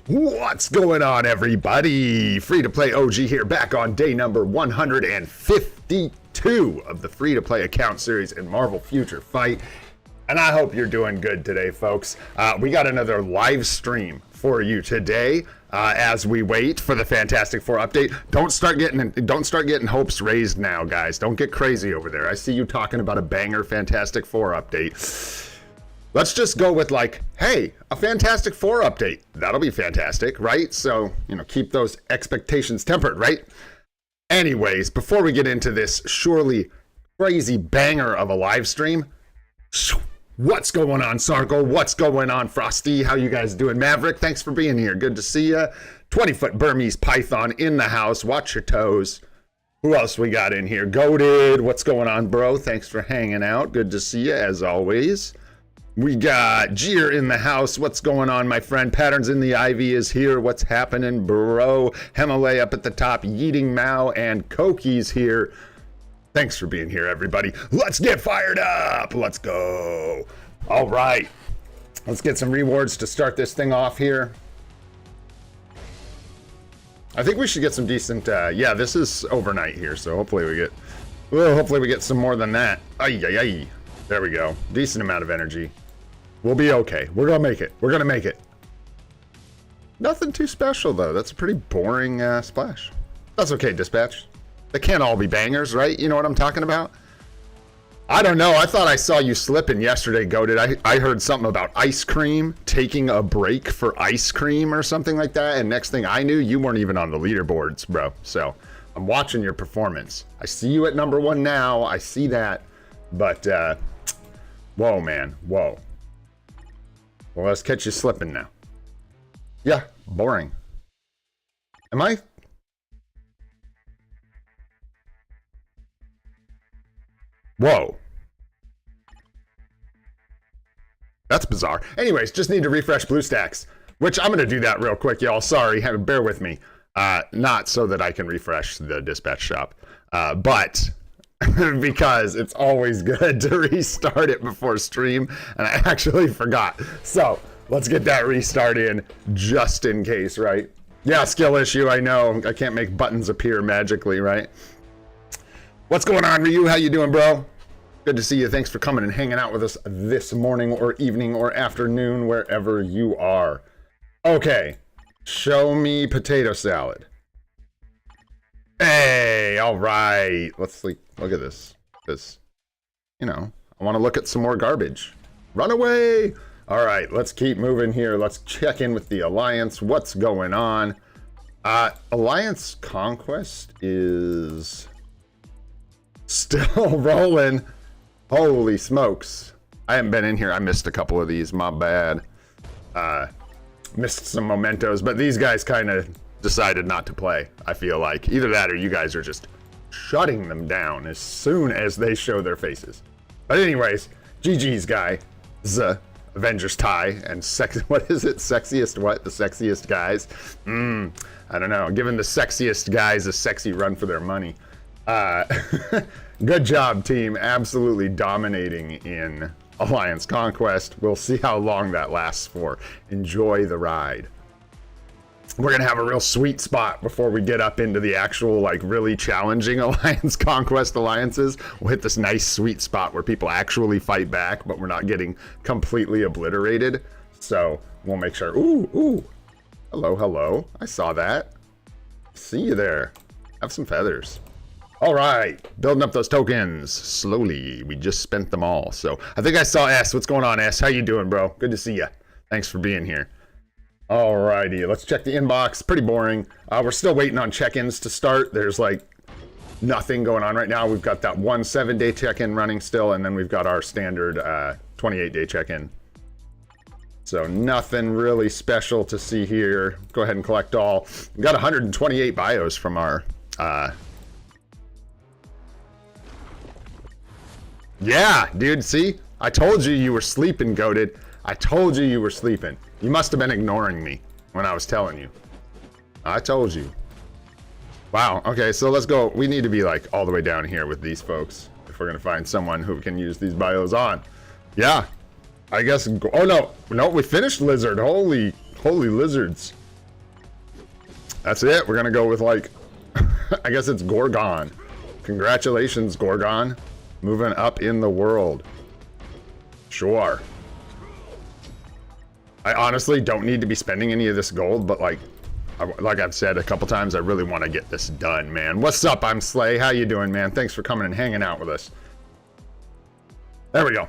What's going on, everybody? Free-to-play OG here, back on day number 152 of the free-to-play account series in Marvel Future Fight. And I hope you're doing good today, folks. We got another live stream for you today as we wait for the Fantastic Four update. Don't start getting hopes raised now, guys. Don't get crazy over there. I see you talking about a banger Fantastic Four update. Let's just go with like, hey, a Fantastic Four update. That'll be fantastic, right? So, you know, keep those expectations tempered, right? Anyways, before we get into this surely crazy banger of a live stream, what's going on, Sargo? What's going on, Frosty? How you guys doing? Maverick, thanks for being here. Good to see ya. 20-foot Burmese Python in the house. Watch your toes. Who else we got in here? Goated, what's going on, bro? Thanks for hanging out. Good to see you, as always. We got Jeer in the house. What's going on, my friend? Patterns in the Ivy is here. What's happening, bro? Hemale up at the top. Yeeting Mao and Koki's here. Thanks for being here, everybody. Let's get fired up. Let's go. All right. Let's get some rewards to start this thing off here. I think we should get some decent... yeah, this is overnight here, so hopefully we get... well, hopefully we get some more than that. Ay, ay, ay. There we go. Decent amount of energy. We'll be okay. We're gonna make it. We're gonna make it. Nothing too special, though. That's a pretty boring splash. That's okay, Dispatch. They can't all be bangers, right? You know what I'm talking about? I don't know. I thought I saw you slipping yesterday, Goated. I heard something about ice cream, taking a break for ice cream or something like that. And next thing I knew, you weren't even on the leaderboards, bro. So I'm watching your performance. I see you at number 1 now. I see that. But, whoa, man. Whoa. Well, let's catch you slipping now. Yeah, boring. Am I? Whoa. That's bizarre. Anyways, just need to refresh BlueStacks, which I'm going to do that real quick, y'all. Sorry, bear with me. Not so that I can refresh the dispatch shop, but... because it's always good to restart it before stream, and I actually forgot. So let's get that restart in just in case, right? Yeah, skill issue, I know. I can't make buttons appear magically, right? What's going on, Ryu? How you doing, bro? Good to see you. Thanks for coming and hanging out with us this morning or evening or afternoon, wherever you are. Okay, show me potato salad. Hey, all right. Let's sleep. Look at this. This, you know, I want to look at some more garbage. Run away. All right, let's keep moving here. Let's check in with the Alliance. What's going on? Alliance Conquest is still rolling. Holy smokes. I haven't been in here. I missed a couple of these. My bad. Missed some mementos, but these guys kind of decided not to play, I feel like. Either that or you guys are just shutting them down as soon as they show their faces. But anyways, GG's guy, Avengers tie, and what is it? Sexiest what? The sexiest guys? I don't know. Giving the sexiest guys a sexy run for their money. Good job, team. Absolutely dominating in Alliance Conquest. We'll see how long that lasts for. Enjoy the ride. We're going to have a real sweet spot before we get up into the actual, like, really challenging Alliance Conquest alliances. We'll hit this nice sweet spot where people actually fight back, but we're not getting completely obliterated. So we'll make sure. Ooh. Hello, hello. I saw that. See you there. Have some feathers. All right. Building up those tokens slowly. We just spent them all. So I think I saw S. What's going on, S? How you doing, bro? Good to see you. Thanks for being here. Alrighty, let's check the inbox. Pretty boring. We're still waiting on check-ins to start. There's like nothing going on right now. We've got that 1 7-day check-in running still, and then we've got our standard 28-day check-in. So nothing really special to see here. Go ahead and collect all. We've got 128 bios from our... yeah, dude, see? I told you were sleeping, Goated. I told you were sleeping. You must have been ignoring me when I was telling you. I told you. Wow, okay, so let's go. We need to be like all the way down here with these folks if we're gonna find someone who can use these bios on. Yeah, I guess, oh no, we finished Lizard. Holy lizards. That's it. We're gonna go with like, I guess it's Gorgon. Congratulations, Gorgon. Moving up in the world. Sure. I honestly don't need to be spending any of this gold, but like I've said a couple times, I really want to get this done, man. What's up? I'm Slay. How you doing, man? Thanks for coming and hanging out with us. There we go.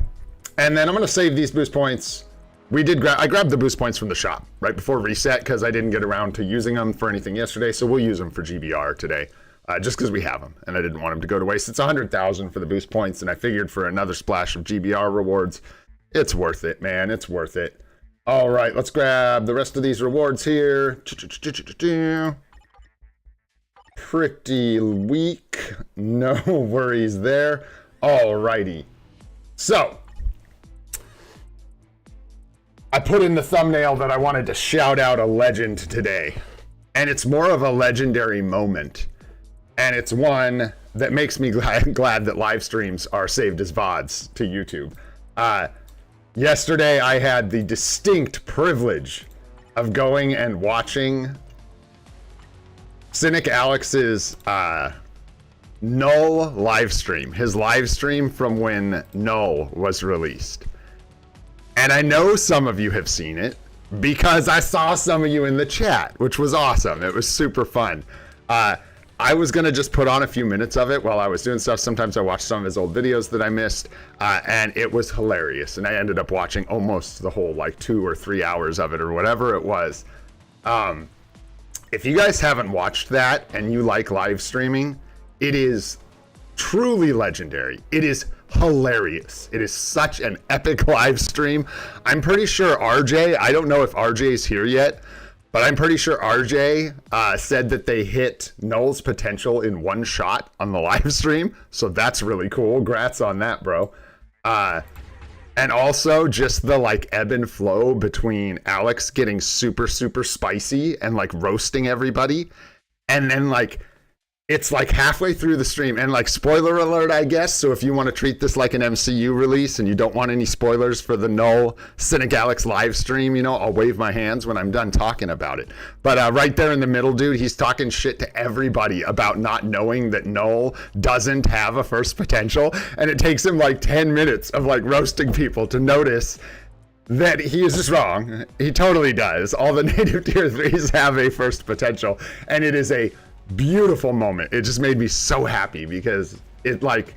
And then I'm gonna save these boost points. I grabbed the boost points from the shop right before reset because I didn't get around to using them for anything yesterday, so we'll use them for GBR today, just because we have them, and I didn't want them to go to waste. It's 100,000 for the boost points, and I figured for another splash of GBR rewards, it's worth it, man. It's worth it. All right, let's grab the rest of these rewards here. Pretty weak. No worries there. All righty. So, I put in the thumbnail that I wanted to shout out a legend today. And it's more of a legendary moment. And it's one that makes me glad that live streams are saved as VODs to YouTube. Yesterday, I had the distinct privilege of going and watching Synic Alex's Null live stream. His live stream from when Null was released. And I know some of you have seen it because I saw some of you in the chat, which was awesome. It was super fun. I was going to just put on a few minutes of it while I was doing stuff. Sometimes I watched some of his old videos that I missed, and it was hilarious. And I ended up watching almost the whole like 2 or 3 hours of it or whatever it was. If you guys haven't watched that and you like live streaming, it is truly legendary. It is hilarious. It is such an epic live stream. I'm pretty sure RJ, I don't know if RJ is here yet, but I'm pretty sure RJ said that they hit Null's potential in one shot on the live stream. So that's really cool. Grats on that, bro. And also just the like ebb and flow between Alex getting super, super spicy and like roasting everybody. And then like, it's like halfway through the stream, and like spoiler alert, I guess. So if you want to treat this like an MCU release and you don't want any spoilers for the Null Synic Alex live stream, you know, I'll wave my hands when I'm done talking about it. But right there in the middle, dude, he's talking shit to everybody about not knowing that Null doesn't have a first potential. And it takes him like 10 minutes of like roasting people to notice that he is just wrong. He totally does. All the native tier 3s have a first potential, and it is a beautiful moment. It just made me so happy because it like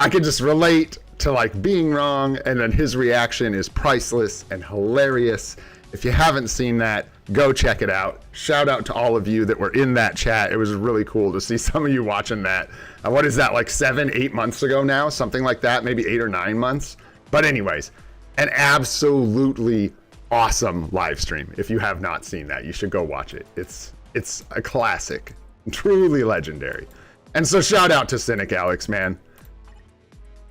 I could just relate to like being wrong, and then his reaction is priceless and hilarious. If you haven't seen that, go check it out. Shout out to all of you that were in that chat. It was really cool to see some of you watching that. What is that, like 7-8 months ago now, something like that, maybe 8 or 9 months. But anyways, an absolutely awesome live stream. If you have not seen that, you should go watch it. It's a classic, truly legendary. And so shout out to Synic Alex, man.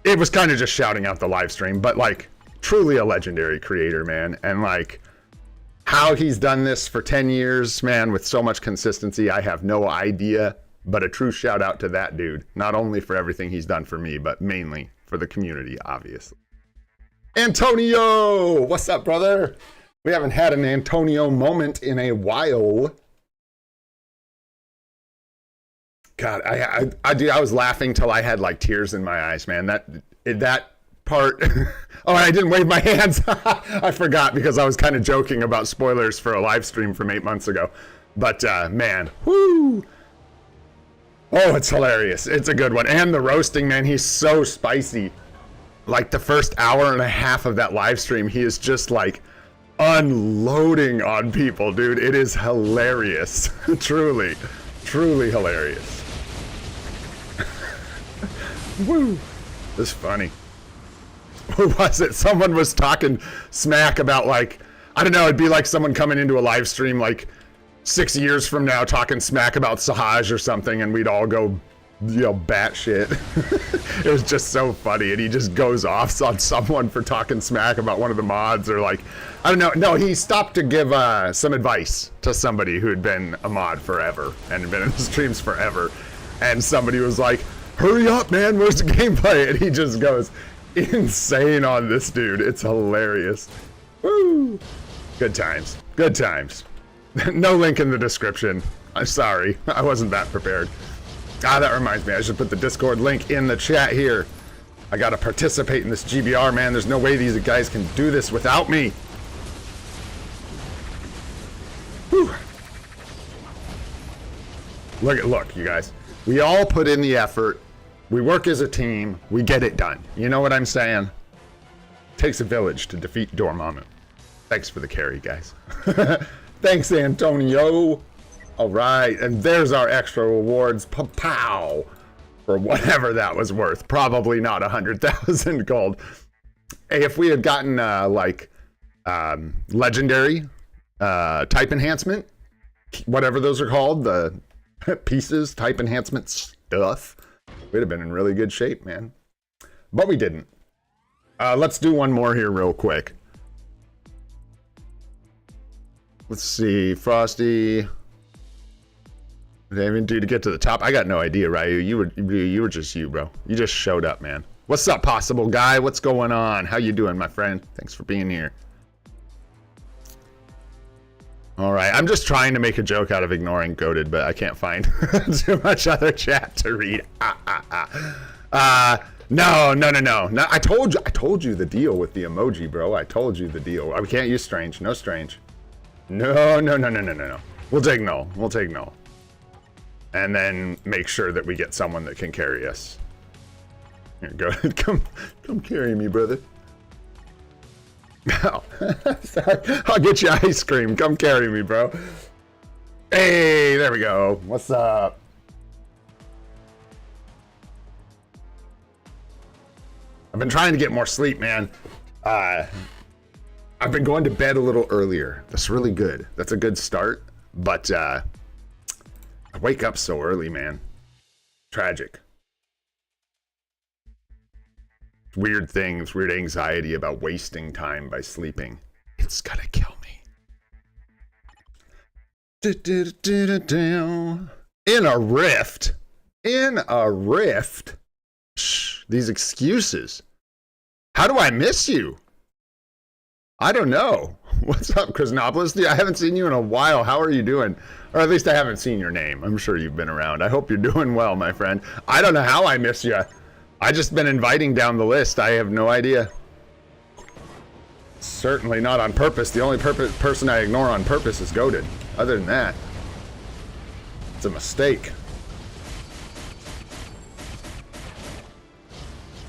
It was kind of just shouting out the live stream, but like truly a legendary creator, man. And like how he's done this for 10 years, man, with so much consistency, I have no idea, but a true shout out to that dude. Not only for everything he's done for me, but mainly for the community, obviously. Antonio, what's up, brother? We haven't had an Antonio moment in a while. God, I was laughing till I had like tears in my eyes, man. That part. Oh, I didn't wave my hands. I forgot because I was kind of joking about spoilers for a live stream from 8 months ago. But man, whoo! Oh, it's hilarious. It's a good one. And the roasting, man, he's so spicy. Like the first hour and a half of that live stream, he is just like unloading on people, dude. It is hilarious. Truly, truly hilarious. Woo! This is funny. Who was it? Someone was talking smack about like, I don't know, it'd be like someone coming into a live stream like 6 years from now talking smack about Sahaj or something, and we'd all go, you know, batshit. It was just so funny, and he just goes off on someone for talking smack about one of the mods, or like, I don't know. No, he stopped to give some advice to somebody who had been a mod forever and had been in the streams forever, and somebody was like, hurry up, man, where's the gameplay? And he just goes insane on this dude. It's hilarious. Woo! Good times. Good times. No link in the description. I'm sorry. I wasn't that prepared. Ah, that reminds me. I should put the Discord link in the chat here. I gotta participate in this GBR, man. There's no way these guys can do this without me. Whew. Look, you guys. We all put in the effort. We work as a team. We get it done. You know what I'm saying? Takes a village to defeat Dormammu. Thanks for the carry, guys. Thanks, Antonio. All right, and there's our extra rewards. Pow! For whatever that was worth. Probably not 100,000 gold. Hey, if we had gotten, legendary type enhancement, whatever those are called, the pieces, type enhancement stuff, we'd have been in really good shape, man. But we didn't. Let's do one more here real quick. Let's see, Frosty. What did I even do to get to the top? I got no idea, Ryu. You were just you, bro. You just showed up, man. What's up, Possible Guy? What's going on? How you doing, my friend? Thanks for being here. All right, I'm just trying to make a joke out of ignoring Goated, but I can't find too much other chat to read. No. I told you the deal with the emoji, bro. I told you the deal. We can't use strange. No strange. No. We'll take null. We'll take null. And then make sure that we get someone that can carry us. Here, go ahead. Come carry me, brother. Oh, sorry. I'll get you ice cream. Come carry me, bro. Hey, there we go. What's up? I've been trying to get more sleep, man. I've been going to bed a little earlier. That's really good. That's a good start. But I wake up so early, man. Tragic. Weird things, weird anxiety about wasting time by sleeping. It's gonna kill me. In a rift. In a rift. Shh, these excuses. How do I miss you? I don't know. What's up, Krasnopolis? I haven't seen you in a while. How are you doing? Or at least I haven't seen your name. I'm sure you've been around. I hope you're doing well, my friend. I don't know how I miss you. I just been inviting down the list. I have no idea. Certainly not on purpose. The only person I ignore on purpose is Goated. Other than that, it's a mistake.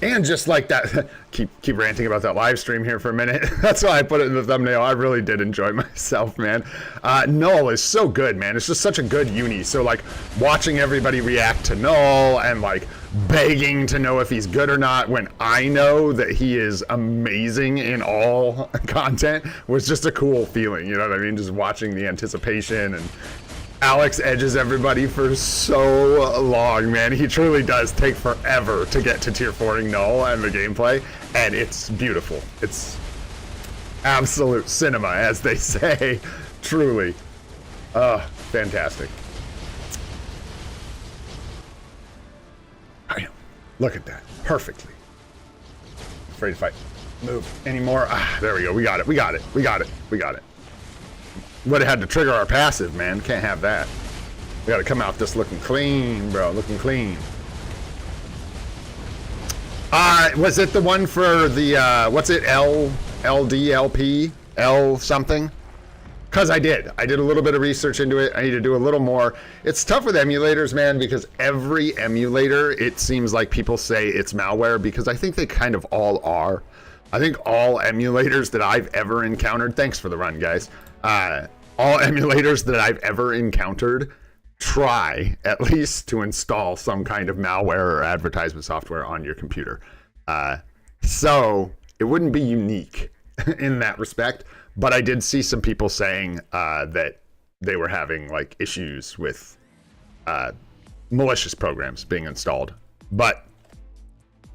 And just like that, keep ranting about that live stream here for a minute. That's why I put it in the thumbnail. I really did enjoy myself, man. Null is so good, man. It's just such a good uni. So like watching everybody react to Null and like begging to know if he's good or not when I know that he is amazing in all content was just a cool feeling. You know what I mean? Just watching the anticipation, and Alex edges everybody for so long, man. He truly does take forever to get to tier 4ing Null and the gameplay, and it's beautiful. It's absolute cinema, as they say. Truly. Fantastic. Look at that. Perfectly. Afraid to fight. Move anymore. There we go. We got it. We got it. Would have had to trigger our passive, man. Can't have that. We got to come out this looking clean, bro. Looking clean. Was it the one for the, what's it? LDLP? L something? Because I did a little bit of research into it. I need to do a little more. It's tough with emulators, man, because every emulator, it seems like people say it's malware, because I think they kind of all are. I think all emulators that I've ever encountered, thanks for the run, guys. All emulators that I've ever encountered try at least to install some kind of malware or advertisement software on your computer. So it wouldn't be unique in that respect. But I did see some people saying that they were having like issues with malicious programs being installed. But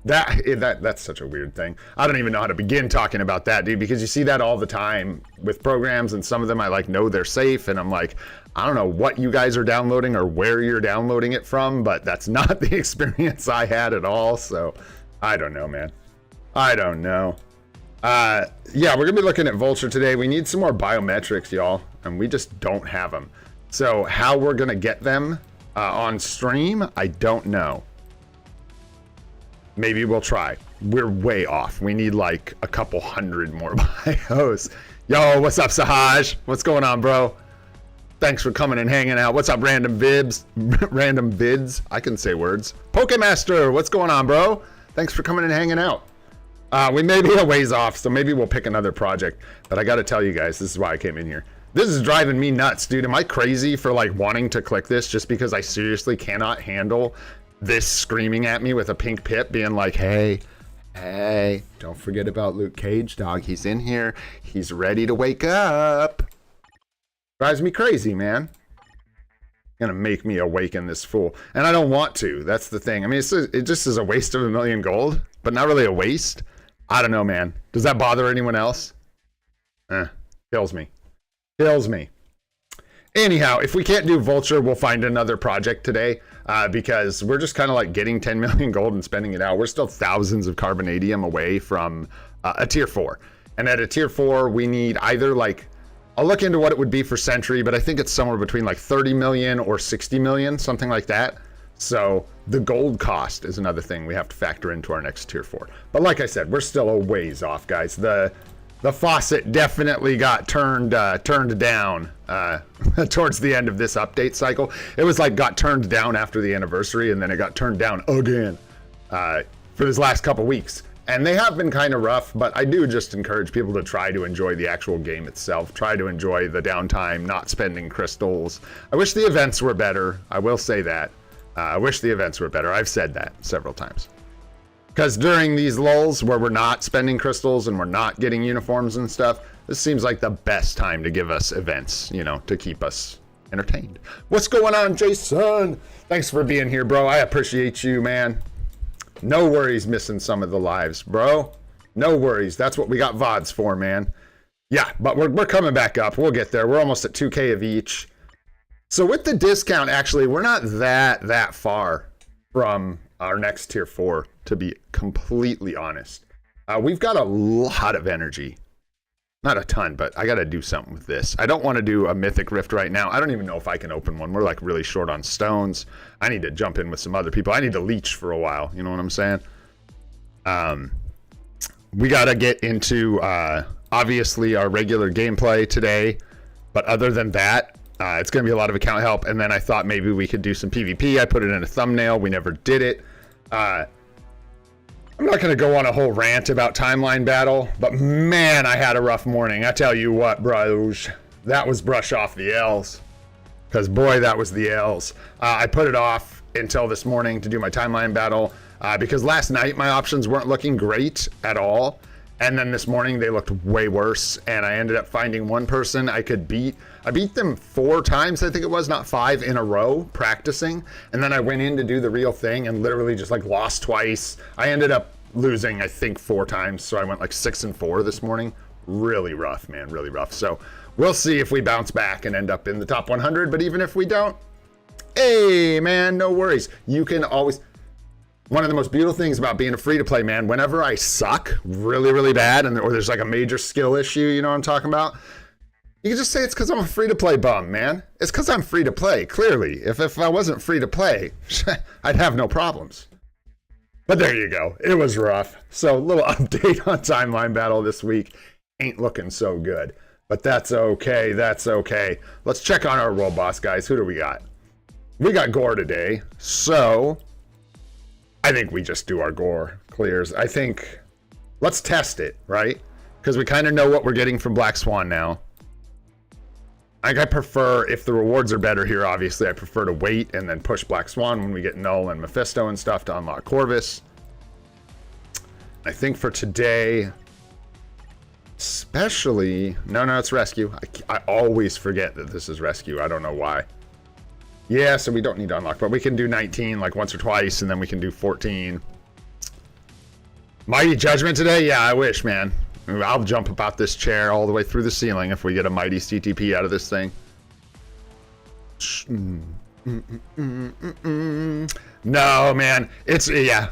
that's such a weird thing. I don't even know how to begin talking about that, dude, because you see that all the time with programs, and some of them I like know they're safe, and I'm like, I don't know what you guys are downloading or where you're downloading it from, but that's not the experience I had at all. So I don't know, man. I don't know. Yeah, we're gonna be looking at Vulture today. We need some more biometrics, y'all. and we just don't have them. So how we're gonna get them on stream, I don't know. Maybe we'll try. We're way off. We need like a couple hundred more bios. Yo, what's up, Sahaj? What's going on, bro? Thanks for coming and hanging out. What's up, random vids? Random vids? I can say words. Pokemaster, what's going on, bro? Thanks for coming and hanging out. We may be a ways off, so maybe we'll pick another project. But I gotta tell you guys, this is why I came in here. This is driving me nuts, dude. Am I crazy for like wanting to click this just because I seriously cannot handle this screaming at me with a pink pip being like, hey, don't forget about Luke Cage, dog. He's in here. He's ready to wake up. Drives me crazy, man. Gonna make me awaken this fool. And I don't want to. That's the thing. I mean, it just is a waste of 1,000,000 gold, but not really a waste. I don't know, man. Does that bother anyone else? Kills me. Kills me. Anyhow, if we can't do Vulture, we'll find another project today because we're just kind of like getting 10,000,000 gold and spending it out. We're still thousands of carbonadium away from a tier 4. And at a tier 4, we need either like, I'll look into what it would be for Sentry, but I think it's somewhere between like 30 million or 60 million, something like that. So the gold cost is another thing we have to factor into our next tier 4. But like I said, we're still a ways off, guys. The faucet definitely got turned down towards the end of this update cycle. It was like got turned down after the anniversary, and then it got turned down again for this last couple weeks. And they have been kind of rough, but I do just encourage people to try to enjoy the actual game itself. Try to enjoy the downtime, not spending crystals. I wish the events were better. I will say that. I wish the events were better. I've said that several times. Because during these lulls where we're not spending crystals and we're not getting uniforms and stuff, this seems like the best time to give us events, you know, to keep us entertained. What's going on, Jason? Thanks for being here, bro. I appreciate you, man. No worries missing some of the lives, bro. No worries. That's what we got VODs for, man. Yeah, but we're coming back up. We'll get there. We're almost at 2K of each. So with the discount, actually, we're not that far from our next tier 4, to be completely honest. We've got a lot of energy. Not a ton, but I got to do something with this. I don't want to do a mythic rift right now. I don't even know if I can open one. We're like really short on stones. I need to jump in with some other people. I need to leech for a while. You know what I'm saying? We got to get into, obviously, our regular gameplay today. But other than that, it's going to be a lot of account help. And then I thought maybe we could do some PvP. I put it in a thumbnail. We never did it. I'm not going to go on a whole rant about timeline battle, but man, I had a rough morning. I tell you what, bros, that was brush off the L's. Because boy, that was the L's. I put it off until this morning to do my timeline battle because last night my options weren't looking great at all. And then this morning they looked way worse, and I ended up finding one person I could beat. I beat them 4 times, I think it was, not 5 in a row, practicing. And then I went in to do the real thing and literally just like lost twice. I ended up losing, I think, 4 times. So I went like 6-4 this morning. Really rough, man, really rough. So we'll see if we bounce back and end up in the top 100. But even if we don't, hey, man, no worries. You can always... One of the most beautiful things about being a free-to-play, man, whenever I suck really, really bad, or there's like a major skill issue, you know what I'm talking about? You can just say it's because I'm a free-to-play bum, man. It's because I'm free-to-play, clearly. If I wasn't free-to-play, I'd have no problems. But there you go. It was rough. So a little update on timeline battle this week. Ain't looking so good. But that's okay. That's okay. Let's check on our world boss, guys. Who do we got? We got Gore today. So... I think we just do our Gore clears. I think, let's test it, right? Because we kind of know what we're getting from Black Swan now. I prefer, if the rewards are better here, obviously, I prefer to wait and then push Black Swan when we get Null and Mephisto and stuff to unlock Corvus. I think for today, especially, no, it's Rescue. I always forget that this is Rescue. I don't know why. Yeah, so we don't need to unlock, but we can do 19 like once or twice, and then we can do 14. Mighty Judgment today? Yeah, I wish, man. I'll jump about this chair all the way through the ceiling if we get a Mighty CTP out of this thing. No, man.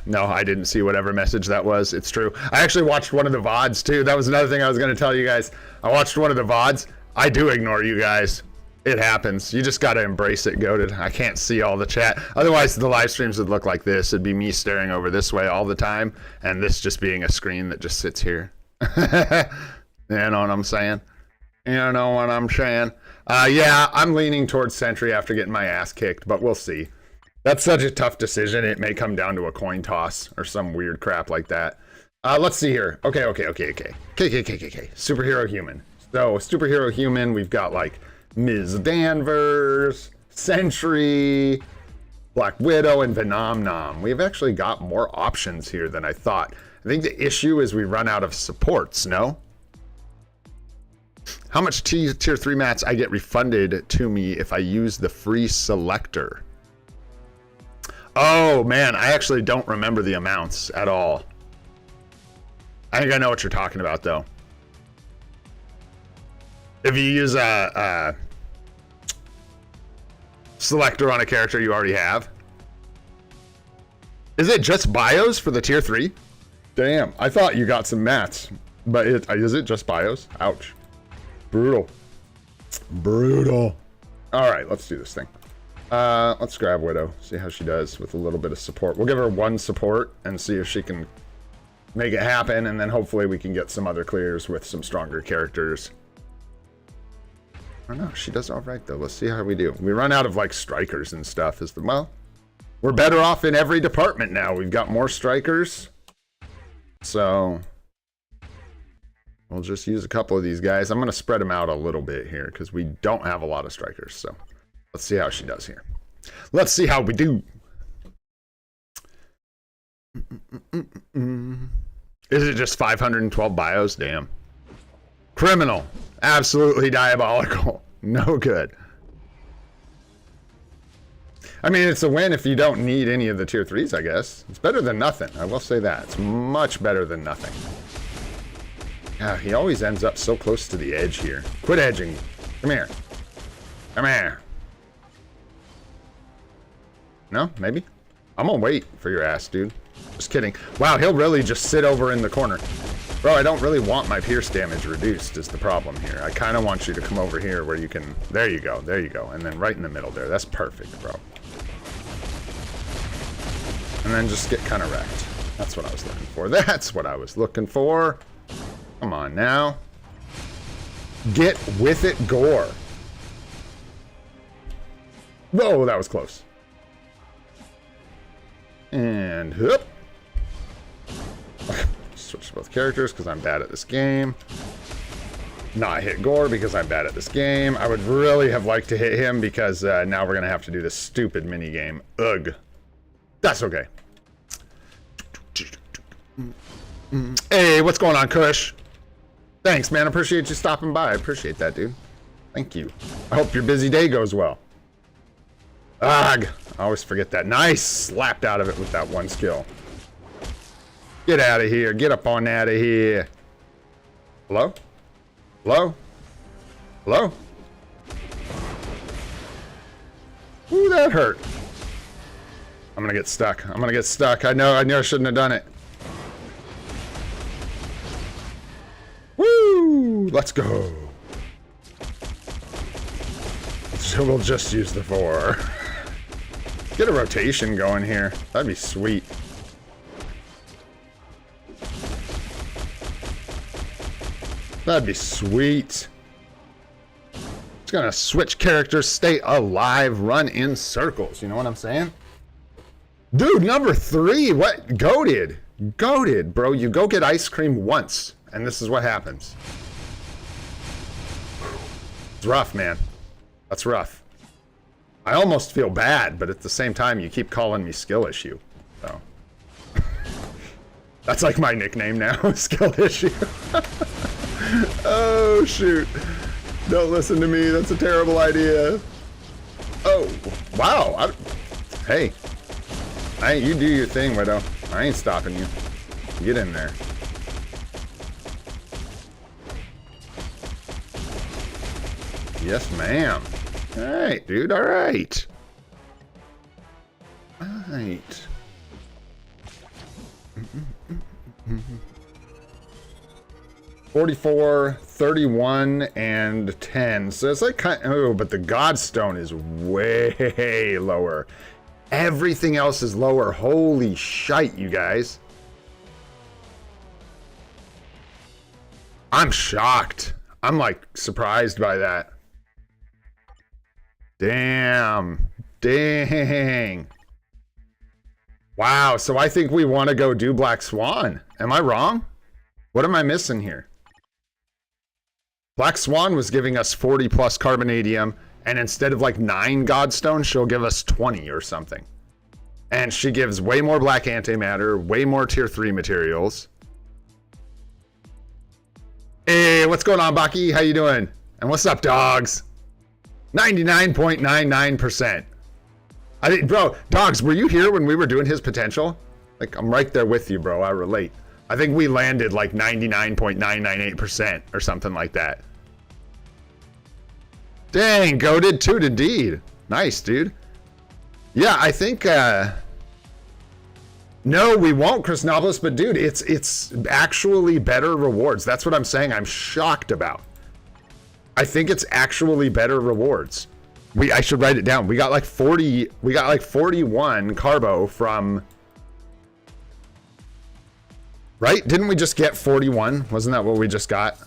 No, I didn't see whatever message that was. It's true. I actually watched one of the VODs, too. That was another thing I was going to tell you guys. I watched one of the VODs. I do ignore you guys. It happens. You just gotta embrace it, goated. I can't see all the chat. Otherwise, the live streams would look like this. It'd be me staring over this way all the time, and this just being a screen that just sits here. You know what I'm saying? You know what I'm saying? Yeah, I'm leaning towards Sentry after getting my ass kicked, but we'll see. That's such a tough decision. It may come down to a coin toss or some weird crap like that. Let's see here. Okay. Superhero human. So, superhero human, we've got like Ms. Danvers, Sentry, Black Widow, and Venom Nom. We've actually got more options here than I thought. I think the issue is we run out of supports, no? How much tier 3 mats I get refunded to me if I use the free selector? Oh man, I actually don't remember the amounts at all. I think I know what you're talking about though. If you use a selector on a character you already have. Is it just bios for the tier 3? Damn, I thought you got some mats, but is it just bios? Ouch. Brutal. Brutal. All right, let's do this thing. Let's grab Widow, see how she does with a little bit of support. We'll give her 1 support and see if she can make it happen, and then hopefully we can get some other clears with some stronger characters. I don't know, she does all right though. Let's see how we do. We run out of like strikers and stuff. Well, we're better off in every department now. We've got more strikers. So we'll just use a couple of these guys. I'm going to spread them out a little bit here because we don't have a lot of strikers. So let's see how she does here. Let's see how we do. Is it just 512 bios? Damn. Criminal. Absolutely diabolical. No good. I mean, it's a win if you don't need any of the tier 3s, I guess. It's better than nothing. I will say that. It's much better than nothing. Yeah, he always ends up so close to the edge here. Quit edging. Come here. Come here. No? Maybe? I'm gonna wait for your ass, dude. Just kidding. Wow, he'll really just sit over in the corner. Bro, I don't really want my pierce damage reduced is the problem here. I kind of want you to come over here where you can... There you go. There you go. And then right in the middle there. That's perfect, bro. And then just get kind of wrecked. That's what I was looking for. That's what I was looking for. Come on now. Get with it, Gore. Whoa, that was close. And whoop. Switch to both characters because I'm bad at this game. Not hit Gore because I'm bad at this game. I would really have liked to hit him because now we're going to have to do this stupid mini game. Ugh. That's okay. Hey, what's going on, Kush? Thanks, man. I appreciate you stopping by. I appreciate that, dude. Thank you. I hope your busy day goes well. Ugh. I always forget that. Nice. Slapped out of it with that one skill. Get out of here. Get up on out of here. Hello? Hello? Hello? Ooh, that hurt. I'm gonna get stuck. I'm gonna get stuck. I know I shouldn't have done it. Woo! Let's go. So we'll just use the 4. Get a rotation going here. That'd be sweet. That'd be sweet. It's gonna switch characters, stay alive, run in circles. You know what I'm saying? Dude, number 3. What? Goated. Goated, bro. You go get ice cream once, and this is what happens. It's rough, man. That's rough. I almost feel bad, but at the same time, you keep calling me skill issue. So that's like my nickname now, skill issue. Oh, shoot. Don't listen to me. That's a terrible idea. Oh, wow. Hey. You do your thing, Widow. I ain't stopping you. Get in there. Yes, ma'am. All right, dude. All right. All right. 44, 31, and 10. So it's like kind of, oh, but the Godstone is way lower. Everything else is lower. Holy shite, you guys. I'm shocked. I'm like surprised by that. Damn. Dang. Wow, so I think we want to go do Black Swan. Am I wrong? What am I missing here? Black Swan was giving us 40 plus carbonadium, and instead of like 9 Godstone, she'll give us 20 or something. And she gives way more black antimatter, way more tier 3 materials. Hey, what's going on, Baki? How you doing? And what's up, dogs? 99.99%. I think, bro, dogs, were you here when we were doing his potential? Like, I'm right there with you, bro. I relate. I think we landed like 99.998% or something like that. Dang, goated toot indeed. Nice, dude. Yeah, I think, no, we won't, Chris Nobles, but dude, it's actually better rewards. That's what I'm saying. I'm shocked about. I think it's actually better rewards. I should write it down. We got like 41 carbo from, right? Didn't we just get 41? Wasn't that what we just got?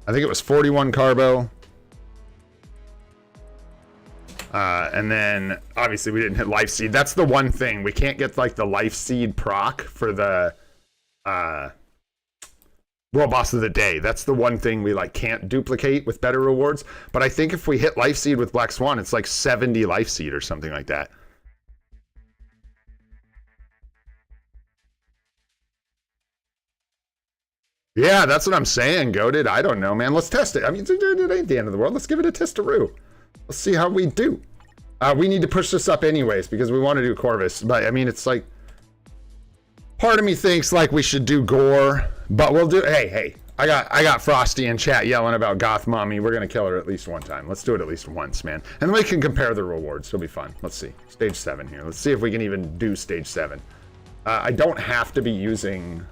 I think it was 41 carbo. And then obviously we didn't hit life seed. That's the one thing. We can't get like the life seed proc for the World Boss of the Day. That's the one thing we like can't duplicate with better rewards. But I think if we hit life seed with Black Swan, it's like 70 life seed or something like that. Yeah, that's what I'm saying, goated. I don't know, man. Let's test it. I mean, it ain't the end of the world. Let's give it a test-a-roo. Let's see how we do. We need to push this up anyways because we want to do Corvus. But I mean, it's like, part of me thinks like we should do Gore, but we'll do. Hey, I got Frosty in chat yelling about Goth Mommy. We're gonna kill her at least one time. Let's do it at least once, man. And then we can compare the rewards. It'll be fun. Let's see. Stage 7 here. Let's see if we can even do stage 7. I don't have to be using.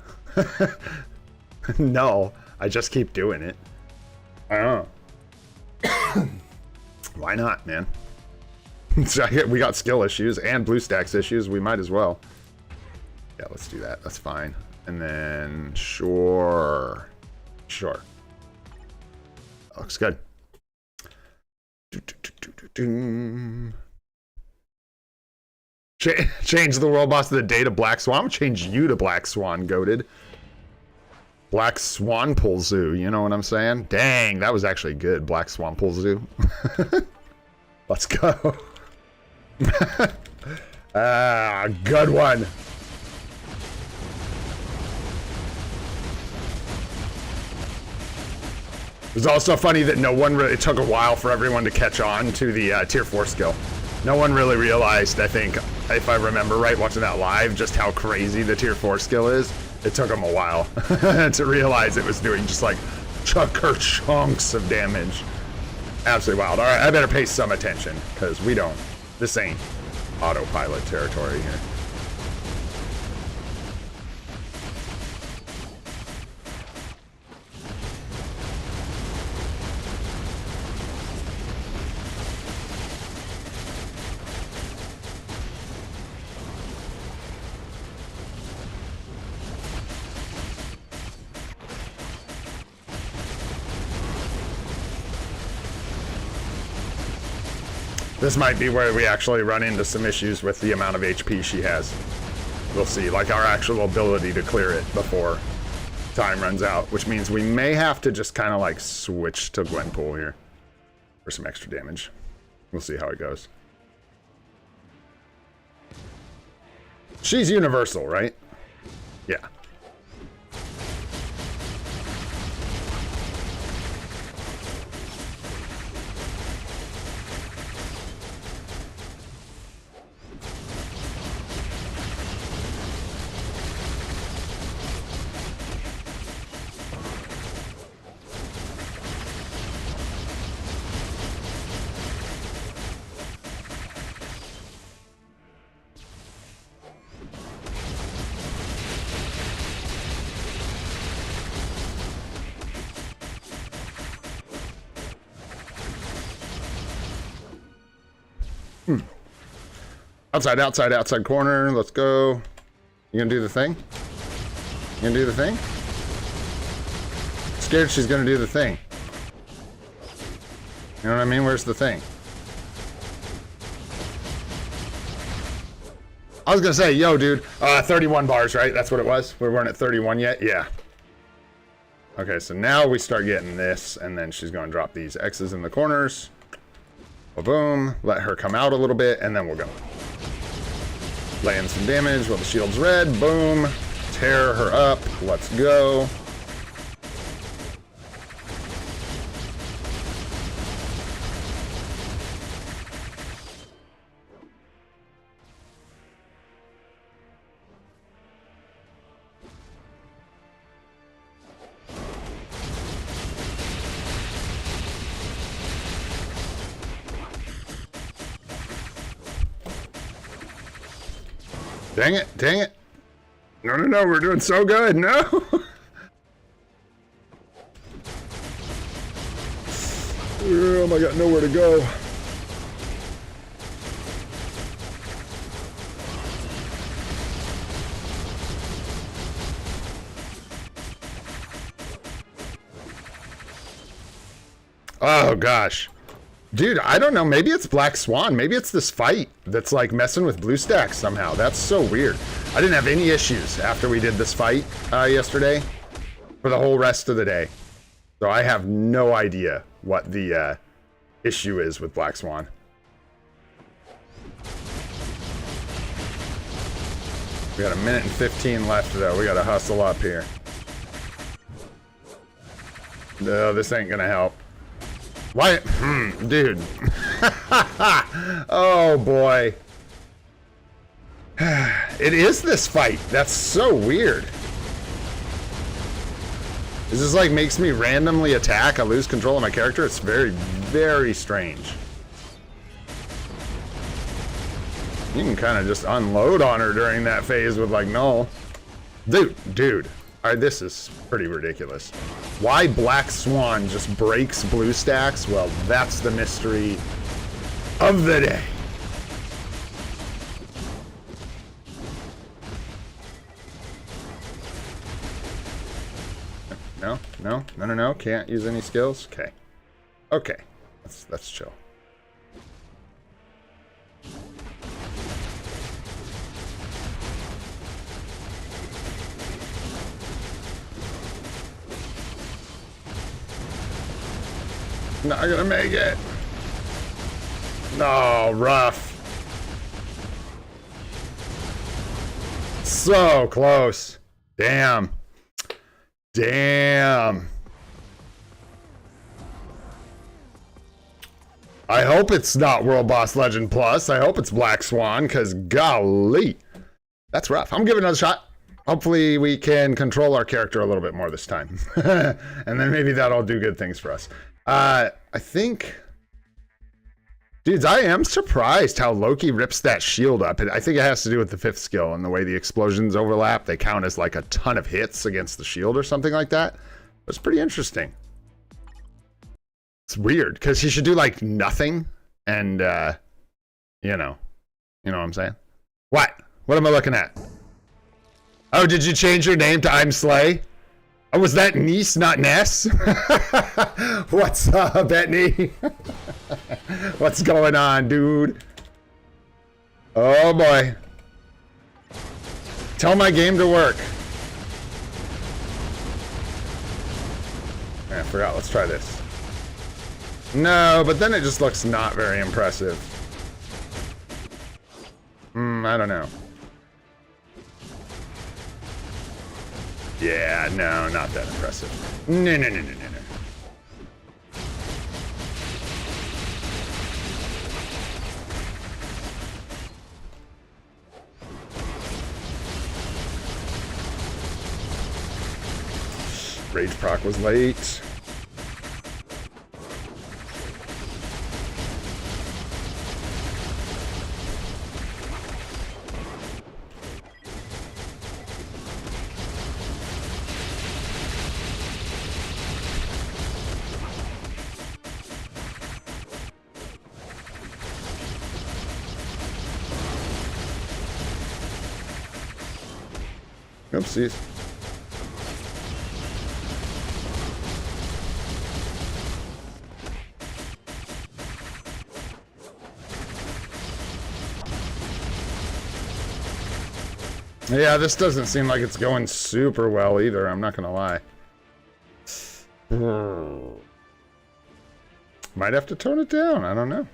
No, I just keep doing it. I don't know. Why not, man? So we got skill issues and BlueStacks issues. We might as well. Yeah, let's do that. That's fine. And then, sure. That looks good. Change the World Boss of the Day to Black Swan. I'm gonna change you to Black Swan, goated. Black Swan Pool Zoo, you know what I'm saying? Dang, that was actually good. Black Swan Pool Zoo. Let's go. Good one. It was also funny that no one really, it took a while for everyone to catch on to the tier 4 skill. No one really realized, I think, if I remember right, watching that live, just how crazy the tier 4 skill is. It took them a while to realize it was doing just like chunks of damage. Absolutely wild. All right, I better pay some attention because this ain't autopilot territory here. This might be where we actually run into some issues with the amount of HP she has. We'll see, like our actual ability to clear it before time runs out, which means we may have to just kind of like switch to Gwenpool here for some extra damage. We'll see how it goes. She's universal, right? Yeah. Outside, outside, outside corner. Let's go. You gonna do the thing? You gonna do the thing? Scared she's gonna do the thing. You know what I mean? Where's the thing? I was gonna say, yo, dude, 31 bars, right? That's what it was. We weren't at 31 yet. Yeah. Okay, so now we start getting this, and then she's gonna drop these X's in the corners. Boom. Let her come out a little bit, and then we'll go. Lay in some damage while the shield's red. Boom. Tear her up. Let's go. Dang it, dang it. No, no, no, we're doing so good, no. I got nowhere to go. Oh, gosh. Dude, I don't know. Maybe it's Black Swan. Maybe it's this fight that's like messing with BlueStacks somehow. That's so weird. I didn't have any issues after we did this fight yesterday for the whole rest of the day. So I have no idea what the issue is with Black Swan. We got a minute and 15 left though. We got to hustle up here. No, this ain't gonna help. Why? Dude. Oh boy. It is this fight. That's so weird. This just like makes me randomly attack. I lose control of my character. It's very, very strange. You can kind of just unload on her during that phase with like null. Dude. Alright, this is pretty ridiculous. Why Black Swan just breaks BlueStacks? Well, that's the mystery of the day. No. Can't use any skills? Okay. Okay. Let's chill. Not gonna make it. No, rough. So close. Damn. Damn. I hope it's not World Boss Legend Plus. I hope it's Black Swan, because golly. That's rough. I'm giving it another shot. Hopefully we can control our character a little bit more this time. And then maybe that'll do good things for us. I think... Dudes, I am surprised how Loki rips that shield up. I think it has to do with the 5th skill and the way the explosions overlap. They count as like a ton of hits against the shield or something like that. It's pretty interesting. It's weird, because he should do like nothing and, you know what I'm saying? What? What am I looking at? Oh, did you change your name to I'm Slay? Oh, was that Niece, not Ness? What's up, Bettany? What's going on, dude? Oh, boy. Tell my game to work. I forgot. Let's try this. No, but then it just looks not very impressive. I don't know. Yeah, no, not that impressive. No. Rage proc was late. Oopsies. Yeah, this doesn't seem like it's going super well either, I'm not gonna lie. Might have to tone it down, I don't know.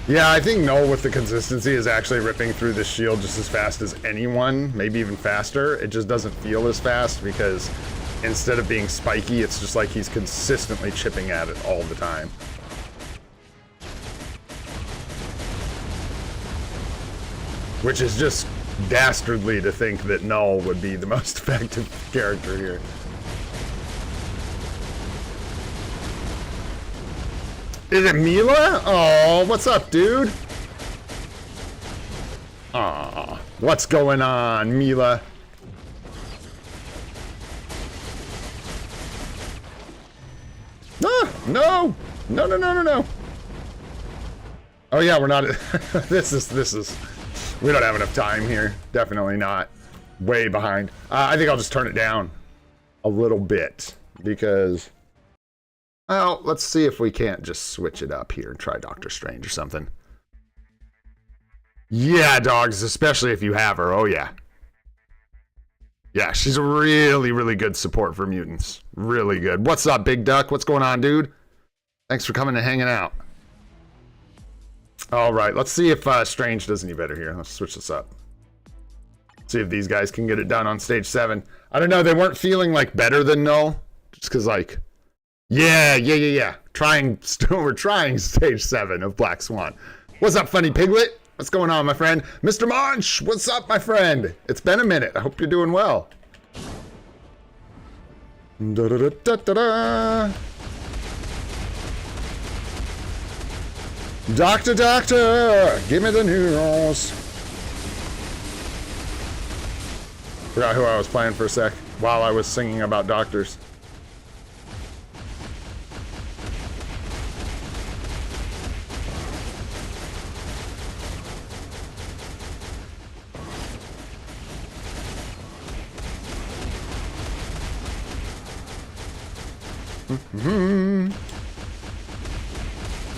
Yeah, I think Null with the consistency is actually ripping through the shield just as fast as anyone, maybe even faster. It just doesn't feel as fast because instead of being spiky, it's just like he's consistently chipping at it all the time. Which is just dastardly to think that Null would be the most effective character here. Is it Mila? Oh, what's up, dude? Aw, what's going on, Mila? Ah, no! No, no, no, no, no. Oh yeah, we're not, this is, we don't have enough time here. Definitely not. Way behind. I think I'll just turn it down a little bit because, well, let's see if we can't just switch it up here and try Doctor Strange or something. Yeah, dogs, especially if you have her. Oh, yeah. Yeah, she's a really, really good support for mutants. Really good. What's up, Big Duck? What's going on, dude? Thanks for coming and hanging out. All right, let's see if Strange does any better here. Let's switch this up. See if these guys can get it done on stage 7. I don't know. They weren't feeling like better than Null. Just because, like... Yeah. We're trying stage 7 of Black Swan. What's up, Funny Piglet? What's going on, my friend? Mr. Monch, what's up, my friend? It's been a minute. I hope you're doing well. Da-da-da-da-da-da. Doctor, give me the news. Forgot who I was playing for a sec while I was singing about doctors.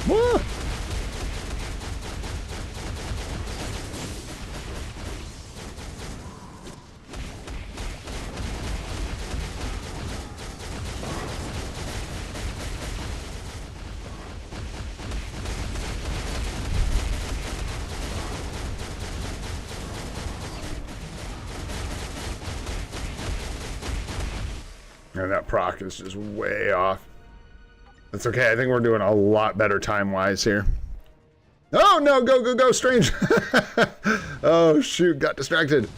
Whoa. And that proc is just way off. That's okay. I think we're doing a lot better time-wise here. Oh, no. Go, Strange. Oh, shoot. Got distracted.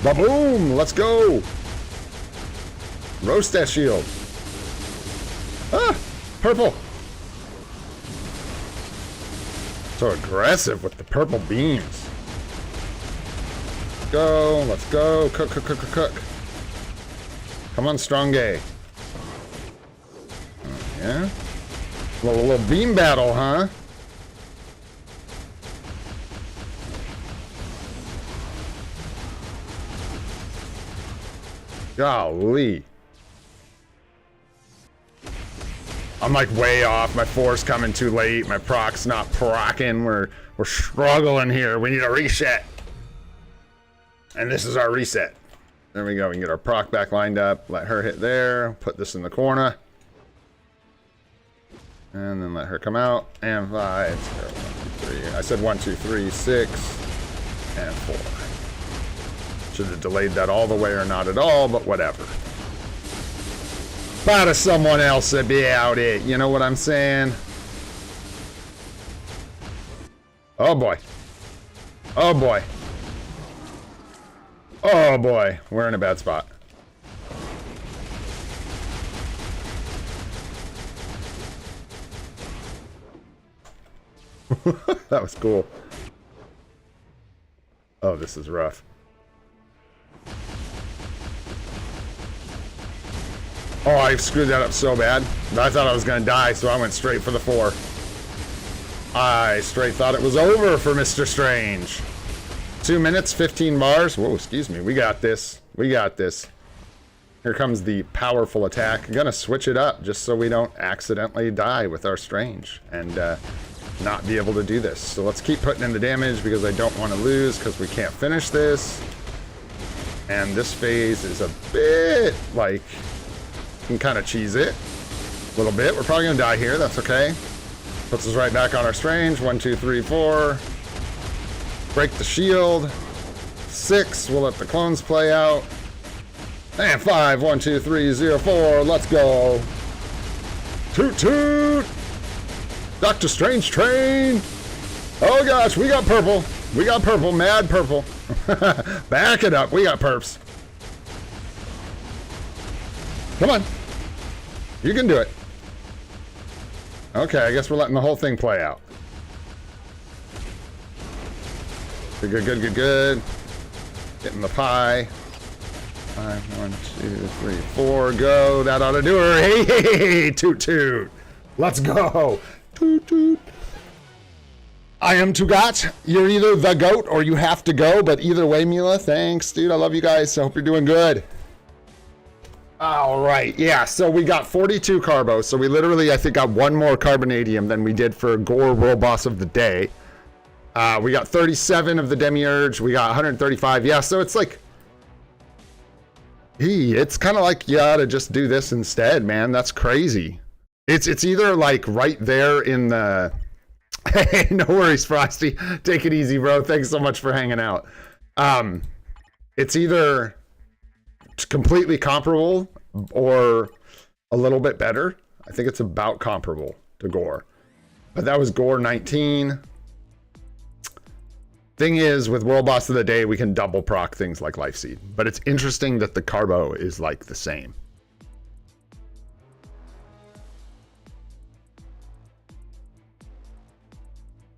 Ba-boom. Let's go. Roast that shield. Ah, purple. So aggressive with the purple beams. Let's go. Cook. Come on, Strong Gay. Yeah? Little beam battle, huh? Golly. I'm like way off. My force coming too late. My proc's not procking. We're struggling here. We need a reset. And this is our reset. There we go. We can get our proc back lined up. Let her hit there. Put this in the corner. And then let her come out. And 5. 1, 2, 3. I said 1, 2, 3, 6, and 4. Should have delayed that all the way or not at all, but whatever. Find someone else about it. You know what I'm saying? Oh boy. Oh boy. Oh boy. We're in a bad spot. That was cool. Oh, this is rough. Oh, I screwed that up so bad. I thought I was gonna die, so I went straight for the 4. I straight thought it was over for Mr. Strange. 2 minutes, 15 bars. Whoa, excuse me. We got this. We got this. Here comes the powerful attack. I'm gonna switch it up just so we don't accidentally die with our Strange and not be able to do this. So let's keep putting in the damage because I don't want to lose because we can't finish this. And this phase is a bit like, you can kind of cheese it a little bit. We're probably gonna die here. That's okay. Puts us right back on our Strange. 1, 2, 3, 4. Break the shield. 6. We'll let the clones play out. And 5. 1, 2, 3, 0, 4. Let's go. Toot toot. Doctor Strange train. Oh gosh, we got purple. We got purple. Mad purple. Back it up. We got perps. Come on. You can do it. Okay, I guess we're letting the whole thing play out. Good, good, good, good, good. Getting the pie. 5, 1, 2, 3, 4. Go. That ought to do her. Hey, hey, hey, hey. Toot, toot. Let's go. Toot, toot. I am Tugat. You're either the GOAT or you have to go, but either way, Mila, thanks, dude. I love you guys. I hope you're doing good. All right, yeah, so we got 42 carbo. So we literally, I think, got 1 more carbonadium than we did for Gore World Boss of the Day. We got 37 of the Demiurge. We got 135. Yeah, so it's like, it's kind of like you ought to just do this instead, man. That's crazy. It's either like right there in the... Hey, no worries, Frosty. Take it easy, bro. Thanks so much for hanging out. It's either completely comparable or a little bit better. I think it's about comparable to Gore. But that was Gore 19. Thing is, with World Boss of the Day, we can double proc things like Life Seed. But it's interesting that the carbo is like the same.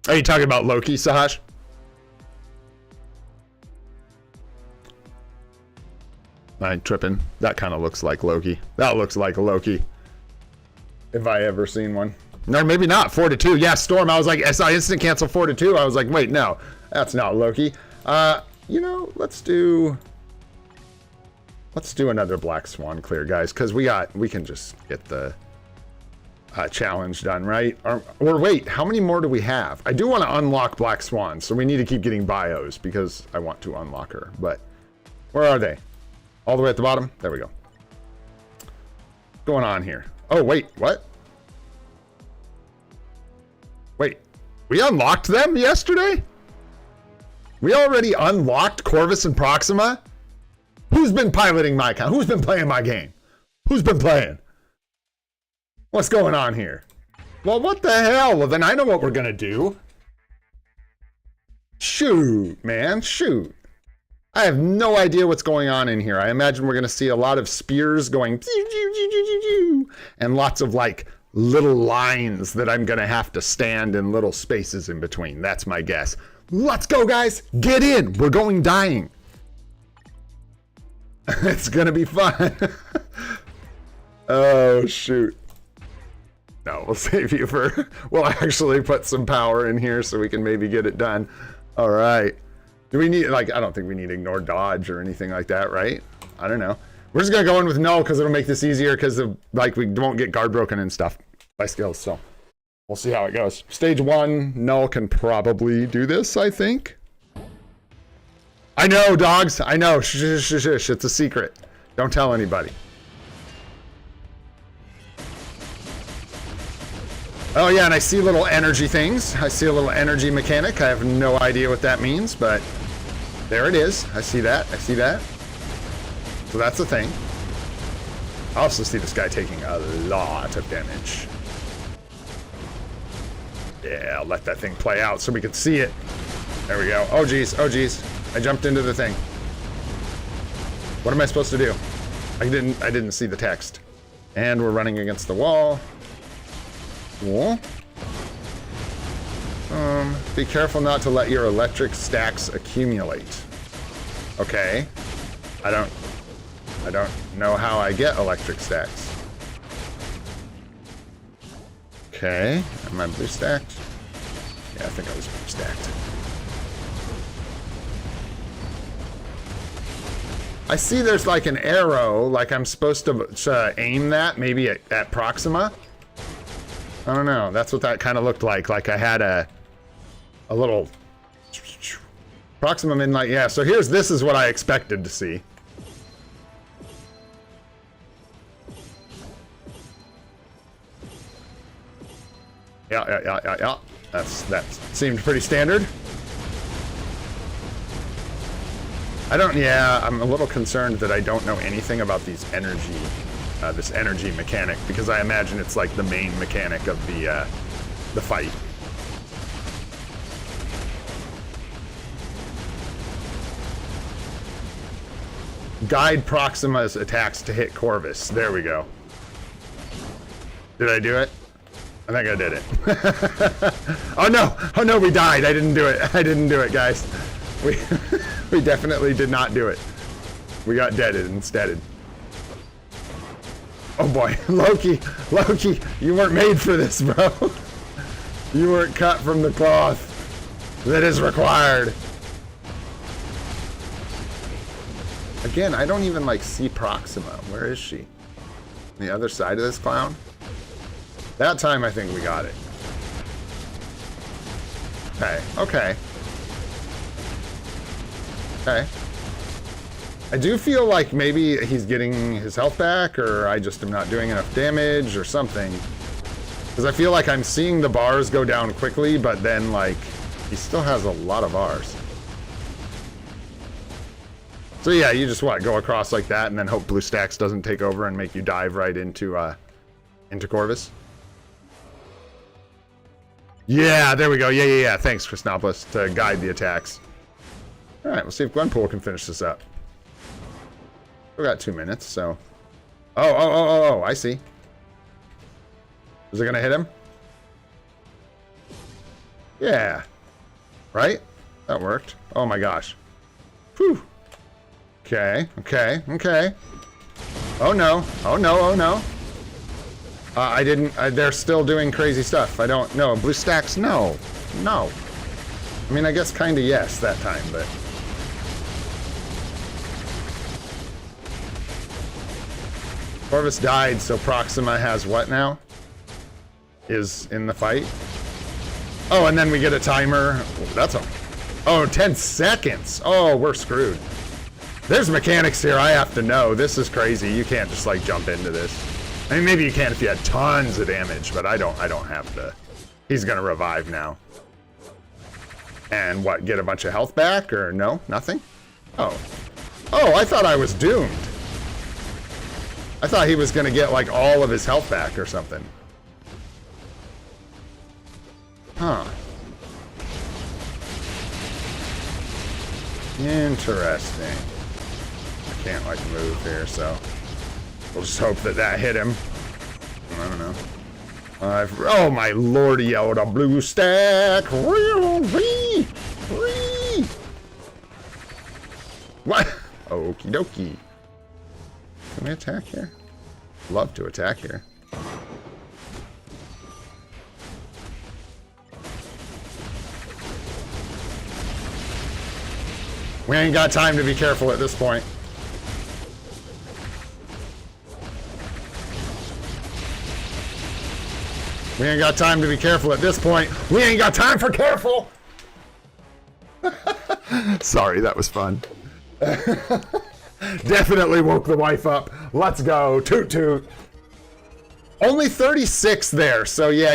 Are you talking about Loki, Sahash? I'm tripping. That kind of looks like Loki. That looks like Loki. If I ever seen one. No, maybe not. 4-2. Yeah, Storm. I was like, I saw instant cancel 4-2. I was like, wait, no. That's not Loki. You know, let's do another Black Swan clear, guys, because we can just get the challenge done, right? Or wait, how many more do we have? I do want to unlock Black Swan, so we need to keep getting bios because I want to unlock her. But where are they? All the way at the bottom? There we go. What's going on here? Oh, wait, what? Wait, we unlocked them yesterday? We already unlocked Corvus and Proxima? Who's been piloting my account? Who's been playing my game? Who's been playing? What's going on here? Well, what the hell? Well, then I know what we're gonna do. Shoot, man, shoot. I have no idea what's going on in here. I imagine we're gonna see a lot of spears going and lots of like little lines that I'm gonna have to stand in little spaces in between. That's my guess. Let's go, guys. Get in. We're going dying. It's gonna be fun. Oh, shoot. No, we'll save you for... We'll actually put some power in here so we can maybe get it done. All right. Do we need... Like, I don't think we need ignore dodge or anything like that, right? I don't know. We're just going to go in with null because it'll make this easier because of, like, we won't get guard broken and stuff by skills. So we'll see how it goes. Stage 1, null can probably do this, I think. I know, dogs. I know. Shh, shh, shh, shh. It's a secret. Don't tell anybody. Oh yeah, and I see little energy things. I see a little energy mechanic. I have no idea what that means, but there it is. I see that. I see that. So that's the thing. I also see this guy taking a lot of damage. Yeah, I'll let that thing play out so we can see it. There we go. Oh geez, oh geez. I jumped into the thing. What am I supposed to do? I didn't see the text. And we're running against the wall. Cool. Be careful not to let your electric stacks accumulate. Okay. I don't know how I get electric stacks. Okay. Am I blue stacked? Yeah, I think I was blue stacked. I see there's like an arrow, like I'm supposed to aim that, maybe at Proxima. I don't know. That's what that kind of looked like. Like I had a little Proxima midnight. Yeah, so this is what I expected to see. Yeah. That seemed pretty standard. I'm a little concerned that I don't know anything about these energy, this energy mechanic, because I imagine it's like the main mechanic of the fight. Guide Proxima's attacks to hit Corvus. There we go. Did I do it? I think I did it. Oh no, we died. I didn't do it, guys. We definitely did not do it. We got deaded instead. Oh boy, Loki, you weren't made for this, bro. You weren't cut from the cloth that is required. Again, I don't even like see Proxima. Where is she? On the other side of this clown? That time I think we got it. Okay. I do feel like maybe he's getting his health back, or I just am not doing enough damage or something. Because I feel like I'm seeing the bars go down quickly, but then like he still has a lot of bars. So yeah, you just go across like that and then hope BlueStacks doesn't take over and make you dive right into Corvus. Yeah, there we go. Yeah. Thanks, Christopoulos, to guide the attacks. Alright, we'll see if Gwenpool can finish this up. We got 2 minutes, so... Oh, I see. Is it gonna hit him? Yeah. Right? That worked. Oh my gosh. Whew. Okay. Oh no. I didn't... they're still doing crazy stuff. I don't know. BlueStacks, no. I mean, I guess kinda yes that time, but... Corvus died, so Proxima has what now? Is in the fight. Oh, and then we get a timer. That's a... Oh, 10 seconds. Oh, we're screwed. There's mechanics here I have to know. This is crazy. You can't just, like, jump into this. I mean, maybe you can if you had tons of damage, but I don't have to. He's gonna revive now. And what, get a bunch of health back, or no? Nothing? Oh, I thought I was doomed. I thought he was gonna get, like, all of his health back or something. Huh. Interesting. I can't, like, move here, so... We'll just hope that hit him. I don't know. Oh my lordy, oh, the blue stack! What? Okie dokie. Can we attack here? Love to attack here. We ain't got time to be careful at this point. We ain't got time to be careful at this point. We ain't got time for careful! Sorry, that was fun. Definitely woke the wife up. Let's go. Toot toot. Only 36 there, so yeah.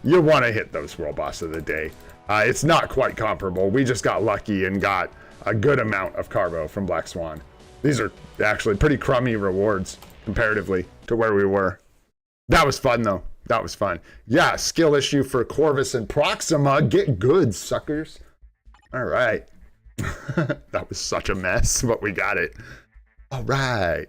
You want to hit those World Boss of the Day. It's not quite comparable. We just got lucky and got a good amount of carbo from Black Swan. These are actually pretty crummy rewards comparatively to where we were. That was fun, though. That was fun. Yeah, skill issue for Corvus and Proxima. Get good, suckers. All right. That was such a mess, but we got it. All right.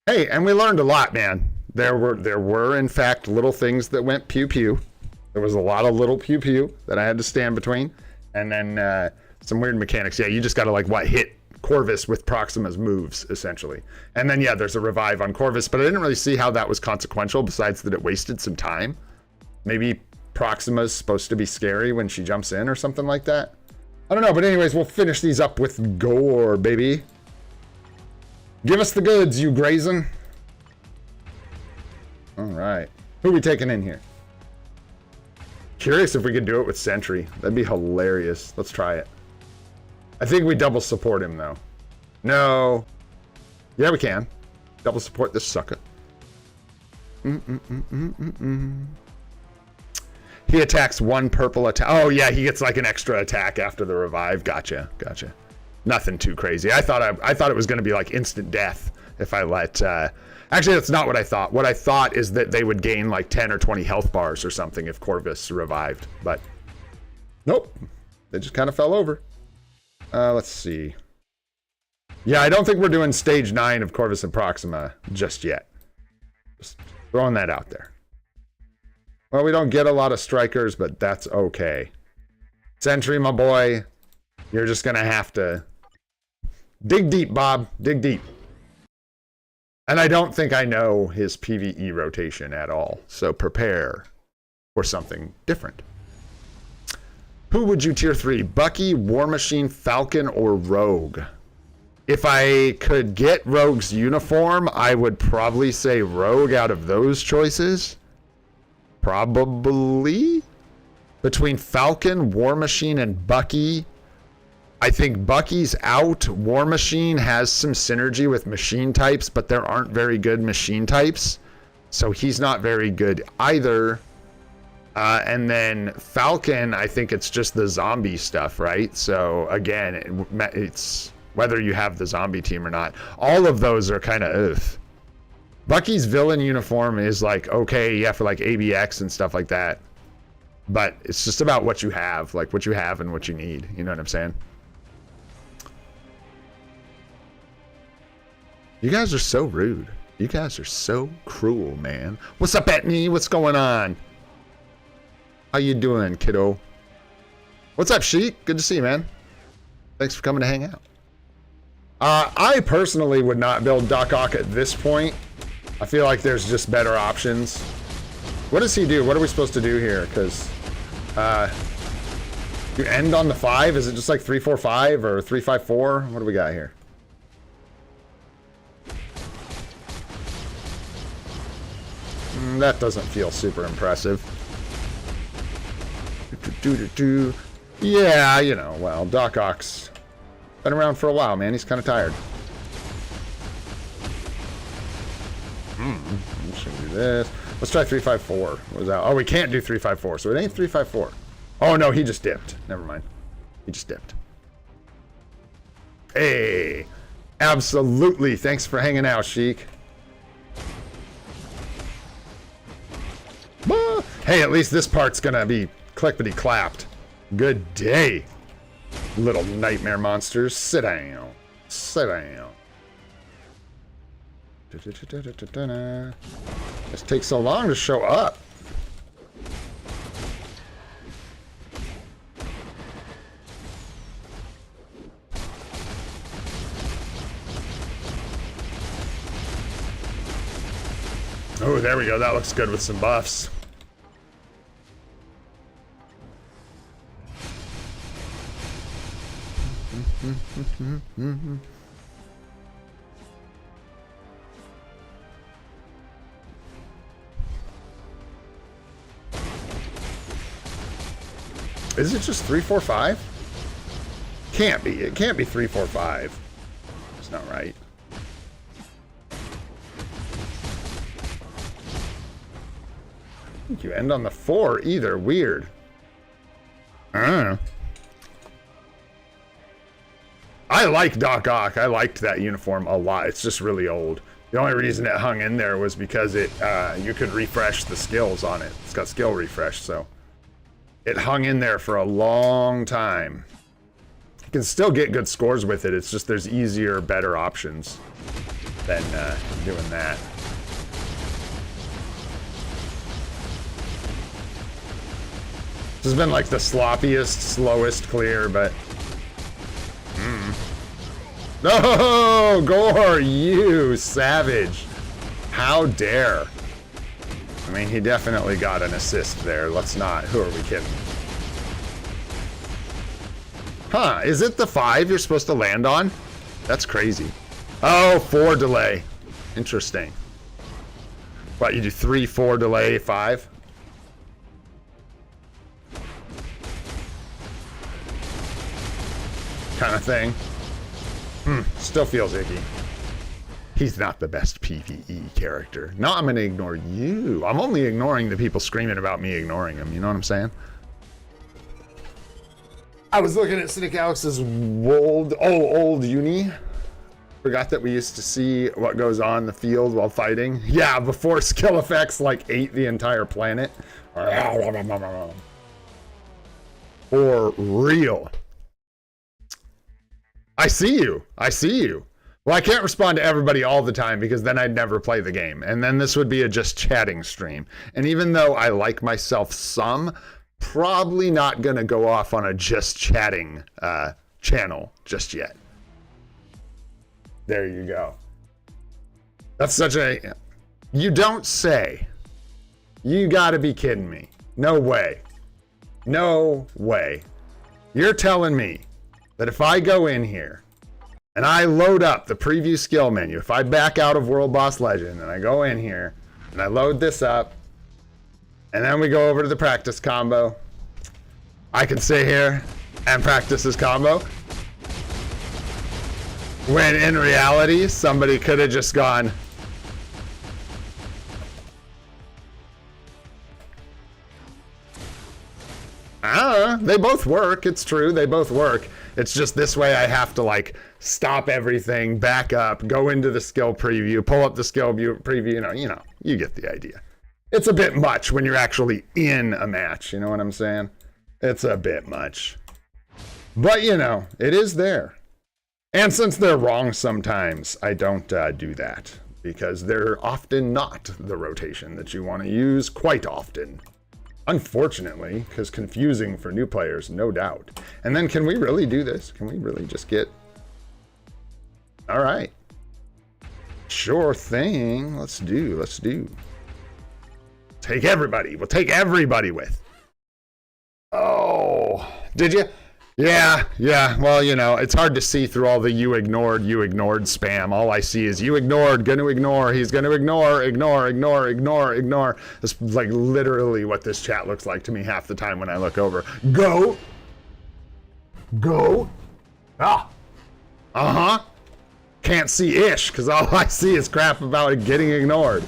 Hey, and we learned a lot, man. There were in fact little things that went pew pew. There was a lot of little pew pew that I had to stand between, and then some weird mechanics. Yeah, you just gotta like hit Corvus with Proxima's moves essentially, and then yeah, there's a revive on Corvus, but I didn't really see how that was consequential besides that it wasted some time. Maybe Proxima's supposed to be scary when she jumps in or something like that. I don't know, but anyways, we'll finish these up with gore, baby. Give us the goods, you Grazen. All right, who are we taking in here? Curious if we could do it with Sentry. That'd be hilarious. Let's try it. I think we double support him, though. No. Yeah, we can. Double support this sucker. He attacks one purple attack. Oh, yeah, he gets like an extra attack after the revive. Gotcha, gotcha. Nothing too crazy. I thought it was going to be like instant death if I let... Actually, that's not what I thought. What I thought is that they would gain like 10 or 20 health bars or something if Corvus revived. But nope. They just kind of fell over. Let's see. Yeah, I don't think we're doing stage 9 of Corvus and Proxima just yet. Just throwing that out there. Well, we don't get a lot of strikers, but that's okay. Sentry, my boy, you're just gonna have to dig deep, Bob. Dig deep. And I don't think I know his PvE rotation at all, so prepare for something different. Who would you tier 3? Bucky, War Machine, Falcon, or Rogue? If I could get Rogue's uniform, I would probably say Rogue out of those choices. Probably. Between Falcon, War Machine, and Bucky, I think Bucky's out. War Machine has some synergy with machine types, but there aren't very good machine types. So he's not very good either. And then Falcon, I think it's just the zombie stuff, right? So again, it's whether you have the zombie team or not. All of those are kind of ugh. Bucky's villain uniform is like, okay, yeah, for like ABX and stuff like that. But it's just about what you have, like what you have and what you need. You know what I'm saying? You guys are so rude. You guys are so cruel, man. What's up, Etney? What's going on? How you doing, kiddo? What's up, Sheik? Good to see you, man. Thanks for coming to hang out. I personally would not build Doc Ock at this point. I feel like there's just better options. What does he do? What are we supposed to do here? Because you end on the 5? Is it just like 3-4-5 or 3-5-4? What do we got here? That doesn't feel super impressive. Yeah, you know, well, Doc Ock's been around for a while, man. He's kind of tired. I'm just gonna do this. Let's try 3-5-4. What was that? Oh, we can't do 3-5-4, so it ain't 3-5-4. Oh no, he just dipped. Never mind. He just dipped. Hey, absolutely. Thanks for hanging out, Sheik. Hey, at least this part's gonna be clickety clapped. Good day, little nightmare monsters. Sit down. Sit down. This takes so long to show up. Oh, there we go. That looks good with some buffs. Is it just 3-4-5? Can't be. It can't be 3-4-5. It's not right. I think you end on the 4 either. Weird. I don't know. I like Doc Ock. I liked that uniform a lot. It's just really old. The only reason it hung in there was because it you could refresh the skills on it. It's got skill refresh, so it hung in there for a long time. You can still get good scores with it. It's just there's easier, better options than doing that. This has been like the sloppiest, slowest clear, but... No, Gore, you savage. How dare. I mean, he definitely got an assist there. Let's not. Who are we kidding? Huh, is it the 5 you're supposed to land on? That's crazy. Oh, 4 delay. Interesting. What, you do 3, 4 delay, 5? Kind of thing. Still feels icky. He's not the best PvE character. No, I'm gonna ignore you. I'm only ignoring the people screaming about me ignoring him. You know what I'm saying? I was looking at Synic Alex's old uni. Forgot that we used to see what goes on in the field while fighting. Yeah, before skill effects like ate the entire planet. For real. I see you. I see you. Well, I can't respond to everybody all the time because then I'd never play the game. And then this would be a just chatting stream. And even though I like myself some, probably not going to go off on a just chatting channel just yet. There you go. That's such a... You don't say. You got to be kidding me. No way. No way. You're telling me that if I go in here and I load up the preview skill menu, if I back out of World Boss Legend and I go in here and I load this up and then we go over to the practice combo, I can sit here and practice this combo when in reality somebody could have just gone, they both work. It's true, they both work. It's just this way I have to like stop everything, back up, go into the skill preview, pull up the skill preview, you know, you get the idea. It's a bit much when you're actually in a match, you know what I'm saying? It's a bit much. But you know, it is there. And since they're wrong sometimes, I don't do that because they're often not the rotation that you want to use quite often. Unfortunately, because confusing for new players, no doubt. And then can we really do this? Can we really just get... All right. Sure thing. Let's do. Take everybody. We'll take everybody with. Oh, did you? Yeah. Well, you know, it's hard to see through all the you ignored spam. All I see is you ignored, gonna ignore, he's gonna ignore. That's like literally what this chat looks like to me half the time when I look over. Go. Can't see ish, because all I see is crap about getting ignored.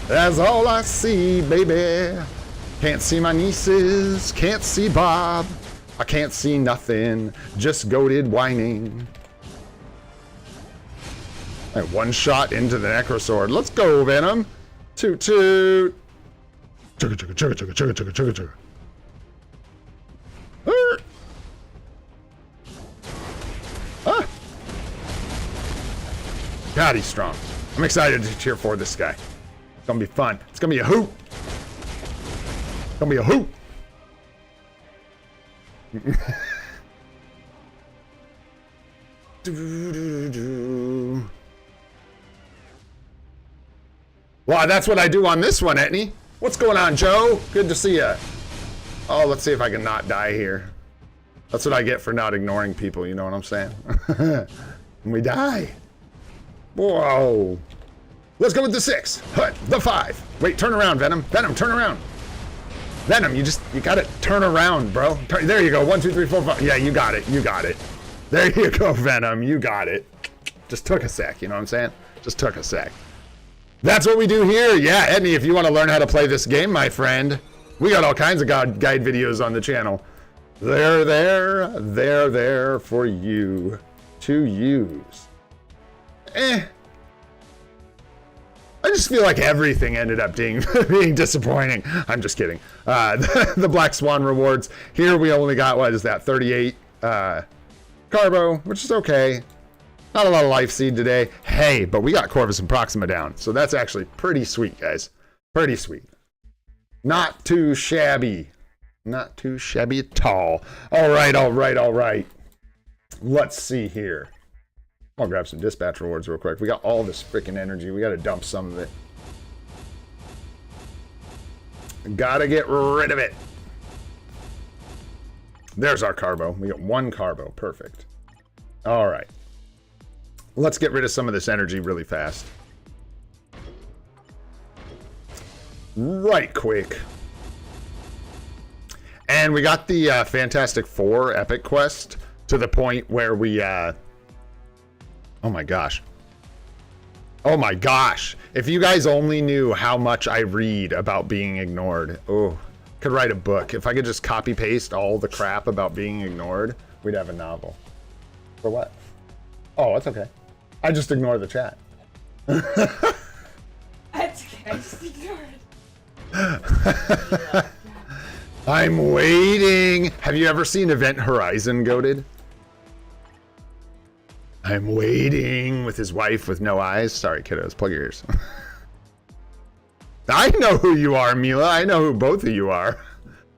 That's all I see, baby. Can't see my nieces, can't see Bob. I can't see nothing, just goated whining. And one shot into the Necrosword. Let's go, Venom. Toot toot. Chugga chugga chugga chugga chugga chugga chugga chugga. Ah. God, he's strong. I'm excited to cheer for this guy. It's gonna be fun. It's gonna be a hoot. It's gonna be a hoot. Well, that's what I do on this one, Etney. What's going on, Joe? Good to see ya. Oh, let's see if I can not die here. That's what I get for not ignoring people, you know what I'm saying? And we die. Whoa. Let's go with the 6. Hut, the 5. Wait, turn around, Venom. Venom, turn around. Venom, you gotta turn around, bro. There you go. 1, 2, 3, 4, 5. Yeah, you got it. There you go, Venom. You got it. Just took a sec, you know what I'm saying? Just took a sec. That's what we do here. Yeah, Edney, if you want to learn how to play this game, my friend, we got all kinds of guide videos on the channel. They're there for you to use. I just feel like everything ended up being disappointing. I'm just kidding. The Black Swan rewards. Here we only got, what is that, 38 Carbo, which is okay. Not a lot of Life Seed today. Hey, but we got Corvus and Proxima down, so that's actually pretty sweet, guys. Pretty sweet. Not too shabby. Not too shabby at all. All right. Let's see here. I'll grab some dispatch rewards real quick. We got all this freaking energy. We got to dump some of it. Gotta get rid of it. There's our Carbo. We got one Carbo. Perfect. All right. Let's get rid of some of this energy really fast. Right quick. And we got the Fantastic Four epic quest to the point where we... oh my gosh. Oh my gosh. If you guys only knew how much I read about being ignored. Oh, could write a book. If I could just copy paste all the crap about being ignored, we'd have a novel. For what? Oh, that's okay. I just ignore the chat. That's okay. I just ignore it. I'm waiting. Have you ever seen Event Horizon, Goated? I'm waiting with his wife with no eyes. Sorry, kiddos. Plug your ears. I know who you are, Mila. I know who both of you are.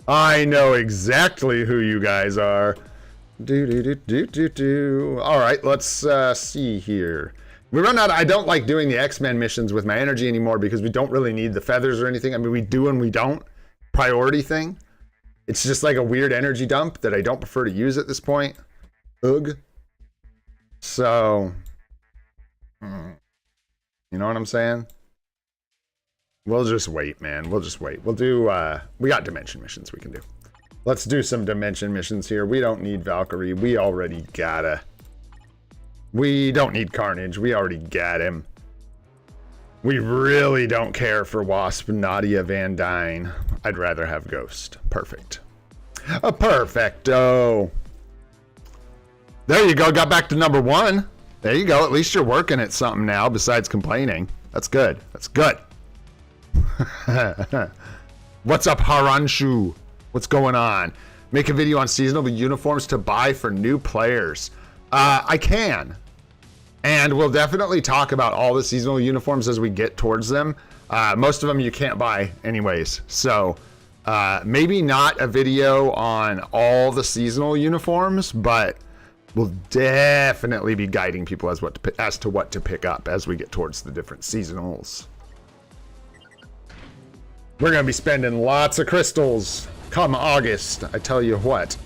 I know exactly who you guys are. All right, let's see here. We run out. I don't like doing the X-Men missions with my energy anymore because we don't really need the feathers or anything. I mean, we do and we don't. Priority thing. It's just like a weird energy dump that I don't prefer to use at this point. Ugh. So, you know what I'm saying? We'll just wait, man. We'll just wait. We'll do, we got dimension missions we can do. Let's do some dimension missions here. We don't need Valkyrie. We already gotta. We don't need Carnage. We already got him. We really don't care for Wasp, Nadia Van Dyne. I'd rather have Ghost. Perfect. A perfecto. There you go. Got back to number 1. There you go. At least you're working at something now besides complaining. That's good. That's good. What's up, Haranshu? What's going on? Make a video on seasonal uniforms to buy for new players. I can. And we'll definitely talk about all the seasonal uniforms as we get towards them. Most of them you can't buy anyways. So maybe not a video on all the seasonal uniforms, but we'll definitely be guiding people as to what to pick up as we get towards the different seasonals. We're going to be spending lots of crystals come August. I tell you what.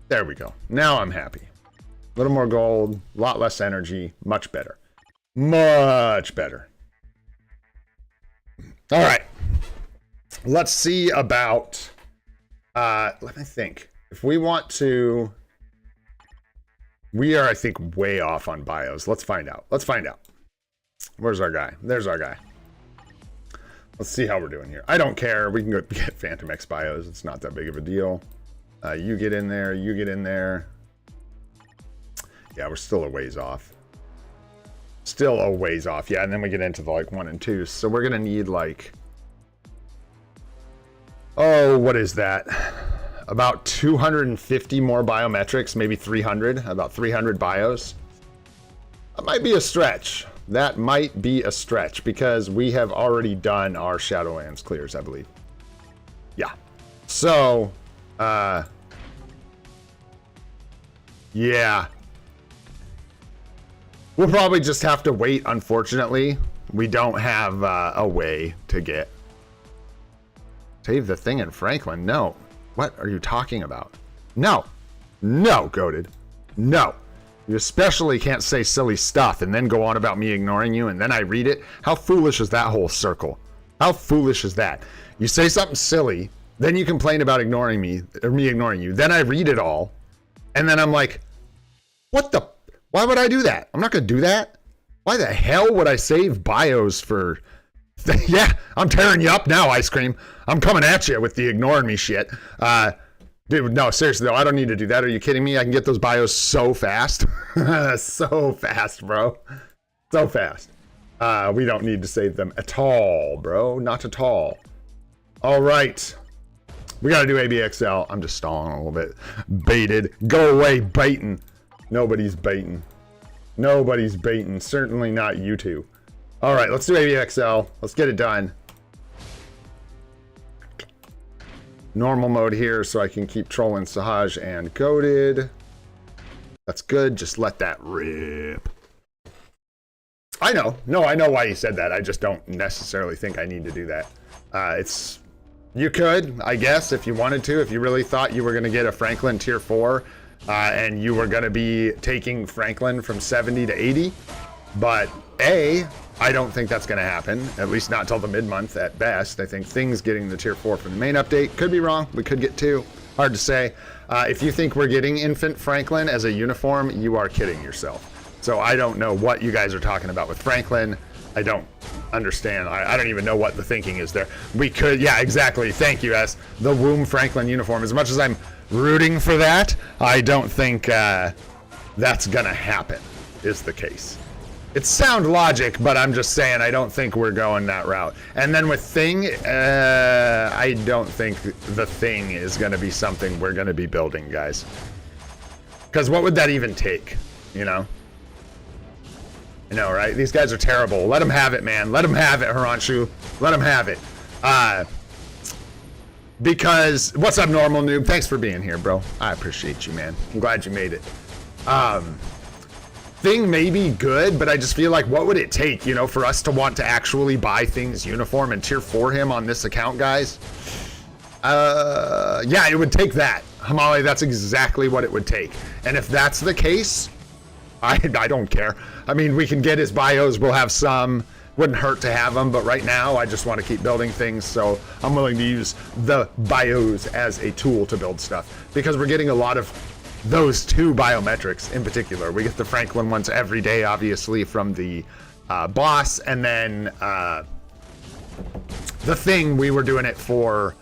There we go. Now I'm happy. A little more gold, a lot less energy, much better. Much better. All right. Let's see about, let me think. If we want to, we are, I think, way off on bios. Let's find out. Let's find out. Where's our guy? There's our guy. Let's see how we're doing here. I don't care. We can go get Phantom X bios. It's not that big of a deal. You get in there. You get in there. Yeah, we're still a ways off. Still a ways off. Yeah, and then we get into the like 1 and 2. So we're gonna need like, oh, what is that? About 250 more biometrics, maybe 300. About 300 bios. That might be a stretch. That might be a stretch because we have already done our Shadowlands clears, I believe. Yeah. So, yeah. We'll probably just have to wait, unfortunately. We don't have a way to get... Save the thing in Franklin. No. What are you talking about? No. No, Goated. No. You especially can't say silly stuff and then go on about me ignoring you and then I read it. How foolish is that whole circle? How foolish is that? You say something silly, then you complain about ignoring me, or me ignoring you. Then I read it all, and then I'm like, what the? Why would I do that? I'm not going to do that. Why the hell would I save bios for Yeah, I'm tearing you up now, Ice Cream. I'm coming at you with the ignoring me shit. Dude, no, seriously though, I don't need to do that. Are you kidding me? I can get those bios so fast. So fast, bro. So fast. We don't need to save them at all, bro. Not at all. All right. We got to do ABXL. I'm just stalling a little bit. Baited. Go away, baiting. Nobody's baiting. Nobody's baiting. Certainly not you two. All right, let's do ABXL. Let's get it done. Normal mode here so I can keep trolling Sahaj and Goated. That's good. Just let that rip. I know. No, I know why you said that. I just don't necessarily think I need to do that. You could, I guess, if you wanted to, if you really thought you were going to get a Franklin tier 4 and you were going to be taking Franklin from 70 to 80. But I don't think that's going to happen, at least not till the mid-month at best. I think things getting the tier 4 from the main update could be wrong. We could get 2. Hard to say. If you think we're getting Infant Franklin as a uniform, you are kidding yourself. So I don't know what you guys are talking about with Franklin. I don't understand. I don't even know what the thinking is there. We could, yeah, exactly. Thank you, S. The Womb Franklin uniform. As much as I'm rooting for that, I don't think that's going to happen, is the case. It's sound logic, but I'm just saying I don't think we're going that route. And then with Thing, I don't think the Thing is going to be something we're going to be building, guys. Because what would that even take, you know? I know, right? These guys are terrible. Let them have it, man. Let them have it, Haranshu. Let them have it. Because, what's up, Normal Noob? Thanks for being here, bro. I appreciate you, man. I'm glad you made it. Thing may be good, but I just feel like what would it take, you know, for us to want to actually buy Thing's uniform and tier 4 him on this account, guys? Yeah, it would take that. Hamali, that's exactly what it would take. And if that's the case, I don't care. I mean, we can get his bios. We'll have some. Wouldn't hurt to have them, but right now I just want to keep building things, so I'm willing to use the bios as a tool to build stuff because we're getting a lot of those 2 biometrics in particular. We get the Franklin ones every day, obviously, from the boss, and then the Thing, we were doing it for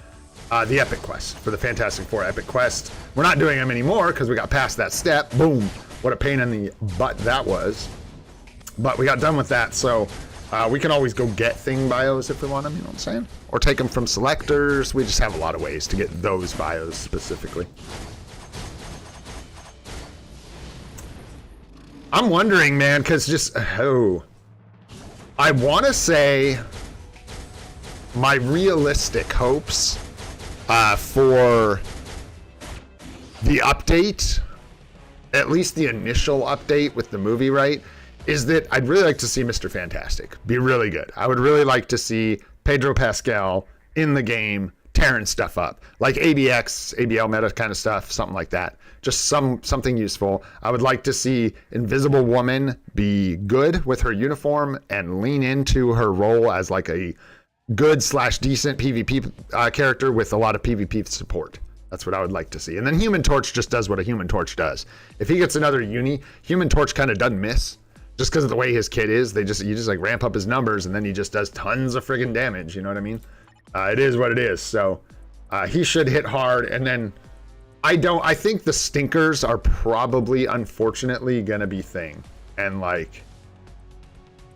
the Epic Quest, for the Fantastic Four Epic Quest. We're not doing them anymore because we got past that step. Boom. What a pain in the butt that was. But we got done with that, so we can always go get Thing bios if we want them, you know what I'm saying? Or take them from selectors. We just have a lot of ways to get those bios specifically. I'm wondering, man, because just, I want to say my realistic hopes for the update, at least the initial update with the movie, right, is that I'd really like to see Mr. Fantastic be really good. I would really like to see Pedro Pascal in the game tearing stuff up, like ABX, ABL meta kind of stuff, something like that. Just something useful. I would like to see Invisible Woman be good with her uniform and lean into her role as like a good / decent PvP character with a lot of PvP support. That's what I would like to see. And then Human Torch just does what a Human Torch does. If he gets another uni, Human Torch kind of doesn't miss. Just because of the way his kit is, you just like ramp up his numbers and then he just does tons of friggin' damage, you know what I mean? It is what it is. So he should hit hard. And then I think the stinkers are probably, unfortunately, gonna be Thing. And like,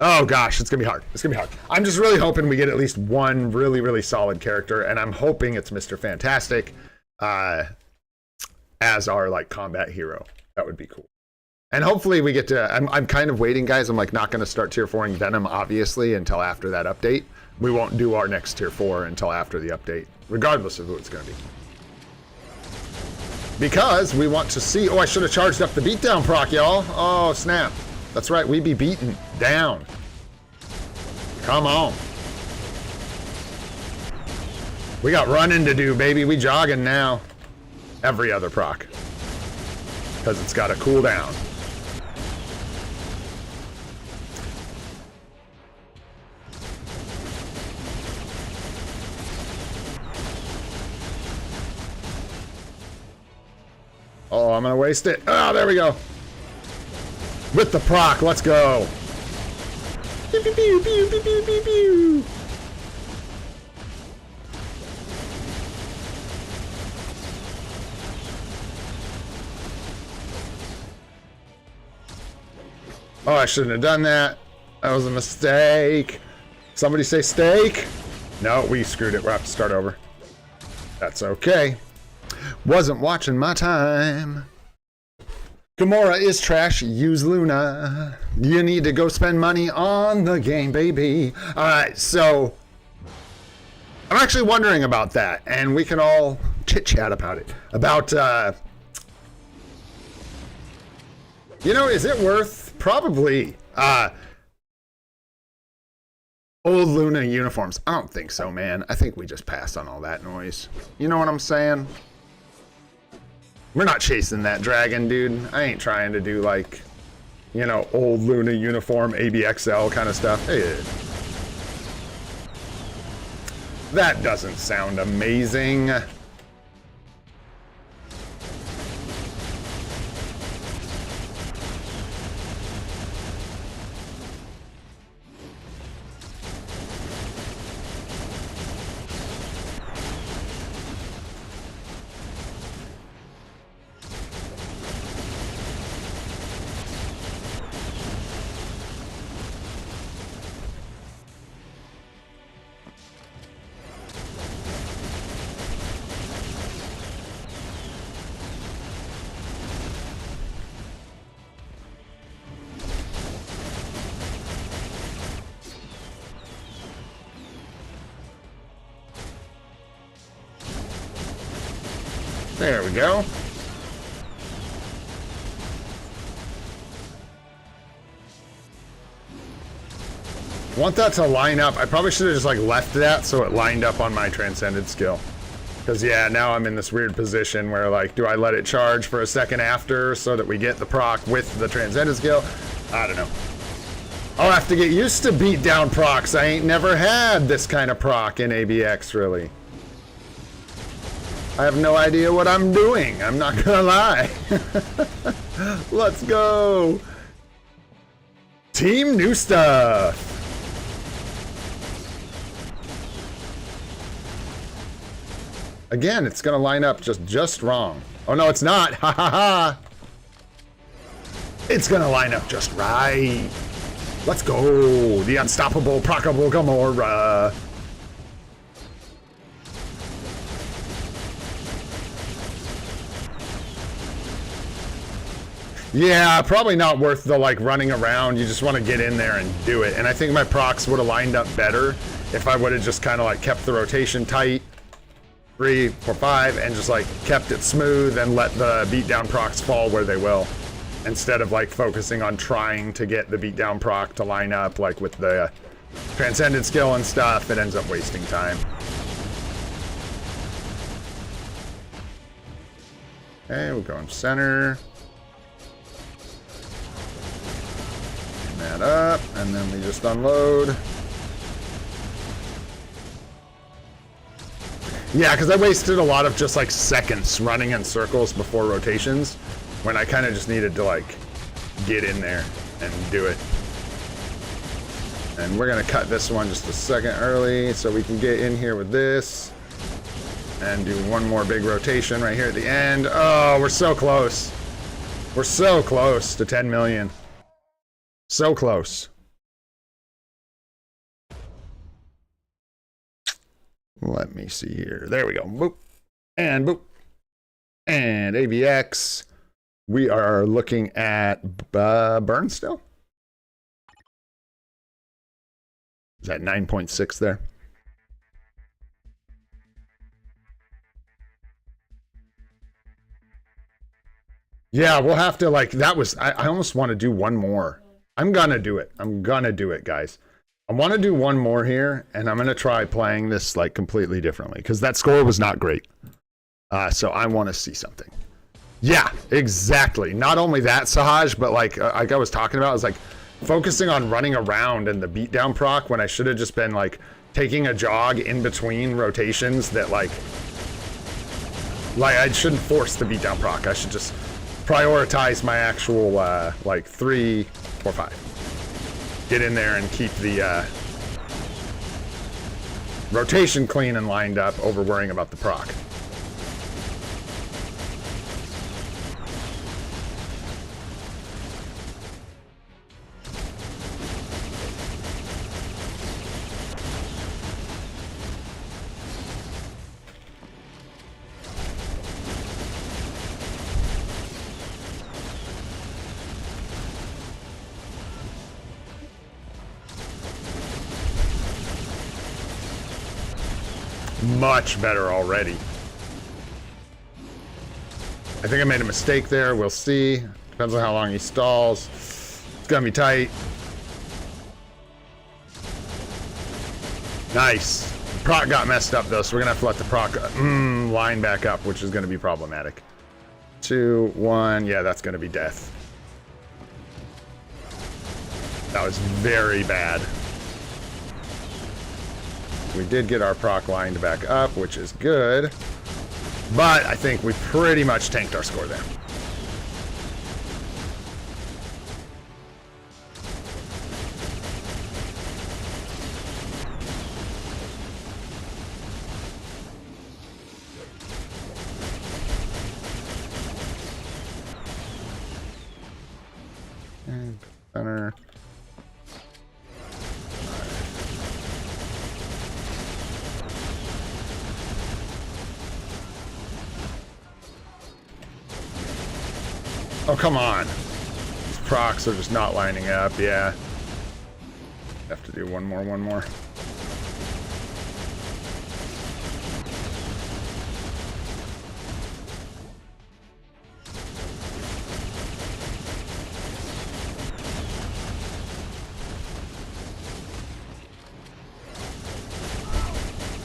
oh gosh, it's gonna be hard. It's gonna be hard. I'm just really hoping we get at least one really, really solid character. And I'm hoping it's Mr. Fantastic as our like combat hero. That would be cool. And hopefully we get to, I'm kind of waiting, guys. I'm like not going to start tier 4ing Venom, obviously, until after that update. We won't do our next tier 4 until after the update, regardless of who it's going to be. Because we want to see, oh, I should have charged up the beatdown proc, y'all. Oh, snap. That's right, we be beaten down. Come on. We got running to do, baby. We jogging now. Every other proc. Because it's got to cool down. Oh, I'm gonna waste it. Oh, there we go. With the proc, let's go. Pew, pew, pew, pew, pew, pew, pew, pew. Oh, I shouldn't have done that. That was a mistake. Somebody say steak. No, we screwed it. We'll have to start over. That's okay. Wasn't watching my time. Gamora is trash. Use Luna. You need to go spend money on the game, baby. All right, so I'm actually wondering about that, and we can all chit-chat about it. About, you know, is it worth probably old Luna uniforms? I don't think so, man. I think we just pass on all that noise. You know what I'm saying? We're not chasing that dragon, dude. I ain't trying to do, like, you know, old Luna uniform, ABXL kind of stuff. Hey, that doesn't sound amazing. There we go. Want that to line up. I probably should have just like left that so it lined up on my transcended skill. Because yeah, now I'm in this weird position where like, do I let it charge for a second after so that we get the proc with the transcended skill? I don't know. I'll have to get used to beat down procs. I ain't never had this kind of proc in ABX really. I have no idea what I'm doing. I'm not gonna lie. Let's go. Team new stuff. Again, it's gonna line up just wrong. Oh no, it's not. Ha ha ha. It's gonna line up just right. Let's go. The unstoppable, procable Gamora. Yeah, probably not worth the like running around. You just want to get in there and do it. And I think my procs would have lined up better if I would have just kind of like kept the rotation tight, 3, 4, 5, and just like kept it smooth and let the beatdown procs fall where they will, instead of like focusing on trying to get the beatdown proc to line up like with the transcendent skill and stuff. It ends up wasting time. Okay, we'll go in center. That up, and then we just unload. Yeah, because I wasted a lot of just like seconds running in circles before rotations when I kind of just needed to like get in there and do it. And we're gonna cut this one just a second early so we can get in here with this and do one more big rotation right here at the end. Oh, we're so close. We're so close to 10 million. So close. Let me see here. There we go. Boop. And boop. And AVX. We are looking at burn still. Is that 9.6 there? Yeah, we'll have to like, that was, I almost want to do one more. I'm gonna do it. I'm gonna do it, guys. I want to do one more here, and I'm gonna try playing this like completely differently because that score was not great. So I want to see something. Yeah, exactly. Not only that, Sahaj, but like I was talking about, I was like focusing on running around and the beatdown proc when I should have just been like taking a jog in between rotations. That like I shouldn't force the beatdown proc. I should just prioritize my actual like 3, 4, 5. Get in there and keep the rotation clean and lined up over worrying about the proc. much better already. I think I made a mistake there. We'll see. Depends on how long he stalls. It's gonna be tight. Nice. Proc got messed up though, so we're gonna have to let the proc line back up, which is gonna be problematic. 2, 1. Yeah, that's gonna be death. That was very bad. We did get our proc lined back up, which is good. But I think we pretty much tanked our score there. And center. Oh, come on. These procs are just not lining up, yeah. Have to do one more.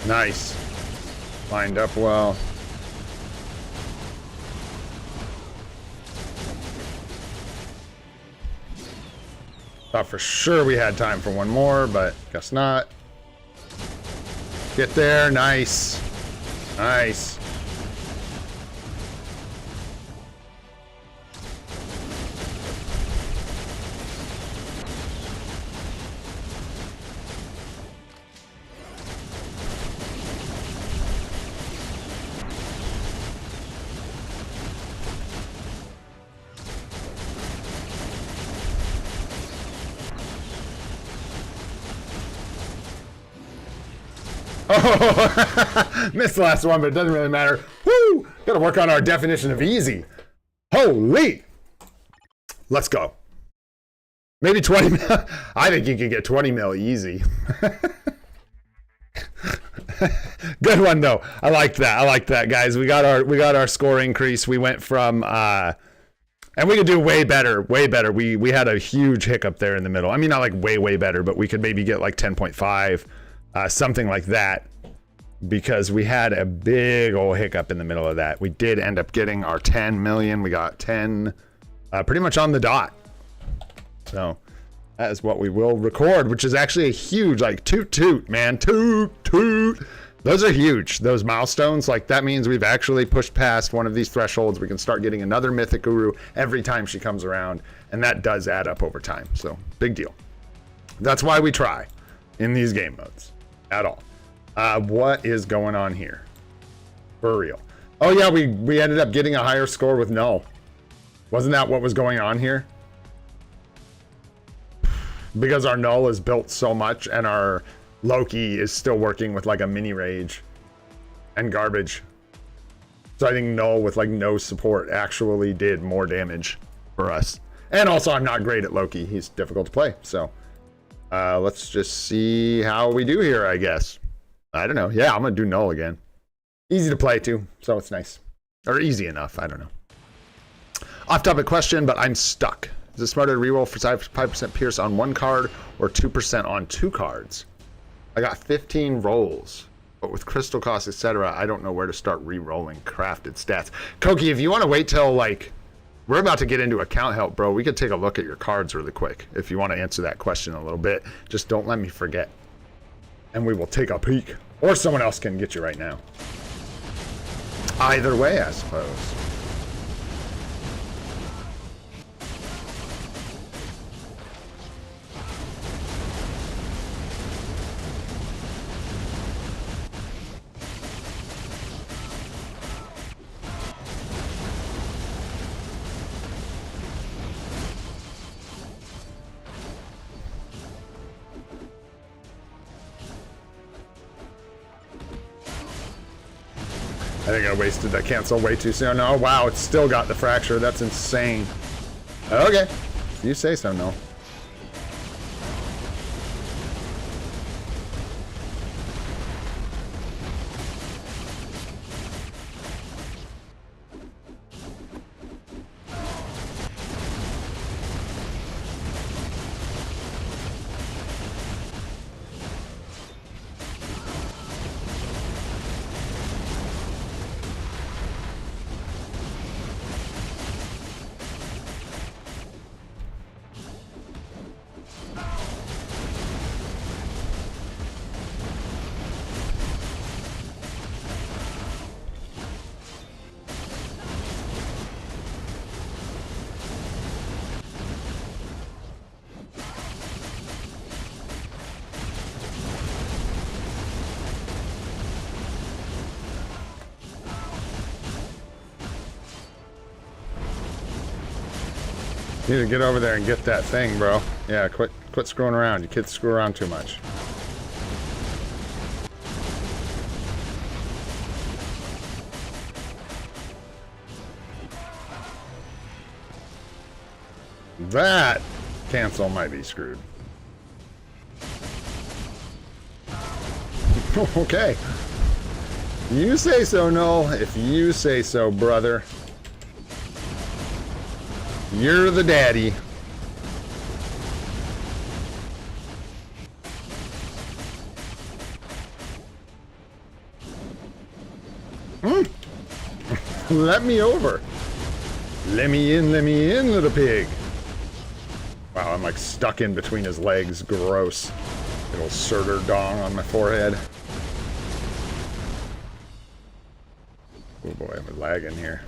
Nice. Lined up well. Thought for sure we had time for one more, but guess not. Get there. Nice. Nice. Oh, missed the last one, but it doesn't really matter. Woo! Gotta work on our definition of easy. Holy! Let's go. Maybe 20 mil. I think you could get 20 mil easy. Good one though. I liked that. I liked that, guys. We got our score increase. We went from and we could do way better, way better. We had a huge hiccup there in the middle. I mean, not like way better, but we could maybe get like 10.5. Something like that, because we had a big old hiccup in the middle of that. We did end up getting our 10 million. We got 10 pretty much on the dot. So that is what we will record, which is actually a huge, like, toot, man, toot. Those are huge, those milestones. Like, that means we've actually pushed past one of these thresholds. We can start getting another mythic guru every time she comes around, and that does add up over time. So big deal. That's why we try in these game modes. At all. What is going on here? For real. Oh yeah, we ended up getting a higher score with null. Wasn't that what was going on here? Because our null is built so much and our Loki is still working with like a mini rage and garbage. So I think null with like no support actually did more damage for us. And also I'm not great at Loki. He's difficult to play, so let's just see how we do here, I guess. I don't know. Yeah, I'm going to do null again. Easy to play, too, so it's nice. Or easy enough. I don't know. Off-topic question, but I'm stuck. Is it smarter to reroll for 5% Pierce on one card or 2% on 2 cards? I got 15 rolls, but with crystal costs, etc., I don't know where to start re-rolling crafted stats. Koki, if you want to wait till, like, we're about to get into account help, bro. We could take a look at your cards really quick if you want to answer that question a little bit. Just don't let me forget. And we will take a peek. Or someone else can get you right now. Either way, I suppose. I think I wasted that cancel way too soon. Oh, wow, it's still got the fracture. That's insane. Okay, if you say so, no. Need to get over there and get that thing, bro. Yeah, quit screwing around. You kids screw around too much. That cancel might be screwed. Okay. You say so, Null. If you say so, brother. You're the daddy. Let me over. Let me in, little pig. Wow, I'm like stuck in between his legs. Gross. Little surtur dong on my forehead. Oh boy, I'm lagging here.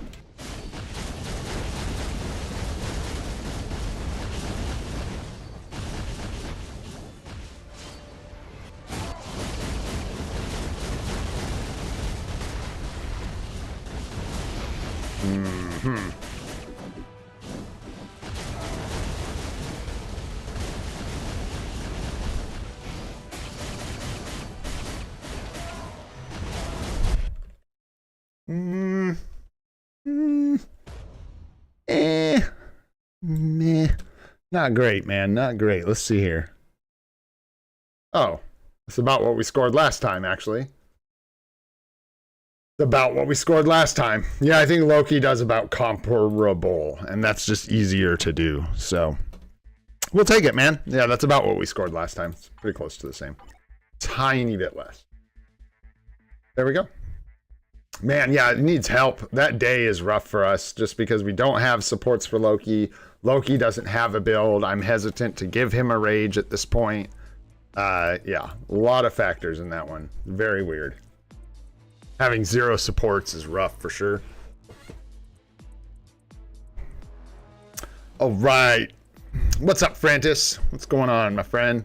Meh. Not great, man. Not great. Let's see here. Oh, it's about what we scored last time, actually. It's about what we scored last time. Yeah, I think Loki does about comparable, and that's just easier to do. So we'll take it, man. Yeah, that's about what we scored last time. It's pretty close to the same. Tiny bit less. There we go. Man, yeah, it needs help. That day is rough for us just because we don't have supports for Loki. Loki doesn't have a build. I'm hesitant to give him a rage at this point. Yeah, a lot of factors in that one. Very weird. Having 0 supports is rough for sure. All right. What's up, Frantis? What's going on, my friend?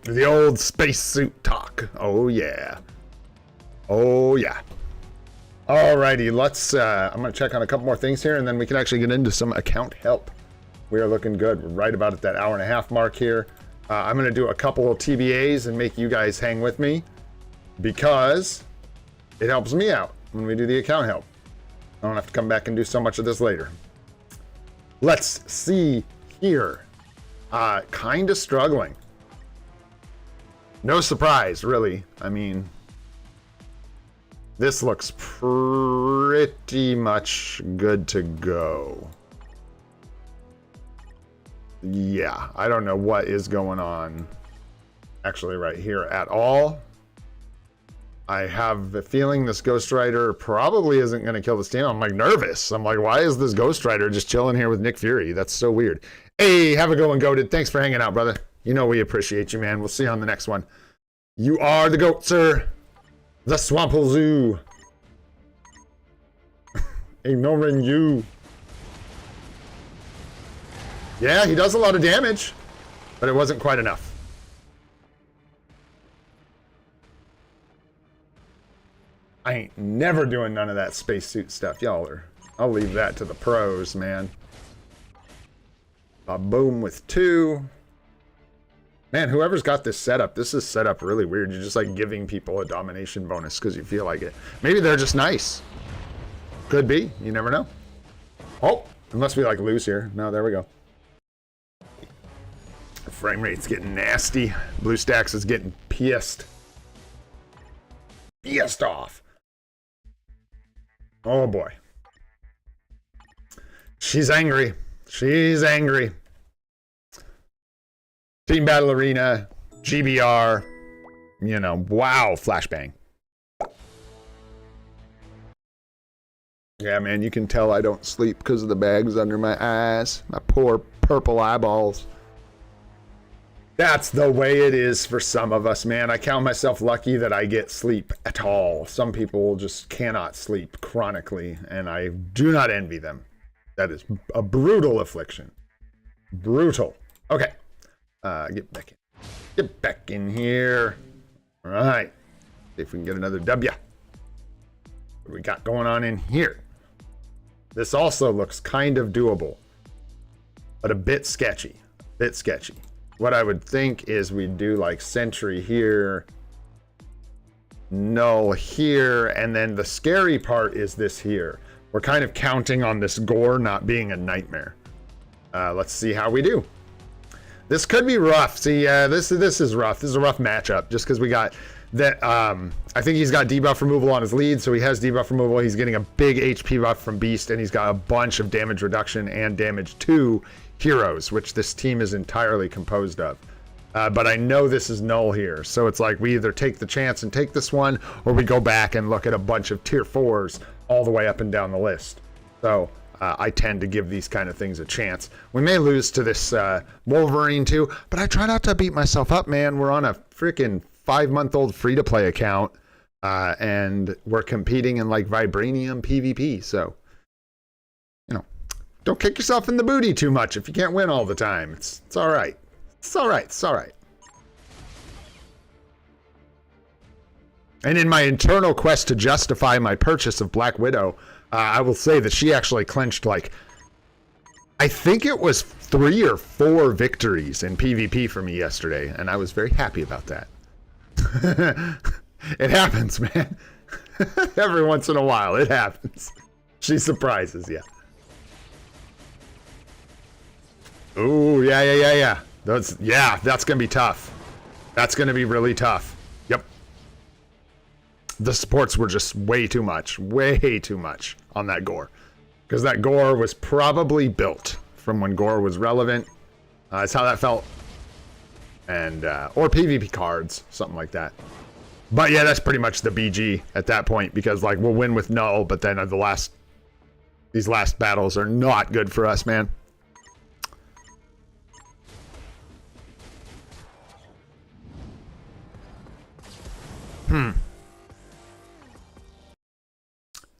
The old spacesuit talk. Oh, yeah. Oh, yeah. Alrighty, let's, I'm going to check on a couple more things here, and then we can actually get into some account help. We are looking good. We're right about at that hour-and-a-half mark here. I'm going to do a couple of TBAs and make you guys hang with me, because it helps me out when we do the account help. I don't have to come back and do so much of this later. Let's see here. Kind of struggling. No surprise, really. I mean, this looks pretty much good to go. Yeah, I don't know what is going on actually right here at all. I have a feeling this Ghost Rider probably isn't going to kill this team. I'm like nervous. I'm like, why is this Ghost Rider just chilling here with Nick Fury? That's so weird. Hey, have a good one, Goated. Thanks for hanging out, brother. You know we appreciate you, man. We'll see you on the next one. You are the goat, sir. The Swample Zoo. Ignoring you. Yeah, he does a lot of damage, but it wasn't quite enough. I ain't never doing none of that spacesuit stuff, y'all are. I'll leave that to the pros, man. A boom with 2. Man, whoever's got this setup, this is set up really weird. You're just like giving people a domination bonus because you feel like it. Maybe they're just nice. Could be. You never know. Oh, unless we like lose here. No, there we go. Frame rate's getting nasty. BlueStacks is getting pissed. Pissed off. Oh boy. She's angry. She's angry. Team Battle Arena, GBR, you know, wow, flashbang. Yeah, man, you can tell I don't sleep because of the bags under my eyes. My poor purple eyeballs. That's the way it is for some of us, man. I count myself lucky that I get sleep at all. Some people just cannot sleep chronically, and I do not envy them. That is a brutal affliction. Brutal. Okay. Get back in. Get back in here. All right. See if we can get another W. What do we got going on in here? This also looks kind of doable, but a bit sketchy. What I would think is we'd do like Sentry here, Null here, and then the scary part is this here. We're kind of counting on this gore not being a nightmare. Let's see how we do. This could be rough. See, this is rough. This is a rough matchup just because we got that. I think he's got debuff removal on his lead, so he has debuff removal. He's getting a big HP buff from Beast, and he's got a bunch of damage reduction and damage to heroes, which this team is entirely composed of. But I know this is Null here, so it's like we either take the chance and take this one, or we go back and look at a bunch of tier 4s all the way up and down the list. So I tend to give these kind of things a chance. We may lose to this Wolverine too, but I try not to beat myself up, man. We're on a freaking 5-month-old free-to-play account, and we're competing in like Vibranium PvP, so you know, don't kick yourself in the booty too much if you can't win all the time. It's all right. It's all right. It's all right. And in my internal quest to justify my purchase of Black Widow, I will say that she actually clinched like, I think it was 3 or 4 victories in PvP for me yesterday, and I was very happy about that. It happens, man. Every once in a while, it happens. She surprises you. Ooh, yeah. That's gonna be tough. That's gonna be really tough. Yep. The supports were just way too much on that gore, because that gore was probably built from when gore was relevant. That's how that felt. And or PvP cards, something like that. But yeah, that's pretty much the BG at that point, because like we'll win with Null, but then these last battles are not good for us, man.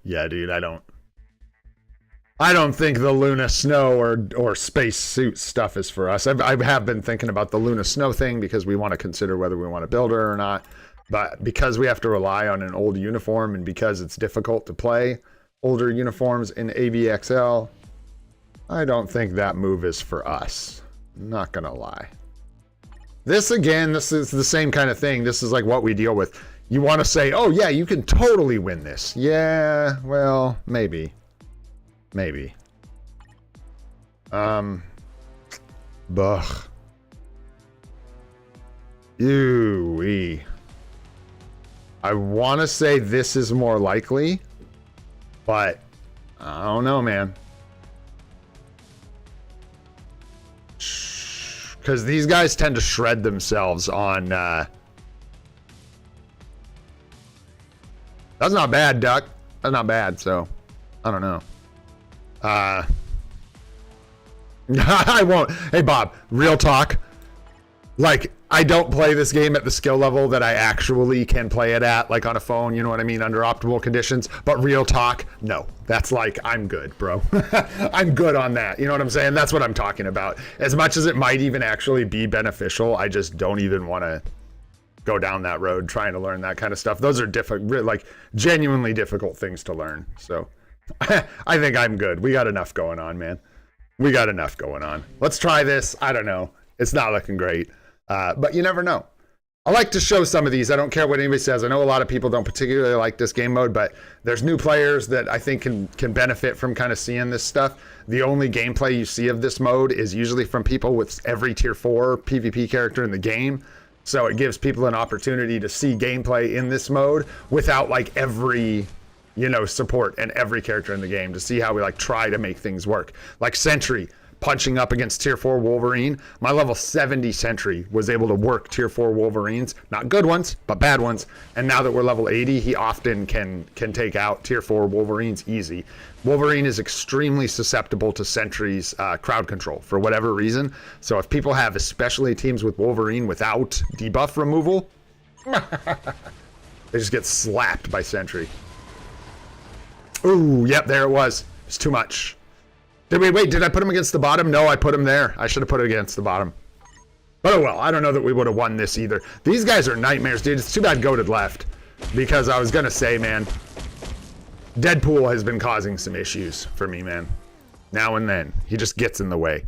Yeah, dude, I don't think the Luna Snow or space suit stuff is for us. I have been thinking about the Luna Snow thing because we want to consider whether we want to build her or not. But because we have to rely on an old uniform, and because it's difficult to play older uniforms in ABXL, I don't think that move is for us. Not gonna lie. This is the same kind of thing. This is like what we deal with. You want to say, oh yeah, you can totally win this. Yeah, well, maybe. Bugh. Ew-wee. I want to say this is more likely, but I don't know, man. Because these guys tend to shred themselves on... That's not bad, Duck. That's not bad, so... I don't know. I won't. Hey, Bob, real talk. Like, I don't play this game at the skill level that I actually can play it at, like on a phone, you know what I mean, under optimal conditions. But real talk, no. That's like, I'm good, bro. I'm good on that. You know what I'm saying? That's what I'm talking about. As much as it might even actually be beneficial, I just don't even want to go down that road trying to learn that kind of stuff. Those are difficult, like genuinely difficult things to learn. So I think I'm good. We got enough going on, man. We got enough going on. Let's try this. I don't know. It's not looking great. But you never know. I like to show some of these. I don't care what anybody says. I know a lot of people don't particularly like this game mode, but there's new players that I think can benefit from kind of seeing this stuff. The only gameplay you see of this mode is usually from people with every tier 4 PvP character in the game. So it gives people an opportunity to see gameplay in this mode without like every, you know, support and every character in the game, to see how we like try to make things work. Like Sentry punching up against tier 4 Wolverine. My level 70 Sentry was able to work tier 4 Wolverines, not good ones, but bad ones. And now that we're level 80, he often can take out tier 4 Wolverines easy. Wolverine is extremely susceptible to Sentry's crowd control for whatever reason. So if people have, especially teams with Wolverine without debuff removal, they just get slapped by Sentry. Ooh, yep, there it was. It's too much. Wait, did I put him against the bottom? No, I put him there. I should have put it against the bottom. But oh well, I don't know that we would have won this either. These guys are nightmares, dude. It's too bad Goated left. Because I was going to say, man, Deadpool has been causing some issues for me, man. Now and then. He just gets in the way.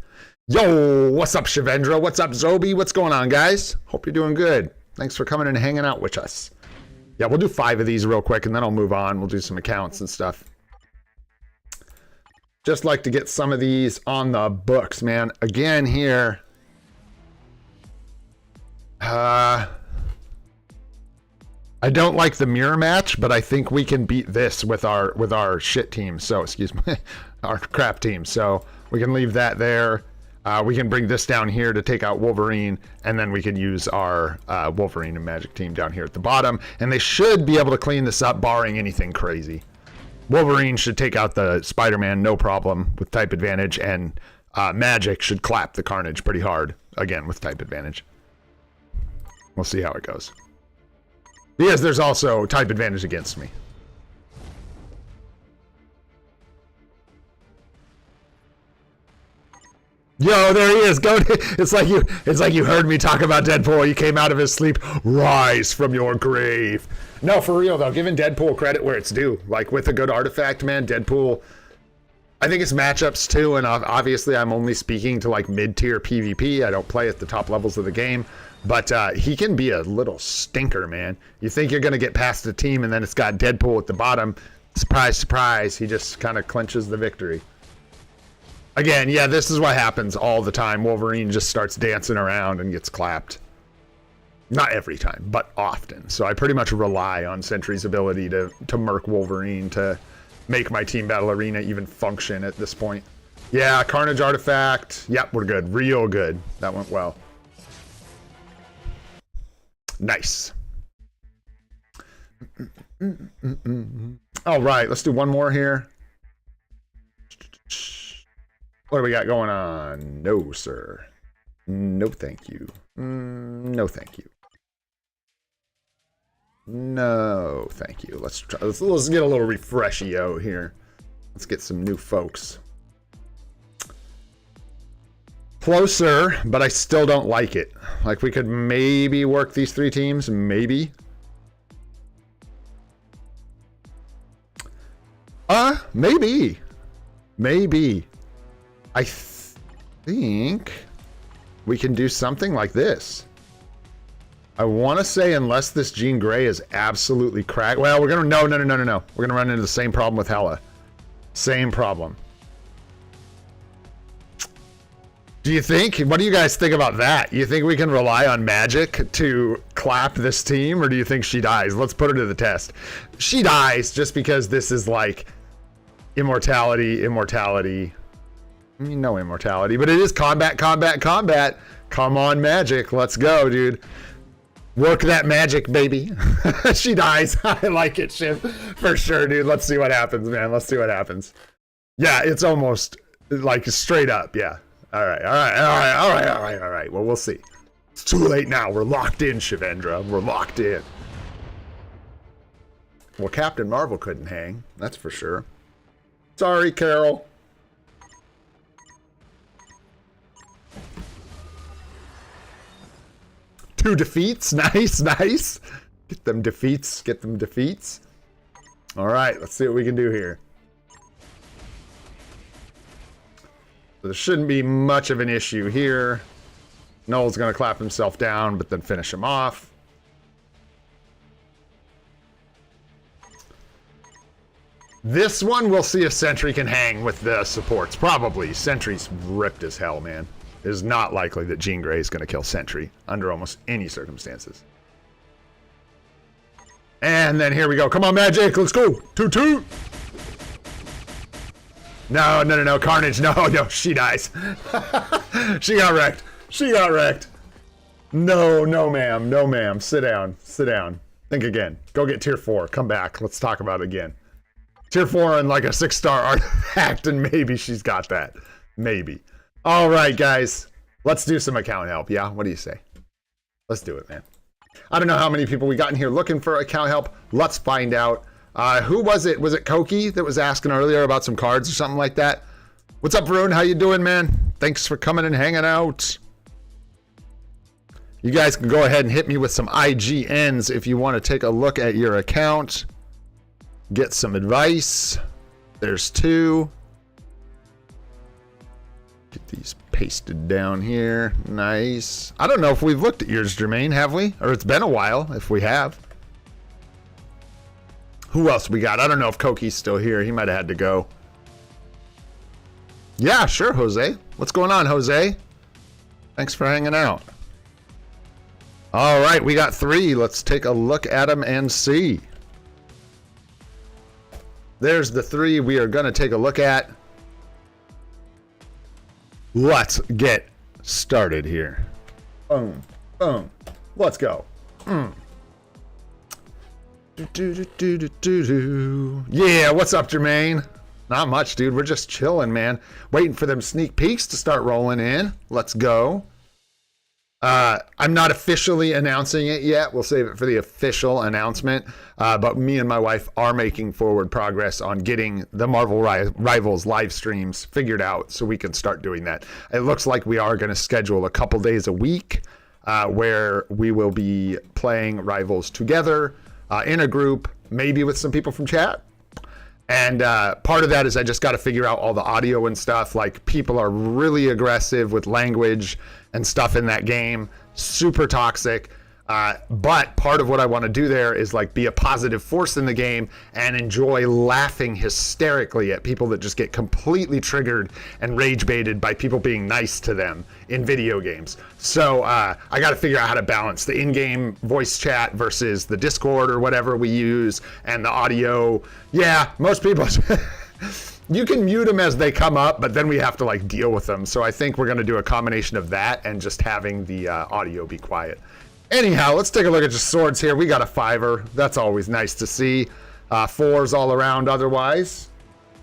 Yo, what's up, Shivendra? What's up, Zobi? What's going on, guys? Hope you're doing good. Thanks for coming and hanging out with us. Yeah, we'll do 5 of these real quick, and then I'll move on. We'll do some accounts and stuff. Just like to get some of these on the books, man. Again, here. I don't like the mirror match, but I think we can beat this with our shit team. So, excuse me, our crap team. So we can leave that there. We can bring this down here to take out Wolverine, and then we can use our Wolverine and Magic team down here at the bottom. And they should be able to clean this up, barring anything crazy. Wolverine should take out the Spider-Man, no problem, with type advantage, and Magic should clap the Carnage pretty hard, again, with type advantage. We'll see how it goes. Because there's also type advantage against me. Yo, there he is. Go. It's like you heard me talk about Deadpool. He came out of his sleep. Rise from your grave. No, for real though. Giving Deadpool credit where it's due. Like with a good artifact, man. Deadpool. I think it's matchups too, and obviously I'm only speaking to like mid-tier PvP. I don't play at the top levels of the game. But he can be a little stinker, man. You think you're going to get past the team, and then it's got Deadpool at the bottom. Surprise, surprise. He just kind of clinches the victory. Again, yeah, this is what happens all the time. Wolverine just starts dancing around and gets clapped. Not every time, but often. So I pretty much rely on Sentry's ability to murk Wolverine to make my team battle arena even function at this point. Yeah, Carnage artifact. Yep, we're good. Real good. That went well. Nice. All right, let's do one more here. What do we got going on? No, sir. No, thank you. No, thank you. No, thank you. Let's try. Let's get a little refreshio here. Let's get some new folks. Closer, but I still don't like it. Like, we could maybe work these 3 teams, maybe. Maybe. Maybe. I think we can do something like this. I want to say unless this Jean Grey is absolutely cracked. Well, we're going to, no. We're going to run into the same problem with Hela. Same problem. Do you think, what do you guys think about that? You think we can rely on Magic to clap this team, or do you think she dies? Let's put her to the test. She dies just because this is like immortality. I mean, no immortality, but it is combat. Come on, Magic. Let's go, dude. Work that magic, baby. She dies. I like it, Shiv. For sure, dude. Let's see what happens, man. Let's see what happens. Yeah, it's almost like straight up, yeah. All right. Well, we'll see. It's too late now. We're locked in, Shivendra. We're locked in. Well, Captain Marvel couldn't hang. That's for sure. Sorry, Carol. Two defeats. Nice. Get them defeats. All right, let's see what we can do here. So there shouldn't be much of an issue here. Noel's going to clap himself down, but then finish him off. This one, we'll see if Sentry can hang with the supports. Probably. Sentry's ripped as hell, man. It is not likely that Jean Grey is going to kill Sentry under almost any circumstances. And then here we go. Come on, Magic. Let's go. Toot. No. Carnage. No. She dies. She got wrecked. No, ma'am. Sit down. Think again. Go get tier 4. Come back. Let's talk about it again. Tier 4 and like a 6-star artifact, and maybe she's got that. Maybe. All right, guys. Let's do some account help. Yeah? What do you say? Let's do it, man. I don't know how many people we got in here looking for account help. Let's find out. Who was it? Was it Koki that was asking earlier about some cards or something like that? What's up, Varun? How you doing, man? Thanks for coming and hanging out. You guys can go ahead and hit me with some IGNs if you want to take a look at your account. get some advice. There's 2. Get these pasted down here. Nice. I don't know if we've looked at yours, Jermaine, have we? Or it's been a while if we have. Who else we got? I don't know if Koki's still here. He might have had to go. Yeah, sure, Jose. What's going on, Jose? Thanks for hanging out. All right, we got 3. Let's take a look at them and see. There's the 3 we are going to take a look at. Let's get started here. Boom, boom. Let's go. Yeah, what's up, Jermaine? Not much, dude. We're just chilling, man. Waiting for them sneak peeks to start rolling in. Let's go. I'm not officially announcing it yet. We'll save it for the official announcement. But me and my wife are making forward progress on getting the Marvel Rivals live streams figured out so we can start doing that. It looks like we are going to schedule a couple days a week where we will be playing Rivals together in a group, maybe with some people from chat. And part of that is I just got to figure out all the audio and stuff. Like, people are really aggressive with language and stuff in that game, super toxic. But part of what I want to do there is like be a positive force in the game and enjoy laughing hysterically at people that just get completely triggered and rage baited by people being nice to them in video games. So I got to figure out how to balance the in-game voice chat versus the Discord or whatever we use and the audio. Yeah, most people... You can mute them as they come up, but then we have to like deal with them. So I think we're going to do a combination of that and just having the audio be quiet. Anyhow, let's take a look at just swords here. We got a 5er. That's always nice to see. 4s all around otherwise.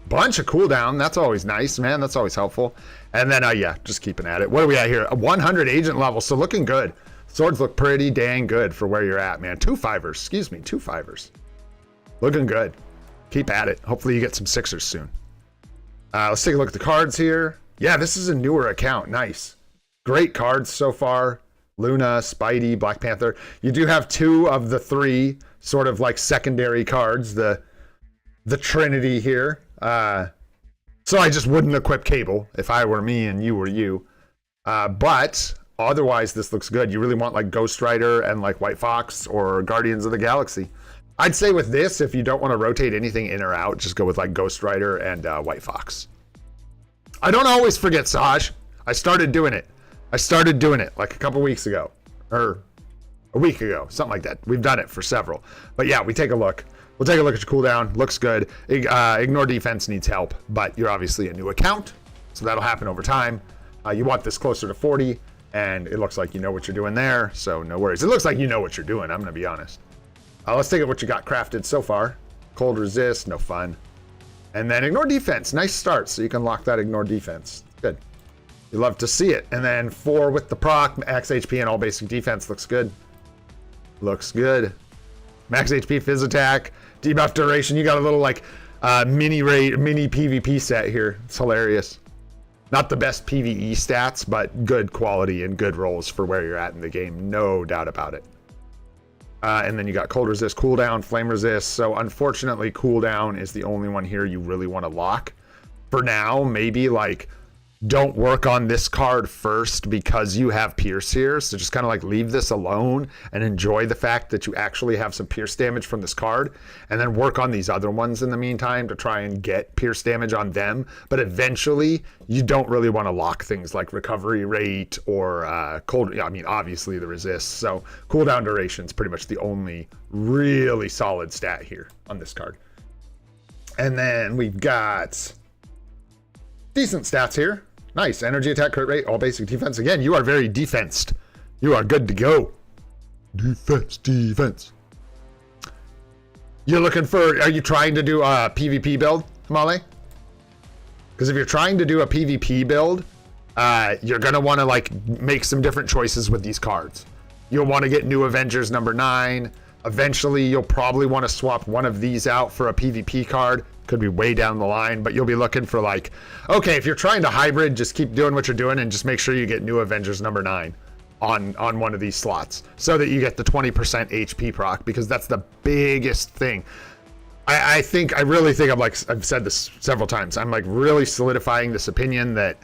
Bunch of cooldown. That's always nice, man. That's always helpful. And then, yeah, just keeping at it. What do we at here? A 100 agent level, so looking good. Swords look pretty dang good for where you're at, man. 2 5ers. Excuse me, 2 5ers. Looking good. Keep at it. Hopefully you get some 6ers soon. Let's take a look at the cards here. Yeah, this is a newer account. Nice. Great cards so far. Luna, Spidey, Black Panther. You do have 2 of the 3 sort of like secondary cards, the Trinity here. So I just wouldn't equip Cable if I were me and you were you. But otherwise, this looks good. You really want like Ghost Rider and like White Fox or Guardians of the Galaxy. I'd say with this, if you don't want to rotate anything in or out, just go with like Ghost Rider and White Fox. I don't always forget Saj. I started doing it like a couple weeks ago, or a week ago, something like that. We've done it for several. But yeah, we take a look. We'll take a look at your cooldown. Looks good. Ignore defense needs help, but you're obviously a new account, so that'll happen over time. You want this closer to 40, and it looks like you know what you're doing there, so no worries. It looks like you know what you're doing, I'm going to be honest. Let's take a look at what you got crafted so far. Cold resist, no fun. And then ignore defense. Nice start, so you can lock that ignore defense. Good. You love to see it. And then 4 with the proc, max HP and all basic defense. Looks good. Looks good. Max HP, phys attack, debuff duration. You got a little like mini PvP set here. It's hilarious. Not the best PvE stats, but good quality and good rolls for where you're at in the game. No doubt about it. And then you got cold resist, cooldown, flame resist. So unfortunately, cooldown is the only one here you really want to lock. For now, maybe like don't work on this card first because you have Pierce here. So just kind of like leave this alone and enjoy the fact that you actually have some Pierce damage from this card. And then work on these other ones in the meantime to try and get Pierce damage on them. But eventually, you don't really want to lock things like recovery rate or cold. I mean, obviously the resist. So cooldown duration is pretty much the only really solid stat here on this card. And then we've got decent stats here. Nice. Energy attack, crit rate, all basic defense. Again, you are very defensed. You are good to go. Defense. You're looking for, are you trying to do a PvP build, Hamale? Because if you're trying to do a PvP build, you're going to want to like make some different choices with these cards. You'll want to get New Avengers number 9. Eventually, you'll probably want to swap one of these out for a PvP card. Could be way down the line, but you'll be looking for like, okay, if you're trying to hybrid, just keep doing what you're doing and just make sure you get New Avengers number 9 on one of these slots so that you get the 20% HP proc, because that's the biggest thing. I really think I've said this several times. I'm like really solidifying this opinion that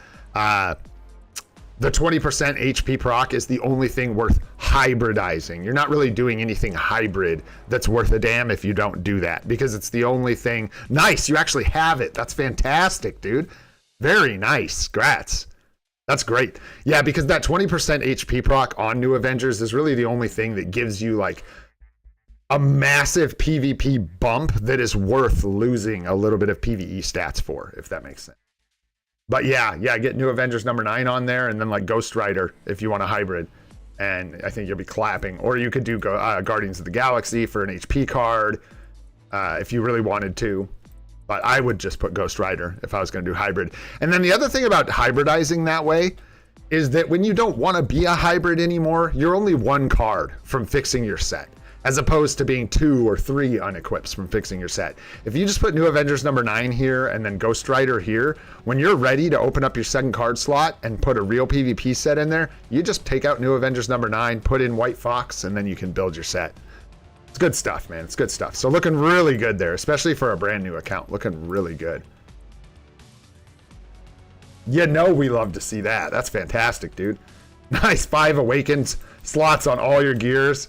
the 20% HP proc is the only thing worth hybridizing. You're not really doing anything hybrid that's worth a damn if you don't do that, because it's the only thing. Nice, you actually have it. That's fantastic, dude. Very nice. Grats. That's great. Yeah, because that 20% HP proc on New Avengers is really the only thing that gives you like a massive PvP bump that is worth losing a little bit of PvE stats for, if that makes sense. But yeah, get New Avengers number 9 on there, and then like Ghost Rider if you want a hybrid, and I think you'll be clapping. Or you could do Guardians of the Galaxy for an HP card if you really wanted to. But I would just put Ghost Rider if I was going to do hybrid. And then the other thing about hybridizing that way is that when you don't want to be a hybrid anymore, you're only 1 card from fixing your set, as opposed to being 2 or 3 unequips from fixing your set. If you just put New Avengers number 9 here and then Ghost Rider here, when you're ready to open up your second card slot and put a real PvP set in there, you just take out New Avengers number 9, put in White Fox, and then you can build your set. It's good stuff, man. It's good stuff. So looking really good there, especially for a brand new account. Looking really good. You know we love to see that. That's fantastic, dude. Nice 5 awakened slots on all your gears.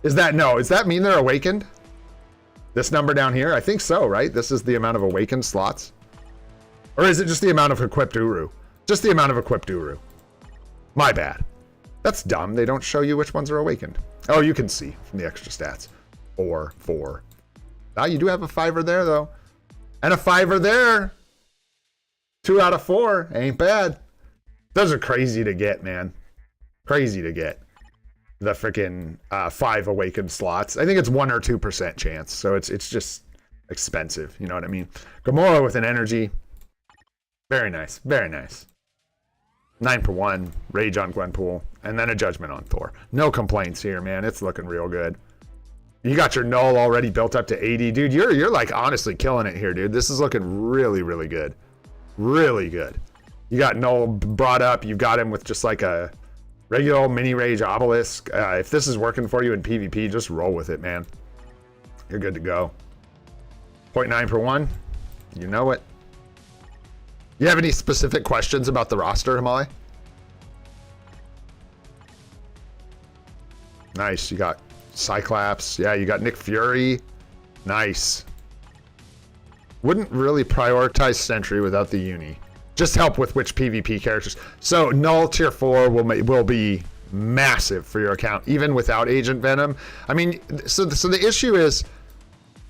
Does that mean they're awakened? This number down here? I think so, right? This is the amount of awakened slots. Or is it just the amount of equipped Uru? Just the amount of equipped Uru. My bad. That's dumb. They don't show you which ones are awakened. Oh, you can see from the extra stats. 4. Now you do have a 5er there, though. And a 5er there. 2 out of 4. Ain't bad. Those are crazy to get, man. Crazy to get. The freaking 5 awakened slots. I think it's 1 or 2% chance, so it's just expensive. You know what I mean? Gamora with an energy. Very nice. Very nice. 9 per 1. Rage on Gwenpool. And then a Judgment on Thor. No complaints here, man. It's looking real good. You got your Null already built up to 80. Dude, you're like honestly killing it here, dude. This is looking really, really good. Really good. You got Null brought up. You've got him with just like a regular mini rage obelisk. If this is working for you in PvP, just roll with it, man. You're good to go. 0.9 per 1. You know it. You have any specific questions about the roster, Himali? Nice. You got Cyclops. Yeah, you got Nick Fury. Nice. Wouldn't really prioritize Sentry without the uni. Just help with which PvP characters. So Null tier 4 will be massive for your account, even without Agent Venom. I mean, so the issue is,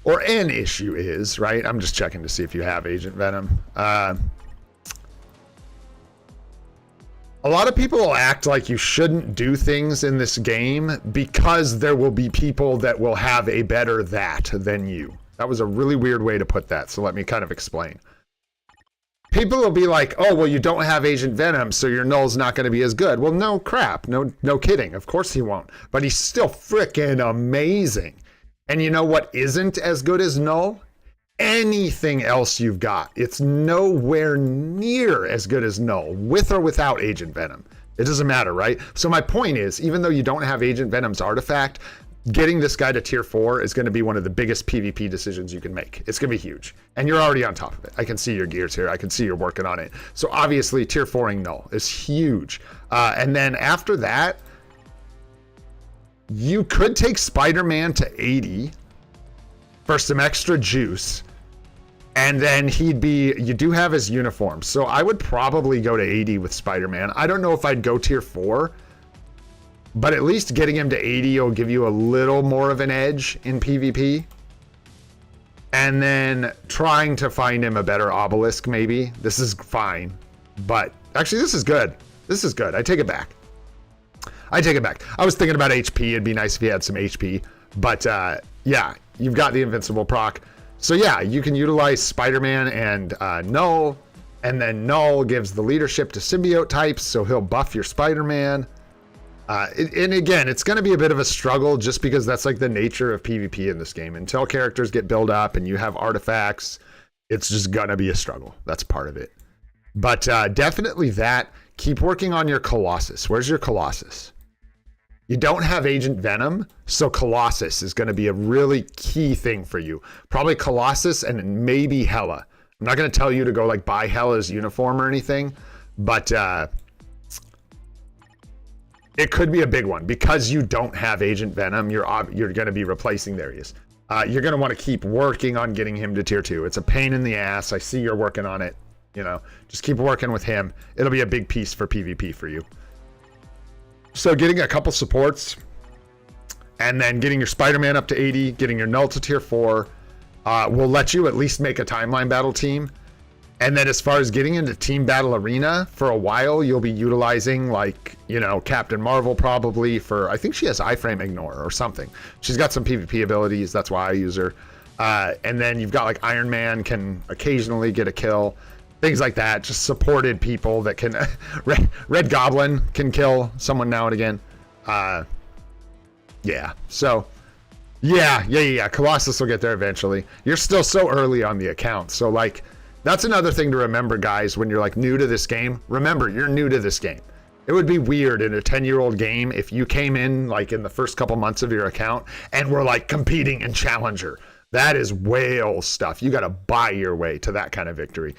or an issue is, right? I'm just checking to see if you have Agent Venom. A lot of people will act like you shouldn't do things in this game because there will be people that will have a better that than you. That was a really weird way to put that, so let me kind of explain. People will be like, oh, well, you don't have Agent Venom, so your Null's not going to be as good. Well, no crap. No kidding. Of course he won't. But he's still freaking amazing. And you know what isn't as good as Null? Anything else you've got. It's nowhere near as good as Null, with or without Agent Venom. It doesn't matter, right? So my point is, even though you don't have Agent Venom's artifact, getting this guy to tier 4 is going to be one of the biggest PvP decisions you can make. It's going to be huge. And you're already on top of it. I can see your gears here. I can see you're working on it. So obviously, tier 4ing Null is huge. And then after that, you could take Spider-Man to 80 for some extra juice. And then you do have his uniform. So I would probably go to 80 with Spider-Man. I don't know if I'd go tier 4. But at least getting him to 80 will give you a little more of an edge in PvP. And then trying to find him a better obelisk, maybe. This is fine. But actually, this is good. This is good. I take it back. I was thinking about HP. It'd be nice if he had some HP. But yeah, you've got the invincible proc. So yeah, you can utilize Spider-Man and Null. And then Null gives the leadership to symbiote types. So he'll buff your Spider-Man. And again, it's going to be a bit of a struggle just because that's like the nature of PvP in this game. Until characters get built up and you have artifacts, it's just going to be a struggle. That's part of it. But definitely that. Keep working on your Colossus. Where's your Colossus? You don't have Agent Venom, so Colossus is going to be a really key thing for you. Probably Colossus and maybe Hela. I'm not going to tell you to go like buy Hela's uniform or anything, but it could be a big one because you don't have Agent Venom. You're going to be replacing Darius. You're going to want to keep working on getting him to tier 2. It's a pain in the ass. I see you're working on it. You know, just keep working with him. It'll be a big piece for PvP for you. So getting a couple supports and then getting your Spider-Man up to 80, getting your Null to tier 4 will let you at least make a timeline battle team. And then as far as getting into Team Battle Arena, for a while, you'll be utilizing like, you know, Captain Marvel probably for, I think she has iframe ignore or something. She's got some PvP abilities. That's why I use her. And then you've got like Iron Man can occasionally get a kill. Things like that, just supported people that can, Red Goblin can kill someone now and again. Yeah, so, yeah. Colossus will get there eventually. You're still so early on the account. So like, that's another thing to remember, guys, when you're like new to this game. Remember, you're new to this game. It would be weird in a 10-year-old game if you came in like in the first couple months of your account and were like competing in Challenger. That is whale stuff. You got to buy your way to that kind of victory.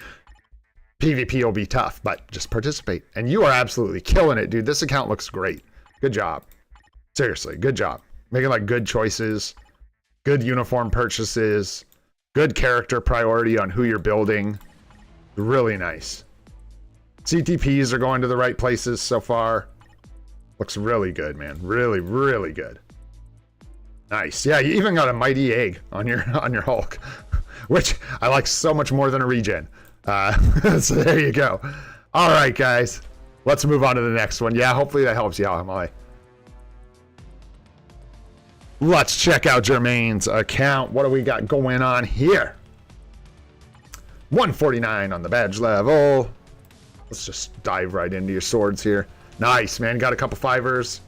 PvP will be tough, but just participate. And you are absolutely killing it, dude. This account looks great. Good job. Seriously, good job. Making like good choices, good uniform purchases, good character priority on who you're building. Really nice. CTPs are going to the right places so far. Looks really good, man. Really, really good. Nice. Yeah, you even got a mighty egg on your Hulk, which I like so much more than a regen. So there you go. All right, guys, let's move on to the next one. Yeah, hopefully that helps you out, Emily. Let's check out Jermaine's account. What do we got going on here? 149 on the badge level. Let's just dive right into your swords here. Nice, man. Got a couple 5ers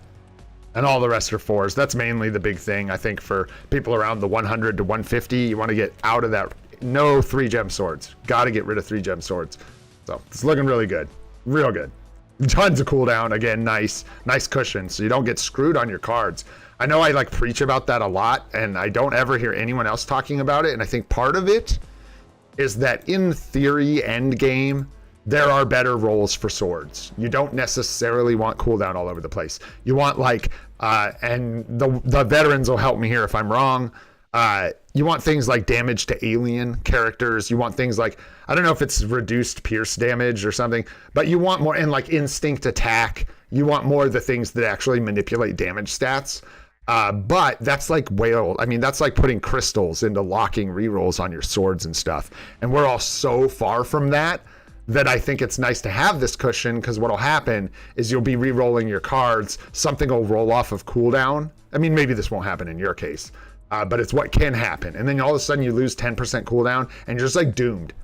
and all the rest are 4s. That's mainly the big thing, I think, for people around the 100 to 150. You want to get out of that. No 3-gem swords. Got to get rid of 3-gem swords. So it's looking really good. Real good. Tons of cooldown. Again, nice cushion so you don't get screwed on your cards. I know I like preach about that a lot and I don't ever hear anyone else talking about it. And I think part of it is that in theory, end game, there are better roles for swords. You don't necessarily want cooldown all over the place. You want like, and the veterans will help me here if I'm wrong. You want things like damage to alien characters. You want things like, I don't know if it's reduced pierce damage or something, but you want more, and like instinct attack. You want more of the things that actually manipulate damage stats. But that's like that's like putting crystals into locking rerolls on your swords and stuff. And we're all so far from that I think it's nice to have this cushion, because what'll happen is you'll be re-rolling your cards. Something will roll off of cooldown. I mean, maybe this won't happen in your case. But it's what can happen. And then all of a sudden you lose 10% cooldown and you're just like doomed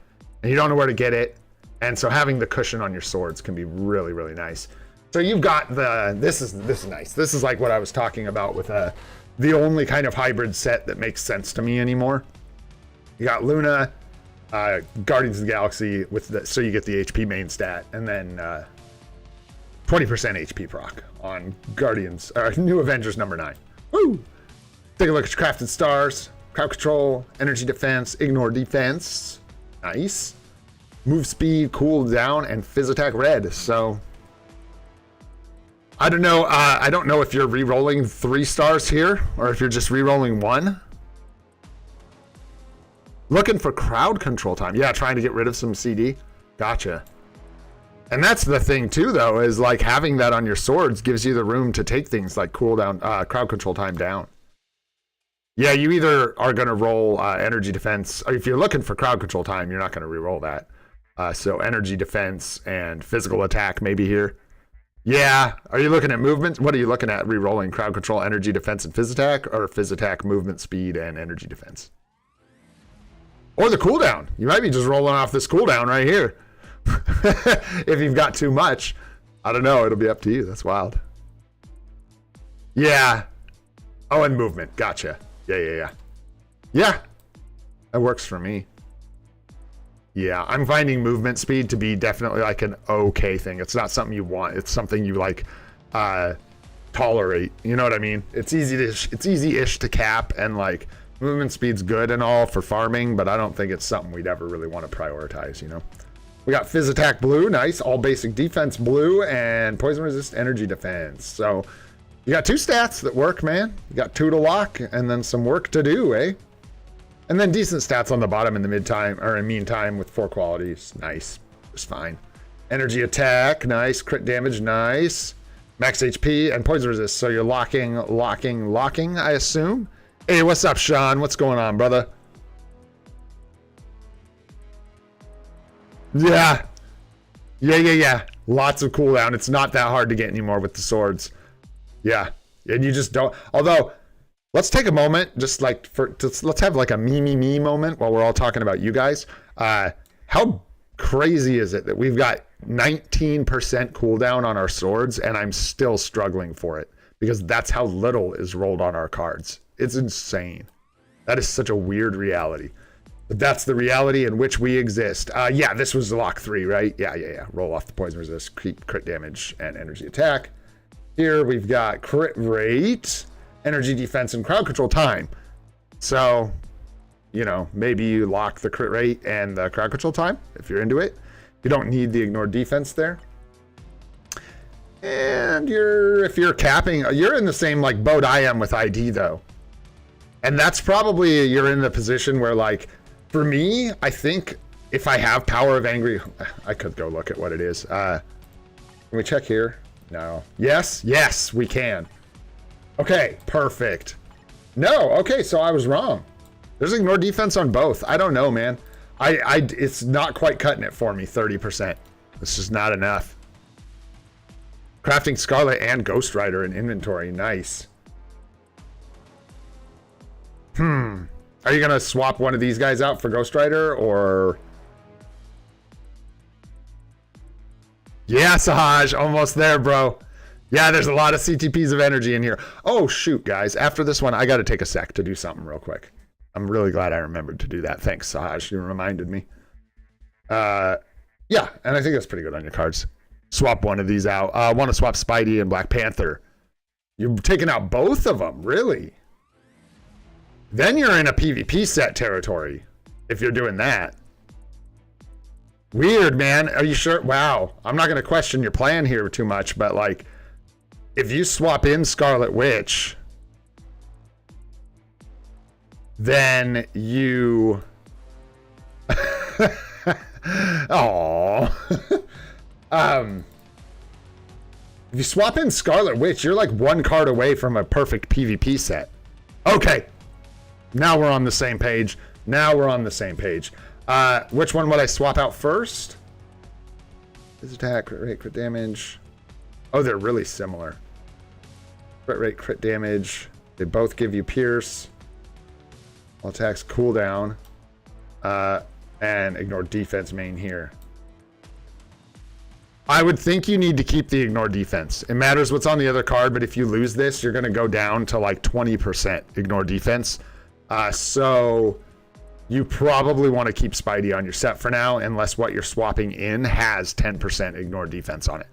and you don't know where to get it. And so having the cushion on your swords can be really, really nice. So you've got this is nice. This is like what I was talking about with the only kind of hybrid set that makes sense to me anymore. You got Luna, Guardians of the Galaxy so you get the HP main stat, and then 20% HP proc on Guardians, New Avengers number 9. Woo! Take a look at your crafted stars, crowd control, energy defense, ignore defense. Nice. Move speed, cool down, and fizz attack red. So I don't know. I don't know if you're re-rolling 3 stars here or if you're just re-rolling 1. Looking for crowd control time. Yeah, trying to get rid of some CD. Gotcha. And that's the thing too, though, is like having that on your swords gives you the room to take things like cooldown, crowd control time down. Yeah, you either are going to roll energy defense, or if you're looking for crowd control time, you're not going to re-roll that. So energy defense and physical attack maybe here. Yeah, are you looking at movement? What are you looking at? Re-rolling crowd control, energy defense, and fizz attack, or fizz attack, movement, speed, and energy defense? Or the cooldown. You might be just rolling off this cooldown right here. If you've got too much. I don't know. It'll be up to you. That's wild. Yeah. Oh, and movement. Gotcha. Yeah. Yeah. That works for me. Yeah, I'm finding movement speed to be definitely like an okay thing. It's not something you want. It's something you like tolerate. You know what I mean? It's easy-ish to cap, and like movement speed's good and all for farming, but I don't think it's something we'd ever really want to prioritize, you know? We got Fizz Attack blue, nice. All basic defense blue, and poison resist energy defense. So you got 2 stats that work, man. You got 2 to lock, and then some work to do, eh? And then decent stats on the bottom in the meantime with 4 qualities. Nice, just fine. Energy attack, nice. Crit damage, nice. Max HP and poison resist. So you're locking, I assume. Hey, what's up, Sean? What's going on, brother? Yeah. Lots of cooldown. It's not that hard to get anymore with the swords. Yeah. And you just don't. Although, let's take a moment, just like let's have like a me moment while we're all talking about you guys. How crazy is it that we've got 19% cooldown on our swords and I'm still struggling for it? Because that's how little is rolled on our cards. It's insane. That is such a weird reality. But that's the reality in which we exist. Yeah, this was lock 3, right? Yeah. Roll off the poison resist, crit damage, and energy attack. Here we've got crit rate, energy defense, and crowd control time. So, you know, maybe you lock the crit rate and the crowd control time if you're into it. You don't need the ignored defense there. And if you're capping, you're in the same like boat I am with ID though. And that's probably, you're in the position where like, for me, I think if I have Power of Angry, I could go look at what it is. Can we check here? No. Yes, we can. Okay, perfect. No, okay, so I was wrong. There's ignore defense on both. I don't know, man. It's not quite cutting it for me, 30%. It's just not enough. Crafting Scarlet and Ghost Rider in inventory, nice. Are you gonna swap one of these guys out for Ghost Rider, or? Yeah, Sahaj, almost there, bro. Yeah, there's a lot of CTPs of energy in here. Oh, shoot, guys. After this one, I gotta take a sec to do something real quick. I'm really glad I remembered to do that. Thanks, Sahaj. You reminded me. Yeah, and I think that's pretty good on your cards. Swap one of these out. I want to swap Spidey and Black Panther. You're taking out both of them, really? Then you're in a PvP set territory, if you're doing that. Weird, man. Are you sure? Wow. I'm not going to question your plan here too much, but like, if you swap in Scarlet Witch, then you... Aww. If you swap in Scarlet Witch, you're like 1 card away from a perfect PvP set. Okay. Now we're on the same page. Which one would I swap out first? His attack, crit rate, crit damage. Oh, they're really similar. Crit rate, crit damage. They both give you pierce. All attacks cooldown. And ignore defense main here. I would think you need to keep the ignore defense. It matters what's on the other card, but if you lose this, you're going to go down to like 20% ignore defense. So you probably want to keep Spidey on your set for now, unless what you're swapping in has 10% ignore defense on it.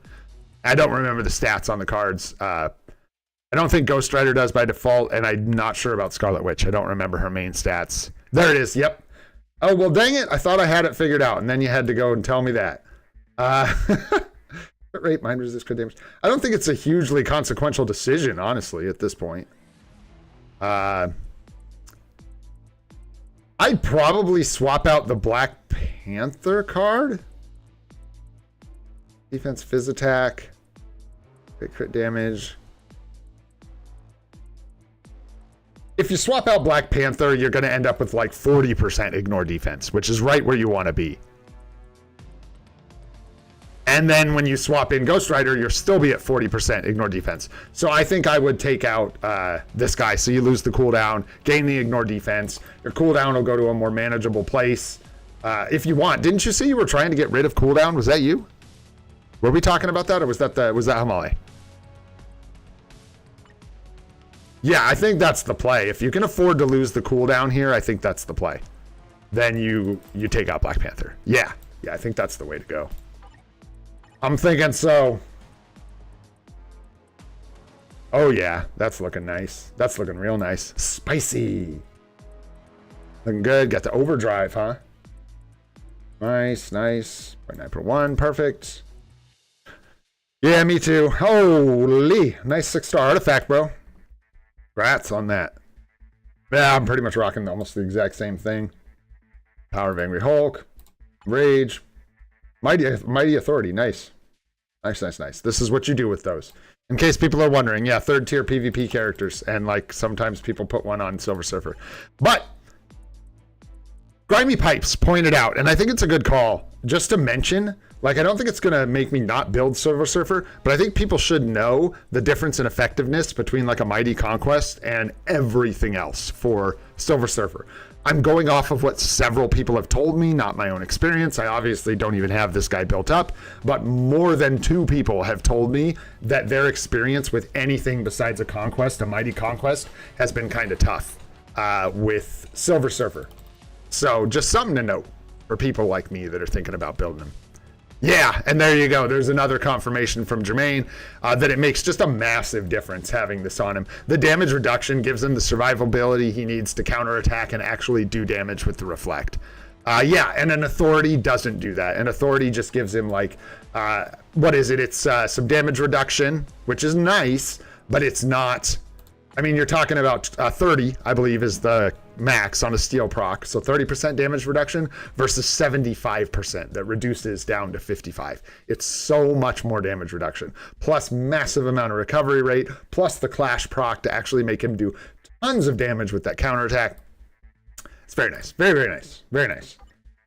I don't remember the stats on the cards. I don't think Ghost Rider does by default, and I'm not sure about Scarlet Witch. I don't remember her main stats. There it is. Yep. Oh, well, dang it. I thought I had it figured out, and then you had to go and tell me that. Crit rate, mind resist, crit damage. I don't think it's a hugely consequential decision, honestly, at this point. I'd probably swap out the Black Panther card. Defense, Fizz attack, crit damage. If you swap out Black Panther, you're going to end up with like 40% ignore defense, which is right where you want to be. And then when you swap in Ghost Rider, you'll still be at 40% ignore defense. So I think I would take out this guy. So you lose the cooldown, gain the ignore defense. Your cooldown will go to a more manageable place if you want. Didn't you say you were trying to get rid of cooldown? Was that you? Were we talking about that, or was that Hamale? Yeah, I think that's the play. If you can afford to lose the cooldown here, I think that's the play. Then you take out Black Panther. Yeah, I think that's the way to go. I'm thinking so. Oh yeah, that's looking nice. That's looking real nice. Spicy. Looking good. Got the overdrive, huh? Nice, nice. 0.9 per 1, perfect. Yeah, me too. Holy, nice 6-star artifact, bro. Congrats on that. Yeah, I'm pretty much rocking almost the exact same thing. Power of Angry Hulk. Rage. Mighty Authority, nice. Nice, nice, nice. This is what you do with those. In case people are wondering, yeah, 3rd tier PvP characters, and like sometimes people put one on Silver Surfer. But Grimy Pipes pointed out, and I think it's a good call, just to mention, like I don't think it's gonna make me not build Silver Surfer, but I think people should know the difference in effectiveness between like a Mighty Conquest and everything else for Silver Surfer. I'm going off of what several people have told me, not my own experience. I obviously don't even have this guy built up, but more than 2 people have told me that their experience with anything besides a Conquest, a Mighty Conquest, has been kind of tough with Silver Surfer. So just something to note for people like me that are thinking about building them. Yeah, and there you go. There's another confirmation from Jermaine that it makes just a massive difference having this on him. The damage reduction gives him the survivability he needs to counterattack and actually do damage with the reflect. Yeah, and an authority doesn't do that. An authority just gives him like, what is it? It's some damage reduction, which is nice, but it's not. I mean, you're talking about 30, I believe, is the max on a steel proc. So 30% damage reduction versus 75% that reduces down to 55. It's so much more damage reduction. Plus massive amount of recovery rate. Plus the clash proc to actually make him do tons of damage with that counterattack. It's very nice. Very, very nice. Very nice.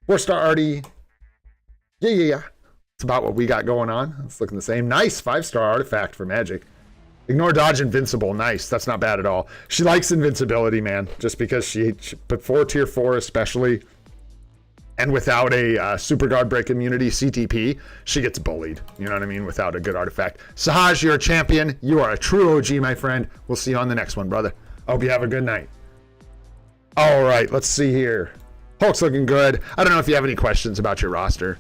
4-star arty. Yeah. It's about what we got going on. It's looking the same. Nice 5-star artifact for Magic. Ignore dodge invincible. Nice. That's not bad at all. She likes invincibility, man, just because she before tier 4 especially, and without a super guard break immunity CTP, she gets bullied. You know what I mean? Without a good artifact. Sahaj, you're a champion. You are a true OG, my friend. We'll see you on the next one, brother. I hope you have a good night. All right, let's see here. Hulk's looking good. I don't know if you have any questions about your roster.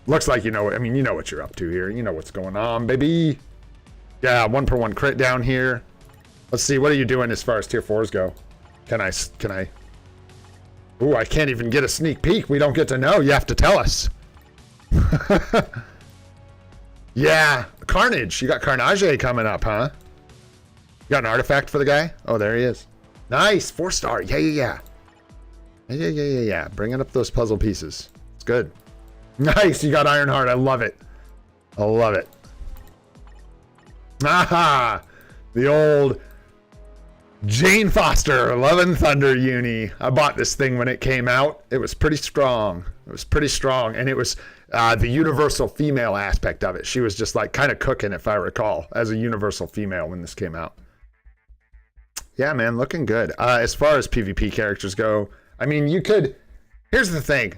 Looks like you know. I mean, you know what you're up to here. You know what's going on, baby. Yeah, 1/1 crit down here. Let's see, what are you doing as far as tier 4s go? Can I? Ooh, I can't even get a sneak peek. We don't get to know. You have to tell us. Yeah, Carnage. You got Carnage coming up, huh? You got an artifact for the guy? Oh, there he is. Nice, 4-star. Yeah. Bringing up those puzzle pieces. It's good. Nice, you got Ironheart. I love it. I love it. Aha! The old Jane Foster Love and Thunder uni. I bought this thing when it came out. It was pretty strong. And it was the universal female aspect of it. She was just like kind of cooking, if I recall, as a universal female when this came out. Yeah, man, looking good. As far as PvP characters go, I mean, you could... Here's the thing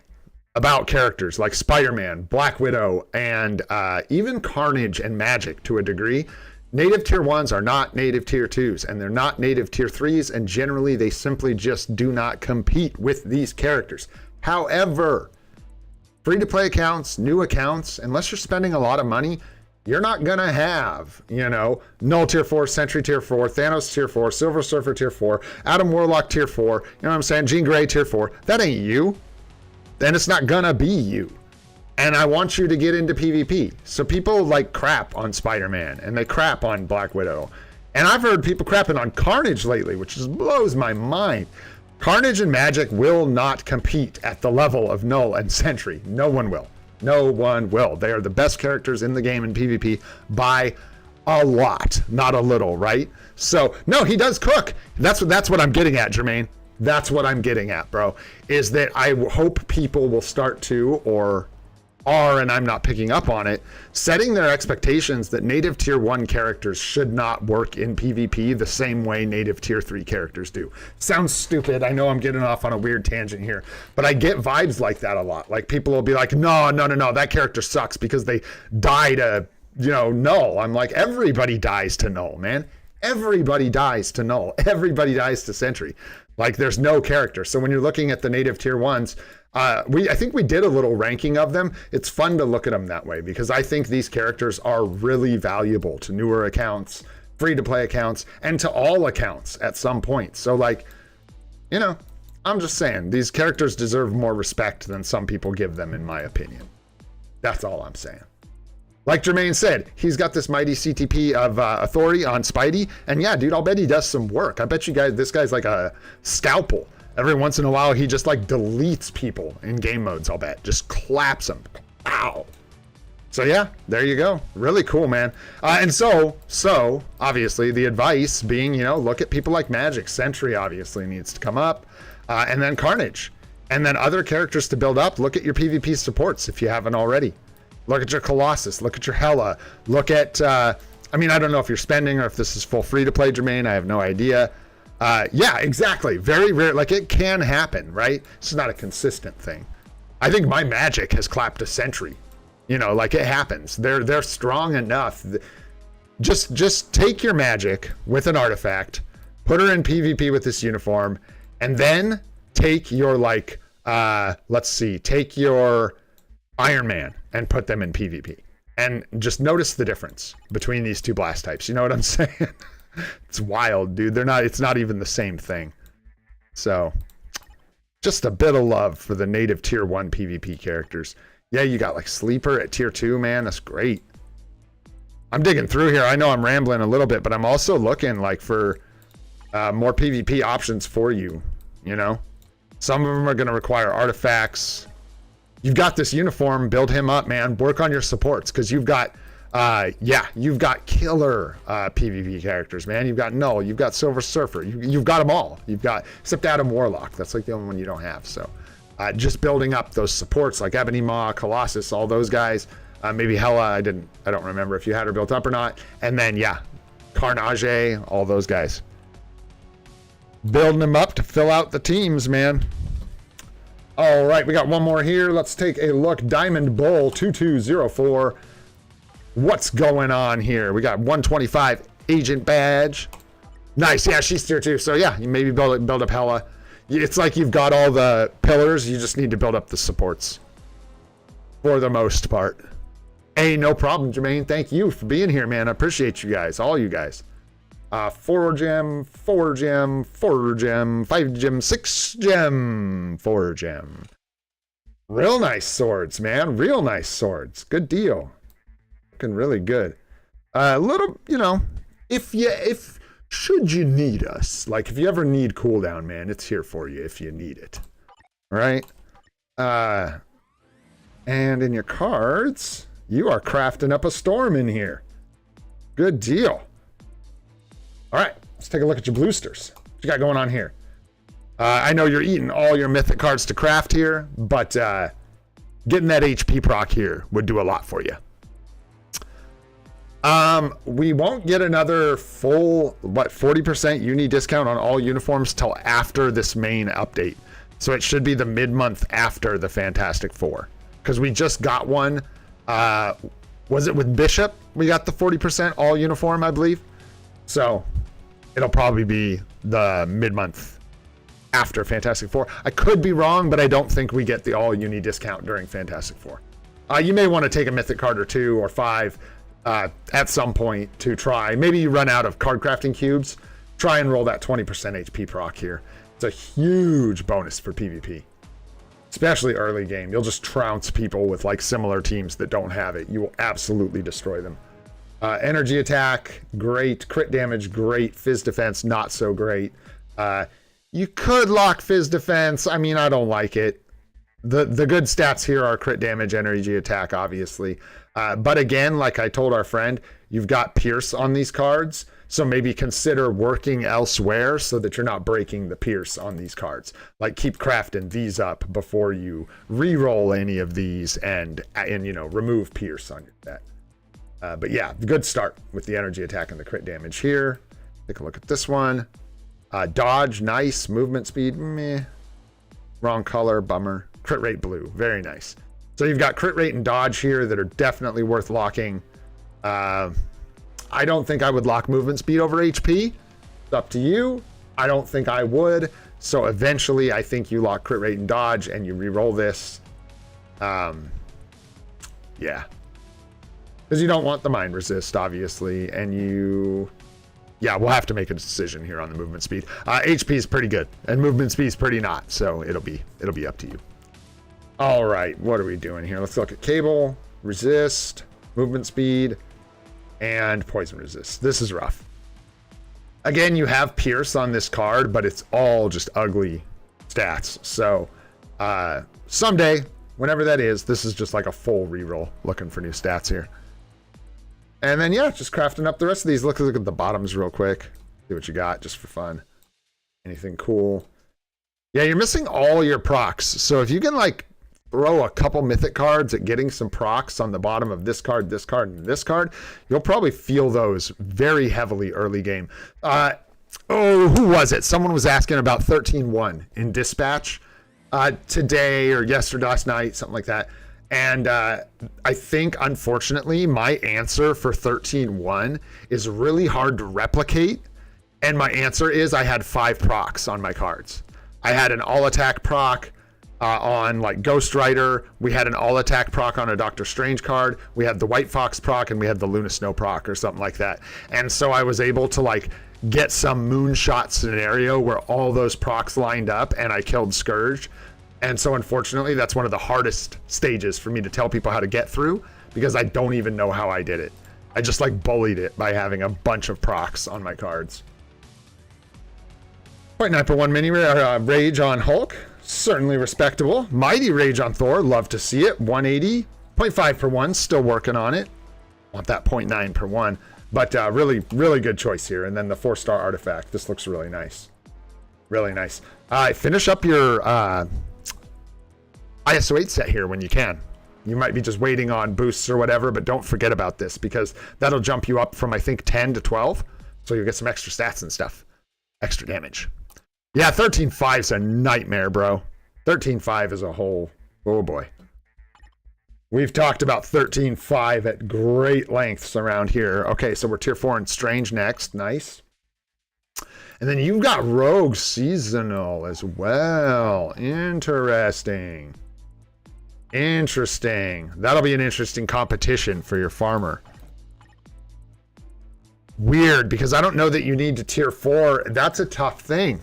about characters like Spider-Man, Black Widow, and even Carnage and Magic to a degree. Native tier 1s are not native tier 2s, and they're not native tier 3s, and generally they simply just do not compete with these characters. However, free-to-play accounts, new accounts, unless you're spending a lot of money, you're not gonna have, Null tier 4, Sentry tier 4, Thanos tier 4, Silver Surfer tier 4, Adam Warlock tier 4, you know what I'm saying? Jean Grey tier 4. That ain't you. And it's not gonna be you. And I want you to get into PvP. So people like crap on Spider-Man and they crap on Black Widow. And I've heard people crapping on Carnage lately, which just blows my mind. Carnage and Magic will not compete at the level of Null and Sentry. No one will. No one will. They are the best characters in the game in PvP by a lot, not a little, right? So, no, he does cook. That's what I'm getting at, Jermaine. That's what I'm getting at, bro, is that I hope people will start to, or are, and I'm not picking up on it, setting their expectations that native tier 1 characters should not work in PvP the same way native tier 3 characters do. Sounds stupid. I know I'm getting off on a weird tangent here, but I get vibes like that a lot. Like people will be like, no, that character sucks because they die to, Null. I'm like, everybody dies to Null, man. Everybody dies to Null. Everybody dies to Sentry. Like there's no character. So when you're looking at the native tier 1s, I think we did a little ranking of them. It's fun to look at them that way because I think these characters are really valuable to newer accounts free-to-play accounts, and to all accounts at some point. So, like, you know, I'm just saying, these characters deserve more respect than some people give them, in my opinion. That's all I'm saying. Like Jermaine said, he's got this mighty CTP of authority on Spidey, and yeah, dude, I'll bet he does some work. I bet you guys, this guy's like a scalpel. Every once in a while, he just like deletes people in game modes, I'll bet. Just claps them. Ow. So yeah, there you go. Really cool, man. And so obviously the advice being, you know, look at people like Magic. Sentry obviously needs to come up, and then Carnage, and then other characters to build up. Look at your PvP supports if you haven't already. Look at your Colossus. Look at your Hela. Look at, I mean, I don't know if you're spending or if this is full free to play, Jermaine. I have no idea. Yeah, exactly. Very rare. Like, it can happen, right? It's not a consistent thing. I think my Magic has clapped a Sentry. You know, like, it happens. They're strong enough. Just take your Magic with an artifact, put her in PvP with this uniform, and then take your, like, let's see, take your Iron Man and put them in PvP. And just notice the difference between these two blast types. You know what I'm saying? It's wild, dude. It's not even the same thing. So, just a bit of love for the native tier 1 PvP characters. Yeah, you got like Sleeper at tier 2, man. That's great. I'm digging through here. I know I'm rambling a little bit, but I'm also looking like for more PvP options for you, you know? Some of them are going to require artifacts. You've got this uniform, build him up, man. Work on your supports, because you've got, you've got killer PvP characters, man. You've got Null, you've got Silver Surfer, you've got them all. You've got, except Adam Warlock. That's like the only one you don't have. So just building up those supports like Ebony Maw, Colossus, all those guys. Maybe Hela, I don't remember if you had her built up or not. And then, yeah, Carnage, all those guys. Building them up to fill out the teams, man. All right, we got one more here. Let's take a look. Diamond Bull 2204. What's going on here? We got 125 agent badge. Nice. Yeah, she's tier 2. So yeah, you maybe build up Hela. It's like you've got all the pillars. You just need to build up the supports for the most part. Hey, no problem, Jermaine. Thank you for being here, man. I appreciate you guys, all you guys. 4 gem, 4 gem, 4 gem, 5 gem, 6 gem, 4 gem. Real nice swords, man. Real nice swords. Good deal. Looking really good. A little, you know, should you need us, like if you ever need cooldown, man, it's here for you if you need it. All right. And in your cards, you are crafting up a storm in here. Good deal. All right, let's take a look at your boosters. What you got going on here? I know you're eating all your mythic cards to craft here, but getting that HP proc here would do a lot for you. We won't get another full, 40% uni discount on all uniforms till after this main update. So it should be the mid-month after the Fantastic Four. Because we just got one. Was it with Bishop? We got the 40% all uniform, I believe. So it'll probably be the mid-month after Fantastic Four. I could be wrong, but I don't think we get the all-uni discount during Fantastic Four. You may want to take a mythic card or 2 or 5 at some point to try. Maybe you run out of card crafting cubes. Try and roll that 20% HP proc here. It's a huge bonus for PvP. Especially early game. You'll just trounce people with like similar teams that don't have it. You will absolutely destroy them. Energy attack, great. Crit damage, great. Fizz defense, not so great. You could lock Fizz defense. I mean, I don't like it. The good stats here are crit damage, energy attack, obviously. But again, like I told our friend, you've got Pierce on these cards. So maybe consider working elsewhere so that you're not breaking the Pierce on these cards. Like keep crafting these up before you re-roll any of these and you know, remove Pierce on your set. But yeah, good start with the energy attack and the crit damage here. Take a look at this one. Dodge, nice. Movement speed, meh. Wrong color, bummer. Crit rate, blue, very nice. So you've got crit rate and dodge here that are definitely worth locking. I don't think I would lock movement speed over HP. It's up to you. I don't think I would. So eventually I think you lock crit rate and dodge and you re-roll this. Yeah. Because you don't want the mind resist, obviously. And you yeah, we'll have to make a decision here on the movement speed. HP is pretty good, and movement speed is pretty not. So it'll be up to you. All right, what are we doing here? Let's look at cable, resist, movement speed, and poison resist. This is rough. Again, you have Pierce on this card, but it's all just ugly stats. So someday, whenever that is, this is just like a full reroll looking for new stats here. And then, yeah, just crafting up the rest of these. Look at the bottoms real quick. See what you got just for fun. Anything cool? Yeah, you're missing all your procs. So if you can, like, throw a couple mythic cards at getting some procs on the bottom of this card, and this card, you'll probably feel those very heavily early game. Who was it? Someone was asking about 13-1 in Dispatch today or yesterday, last night, something like that. And I think, unfortunately, my answer for 13-1 is really hard to replicate. And my answer is I had 5 procs on my cards. I had an all-attack proc on like Ghost Rider. We had an all-attack proc on a Doctor Strange card. We had the White Fox proc, and we had the Luna Snow proc or something like that. And so I was able to like get some moonshot scenario where all those procs lined up and I killed Scourge. And so unfortunately, that's one of the hardest stages for me to tell people how to get through, because I don't even know how I did it. I just like bullied it by having a bunch of procs on my cards. 0.9 per 1 mini rage on Hulk. Certainly respectable. Mighty rage on Thor. Love to see it. 180. 0.5 per 1. Still working on it. Want that 0.9 per 1. But really, really good choice here. And then the 4-star artifact. This looks really nice. Really nice. Finish up your ISO 8 set here when you can. You might be just waiting on boosts or whatever, but don't forget about this, because that'll jump you up from, I think, 10 to 12. So you'll get some extra stats and stuff. Extra damage. Yeah, 13.5 is a nightmare, bro. 13.5 is a whole... Oh, boy. We've talked about 13.5 at great lengths around here. Okay, so we're tier 4 in Strange next. Nice. And then you've got Rogue Seasonal as well. Interesting. Interesting. That'll be an interesting competition for your farmer. Weird, because I don't know that you need to tier 4. That's a tough thing.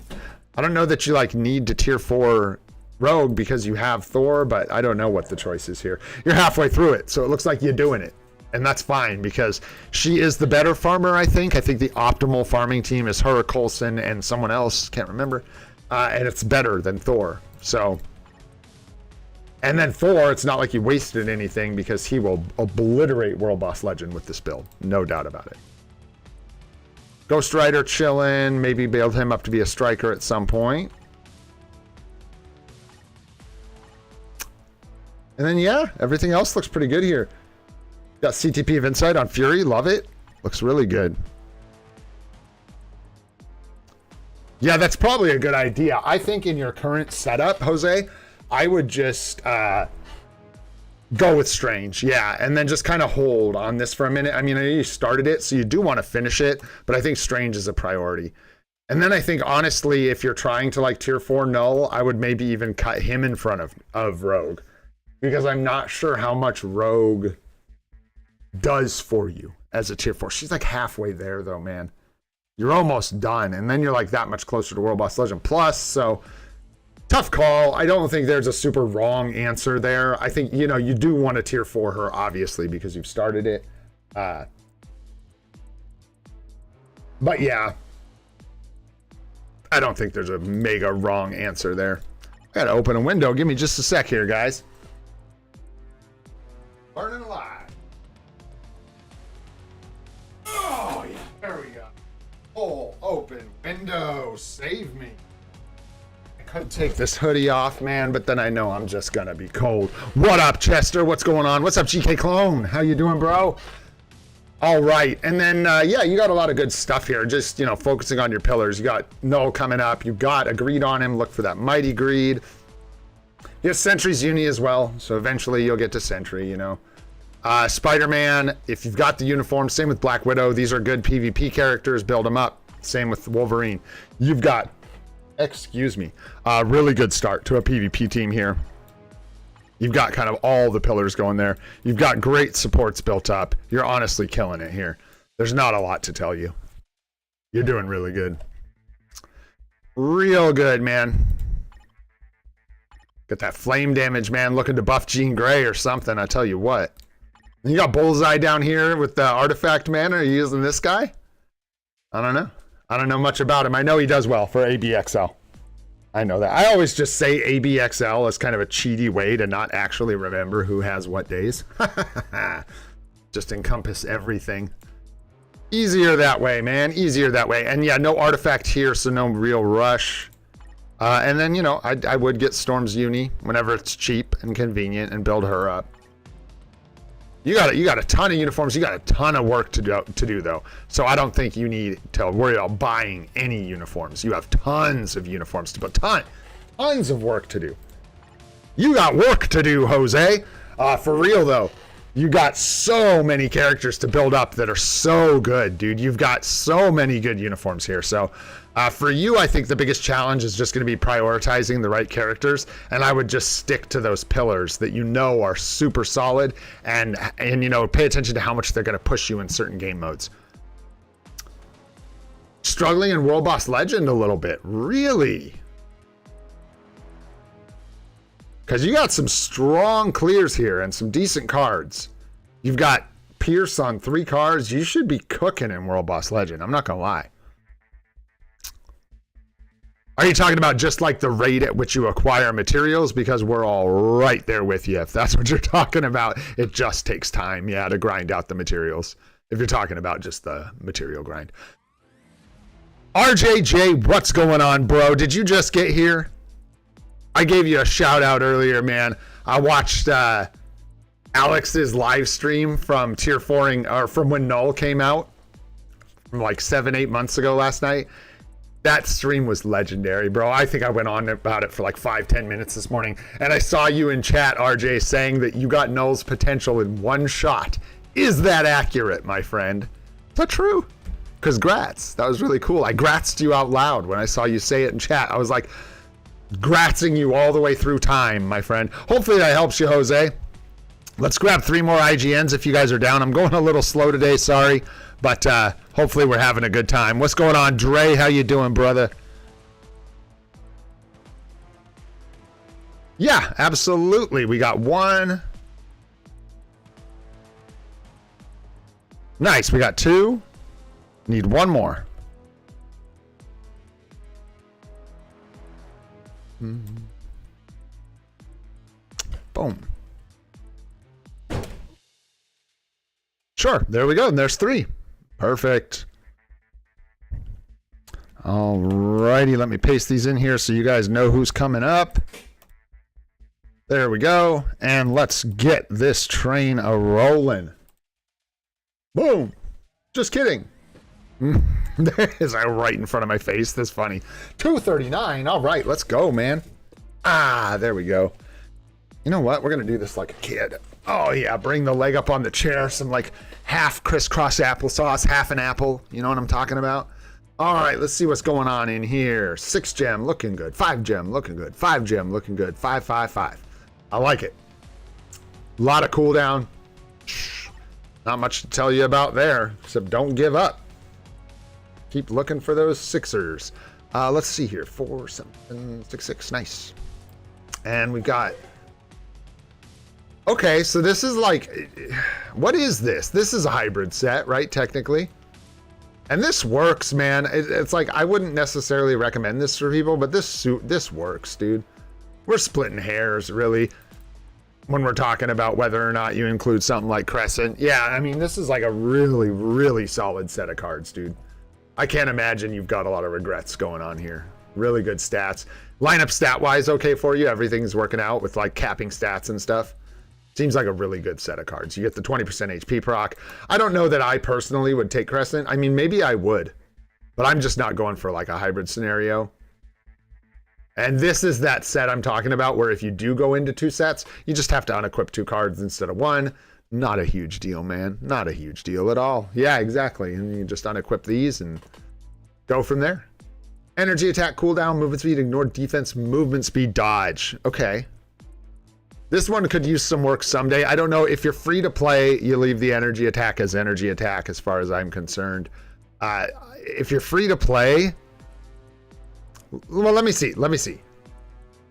I don't know that you like need to tier 4 Rogue because you have Thor, but I don't know what the choice is here. You're halfway through it, so it looks like you're doing it. And that's fine, because she is the better farmer, I think. I think the optimal farming team is her, Coulson, and someone else, can't remember. And it's better than Thor. So, and then Thor, it's not like you wasted anything, because he will obliterate World Boss Legend with this build. No doubt about it. Ghost Rider chillin', maybe build him up to be a striker at some point. And then, yeah, everything else looks pretty good here. Got CTP of Insight on Fury, love it. Looks really good. Yeah, that's probably a good idea. I think in your current setup, Jose, I would just go with Strange, yeah, and then just kind of hold on this for a minute. I mean, I know you started it, so you do want to finish it, but I think Strange is a priority. And then I think, honestly, if you're trying to like tier 4 Null, I would maybe even cut him in front of Rogue, because I'm not sure how much Rogue does for you as a tier 4. She's like halfway there, though, man. You're almost done, and then you're like that much closer to World Boss Legend Plus, so... Tough call. I don't think there's a super wrong answer there. I think, you know, you do want to tier 4 her, obviously, because you've started it. But yeah, I don't think there's a mega wrong answer there. I gotta open a window. Give me just a sec here, guys. Burning alive. Oh, yeah. There we go. Full open window. Save me. Could take this hoodie off, man, but then I know I'm just gonna be cold. What up, Chester? What's going on? What's up, GK Clone? How you doing, bro? All right, and then yeah, you got a lot of good stuff here. Just, you know, focusing on your pillars. You got Null coming up. You got a Greed on him. Look for that Mighty Greed. You have Sentry's Uni as well, so eventually you'll get to Sentry, you know. Spider-Man, if you've got the uniform, same with Black Widow. These are good PvP characters. Build them up. Same with Wolverine. You've got... Excuse me. Really good start to a PvP team here. You've got kind of all the pillars going there. You've got great supports built up. You're honestly killing it here. There's not a lot to tell you. You're doing really good. Real good, man. Got that flame damage, man. Looking to buff Jean Grey or something, I tell you what. You got Bullseye down here with the artifact mana. Are you using this guy? I don't know. I don't know much about him. I know he does well for ABXL. I know that. I always just say ABXL as kind of a cheaty way to not actually remember who has what days. Just encompass everything. Easier that way, man. Easier that way. And yeah, no artifact here, so no real rush. And then, you know, I would get Storm's Uni whenever it's cheap and convenient and build her up. You got a ton of uniforms. You got a ton of work to do though. So I don't think you need to worry about buying any uniforms. You have tons of uniforms to build. Tons of work to do. You got work to do, Jose. For real though. You got so many characters to build up that are so good, dude. You've got so many good uniforms here. So for you, I think the biggest challenge is just going to be prioritizing the right characters. And I would just stick to those pillars that you know are super solid and you know, pay attention to how much they're going to push you in certain game modes. Struggling in World Boss Legend a little bit. Really? Because you got some strong clears here and some decent cards. You've got Pierce on 3 cards. You should be cooking in World Boss Legend. I'm not going to lie. Are you talking about just like the rate at which you acquire materials? Because we're all right there with you. If that's what you're talking about, it just takes time, yeah, to grind out the materials. If you're talking about just the material grind. RJJ, what's going on, bro? Did you just get here? I gave you a shout out earlier, man. I watched Alex's live stream from tier 4ing, or from when Null came out, from like 7-8 months ago last night. That stream was legendary, bro. I think I went on about it for like 5-10 minutes this morning, and I saw you in chat, RJ, saying that you got Null's potential in one shot. Is that accurate, my friend? Is that true? Because grats. That was really cool. I gratzed you out loud when I saw you say it in chat. I was like, gratzing you all the way through time, my friend. Hopefully that helps you, Jose. Let's grab 3 more IGNs if you guys are down. I'm going a little slow today, sorry, but hopefully we're having a good time. What's going on, Dre? How you doing, brother? Yeah, absolutely. We got 1. Nice. We got 2. Need 1 more. Boom. Sure, there we go, and there's 3. Perfect. Alrighty, let me paste these in here so you guys know who's coming up. There we go, and let's get this train a-rolling. Boom. Just kidding. There is right in front of my face. That's funny. 239. All right, let's go, man. Ah, there we go. You know what? We're going to do this like a kid. Oh, yeah. Bring the leg up on the chair. Some like half crisscross applesauce, half an apple. You know what I'm talking about? All right, let's see what's going on in here. 6 gem looking good. 5 gem looking good. 5 gem looking good. 5, 5, 5. I like it. A lot of cooldown. Not much to tell you about there, except don't give up. Keep looking for those 6ers. Let's see here. 4, 7, 6, 6. Nice. And we've got... Okay, so this is like... What is this? This is a hybrid set, right? Technically. And this works, man. It's like, I wouldn't necessarily recommend this for people, but this works, dude. We're splitting hairs, really, when we're talking about whether or not you include something like Crescent. Yeah, I mean, this is like a really, really solid set of cards, dude. I can't imagine you've got a lot of regrets going on here. Really good stats. Lineup stat-wise, okay for you. Everything's working out with like capping stats and stuff. Seems like a really good set of cards. You get the 20% HP proc. I don't know that I personally would take Crescent. I mean, maybe I would, but I'm just not going for like a hybrid scenario. And this is that set I'm talking about where if you do go into 2 sets, you just have to unequip 2 cards instead of 1. Not a huge deal, man. Not a huge deal at all. Yeah, exactly. And you just unequip these and go from there. Energy attack, cooldown, movement speed, ignore defense, movement speed, dodge. Okay. This one could use some work someday. I don't know. If you're free to play, you leave the energy attack as energy attack as far as I'm concerned. If you're free to play, well, let me see.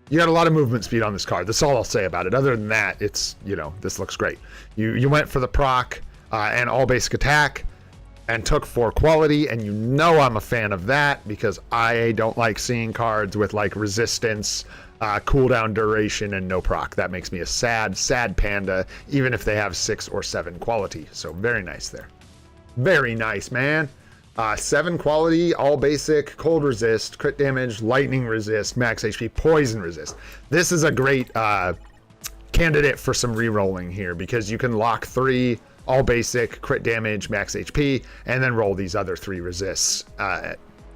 You got a lot of movement speed on this card. That's all I'll say about it. Other than that, it's, this looks great. You went for the proc and all basic attack and took 4 quality, and I'm a fan of that because I don't like seeing cards with like resistance, cooldown duration, and no proc. That makes me a sad panda, even if they have 6 or 7 quality. So very nice there. Very nice, man. 7 quality, all basic, cold resist, crit damage, lightning resist, max HP, poison resist. This is a great candidate for some re-rolling here because you can lock 3 all basic, crit damage, max HP, and then roll these other 3 resists.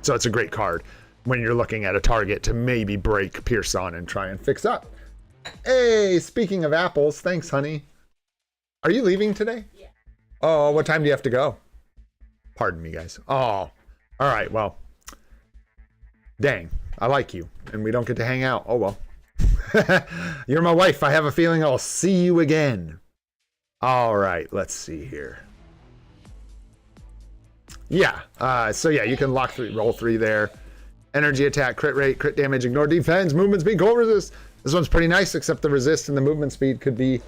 So it's a great card when you're looking at a target to maybe break Pierce on and try and fix up. Hey, speaking of apples, thanks, honey. Are you leaving today? Yeah. Oh, what time do you have to go? Pardon me, guys. Oh, all right. Well, dang, I like you, and we don't get to hang out. Oh, well. You're my wife. I have a feeling I'll see you again. All right, let's see here. Yeah, so yeah, you can lock 3, roll 3 there. Energy attack, crit rate, crit damage, ignore defense, movement speed, cold resist. This one's pretty nice, except the resist and the movement speed could be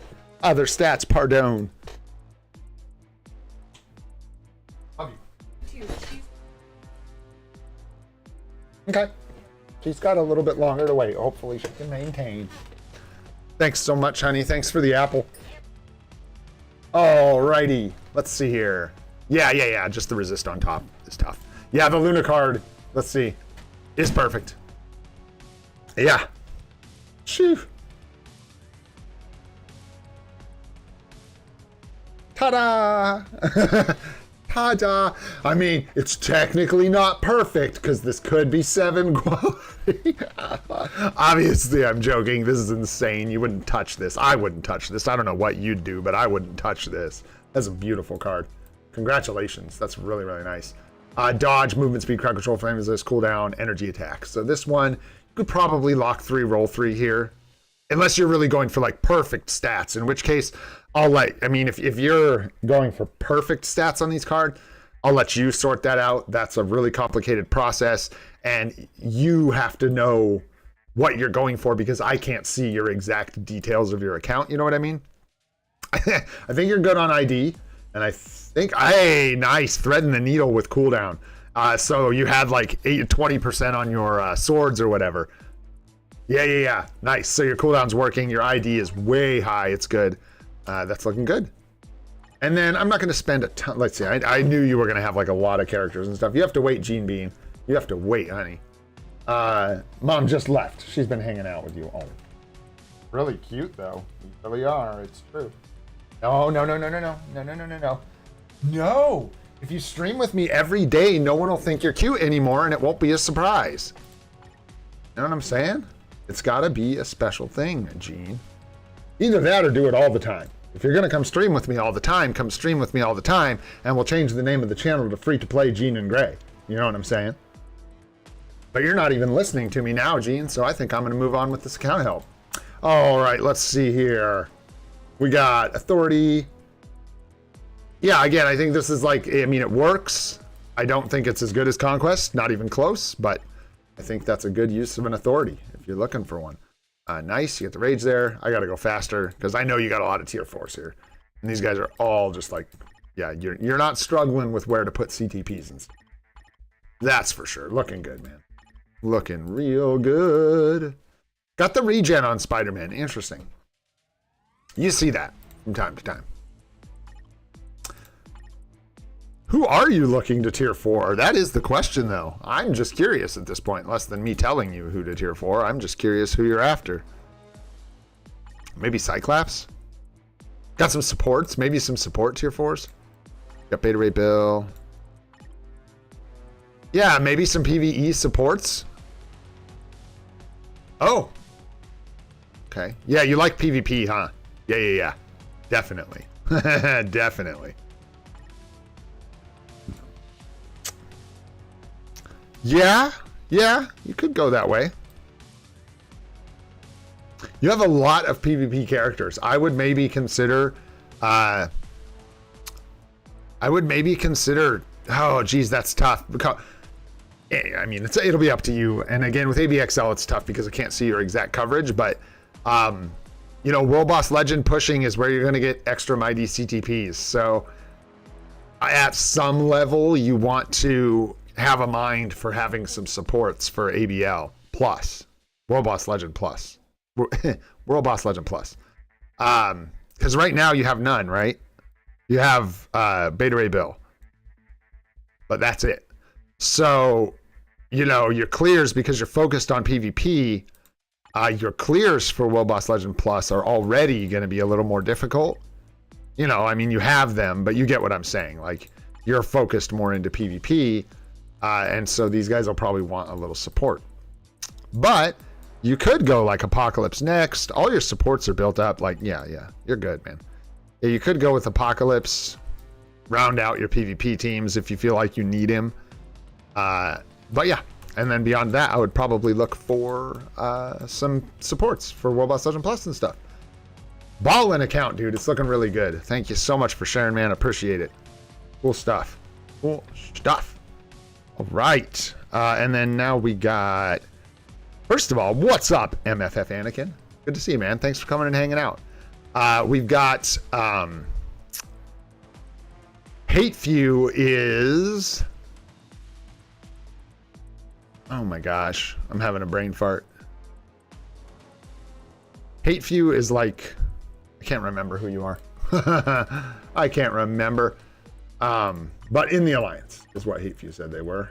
other stats, pardon. Okay. She's got a little bit longer to wait. Hopefully she can maintain. Thanks so much, honey. Thanks for the apple. Alrighty. Let's see here. Yeah. Just the resist on top is tough. Yeah, the Luna card, let's see, is perfect. Yeah. Shoo. Ta-da! Ta-da! I mean, it's technically not perfect because this could be 7 quality. Obviously, I'm joking. This is insane. You wouldn't touch this. I wouldn't touch this. I don't know what you'd do, but I wouldn't touch this. That's a beautiful card. Congratulations. That's really, really nice. Dodge, movement speed, crowd control, flame resist, cooldown, energy attack. So this one, you could probably lock 3, roll 3 here. Unless you're really going for like perfect stats, in which case if you're going for perfect stats on these cards, I'll let you sort that out. That's a really complicated process, and you have to know what you're going for because I can't see your exact details of your account. You know what I mean? I think you're good on ID, and I think, hey, nice, threading the needle with cooldown. So you had like 20% on your swords or whatever. Yeah. Nice. So your cooldown's working. Your ID is way high. It's good. That's looking good. And then I'm not going to spend a ton. Let's see. I knew you were going to have like a lot of characters and stuff. You have to wait, Gene Bean. You have to wait, honey. Mom just left. She's been hanging out with you all. Really cute, though. You really are. It's true. No. No. If you stream with me every day, no one will think you're cute anymore, and it won't be a surprise. You know what I'm saying? It's got to be a special thing, Gene. Either that or do it all the time. If you're going to come stream with me all the time, come stream with me all the time, and we'll change the name of the channel to Free to Play Gene and Gray. You know what I'm saying? But you're not even listening to me now, Gene, so I think I'm going to move on with this account help. All right, let's see here. We got Authority. Yeah, again, I think this is like, it works. I don't think it's as good as Conquest, not even close, but I think that's a good use of an Authority if you're looking for one. Nice, you get the rage there. I gotta go faster because I know you got a lot of tier 4s here, and these guys are all just like, yeah, you're not struggling with where to put CTPs and stuff. That's for sure. Looking good, man. Looking real good. Got the regen on Spider-Man. Interesting. You see that from time to time. Who are you looking to tier 4? That is the question, though. I'm just curious at this point, less than me telling you who to tier 4. I'm just curious who you're after. Maybe Cyclops? Got some supports? Maybe some support tier 4s? Got Beta Ray Bill. Yeah, maybe some PvE supports. Oh. Okay. Yeah, you like PvP, huh? Yeah. Definitely. Definitely. Yeah, you could go that way. You have a lot of PvP characters. I would maybe consider Oh, geez, that's tough. Because, I mean, it'll be up to you. And again, with ABXL, it's tough because I can't see your exact coverage. But, you know, World Boss Legend pushing is where you're going to get extra mighty CTPs. So at some level, you want to have a mind for having some supports for ABL plus, World Boss Legend plus, World Boss Legend plus. Because right now you have none, right? You have Beta Ray Bill. But that's it. So, you know, your clears, because you're focused on PvP, your clears for World Boss Legend Plus are already going to be a little more difficult. You know, I mean, you have them, but you get what I'm saying. Like, you're focused more into PvP, and so these guys will probably want a little support. But you could go like Apocalypse next. All your supports are built up. Like, yeah, you're good, man. Yeah, you could go with Apocalypse, round out your PvP teams if you feel like you need him. But yeah, and then beyond that, I would probably look for some supports for World Boss Legend Plus and stuff. Ballin' account, dude. It's looking really good. Thank you so much for sharing, man. Appreciate it. Cool stuff. Cool stuff. All right. And then now we got, first of all, what's up, MFF Anakin? Good to see you, man. Thanks for coming and hanging out. We've got Hatefew is, oh my gosh, I'm having a brain fart. Hatefew is like, I can't remember who you are. I can't remember. But in the Alliance is what Hatefew said they were.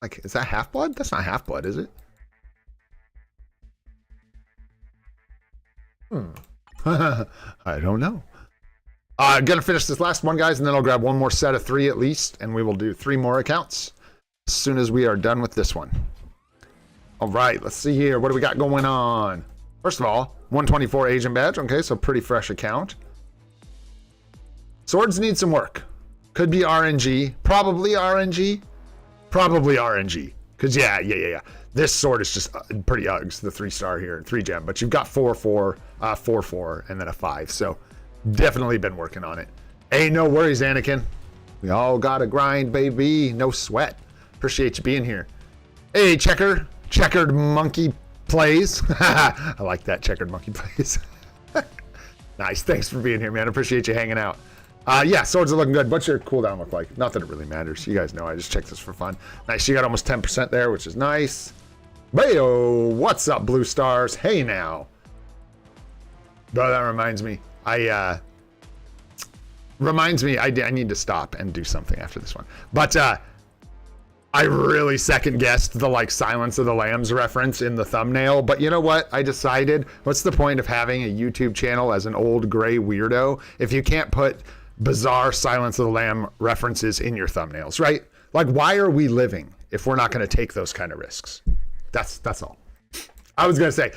Like, is that Half-Blood? That's not Half-Blood, is it? I don't know. Gonna finish this last one, guys, and then I'll grab one more set of 3 at least, and we will do 3 more accounts as soon as we are done with this one. All right, let's see here. What do we got going on? First of all, 124 Agent Badge. Okay, so pretty fresh account. Swords need some work. Could be RNG. Probably RNG. Probably RNG. Because, yeah. This sword is just pretty Uggs, the 3-star here, 3 gem. But you've got 4-4, 4-4, and then a 5. So definitely been working on it. Hey, no worries, Anakin. We all got to grind, baby. No sweat. Appreciate you being here. Hey, Checkered Monkey Plays. I like that, Checkered Monkey Plays. Nice. Thanks for being here, man. Appreciate you hanging out. Yeah, swords are looking good. What's your cooldown look like? Not that it really matters. You guys know I just checked this for fun. Nice. You got almost 10% there, which is nice. Bayo, what's up, Blue Stars? Hey, now. Bro, that reminds me. I need to stop and do something after this one. But I really second guessed the like Silence of the Lambs reference in the thumbnail. But you know what? I decided, what's the point of having a YouTube channel as an old gray weirdo if you can't put bizarre Silence of the Lamb references in your thumbnails, right? Like, why are we living if we're not going to take those kind of risks? That's all. I was going to say,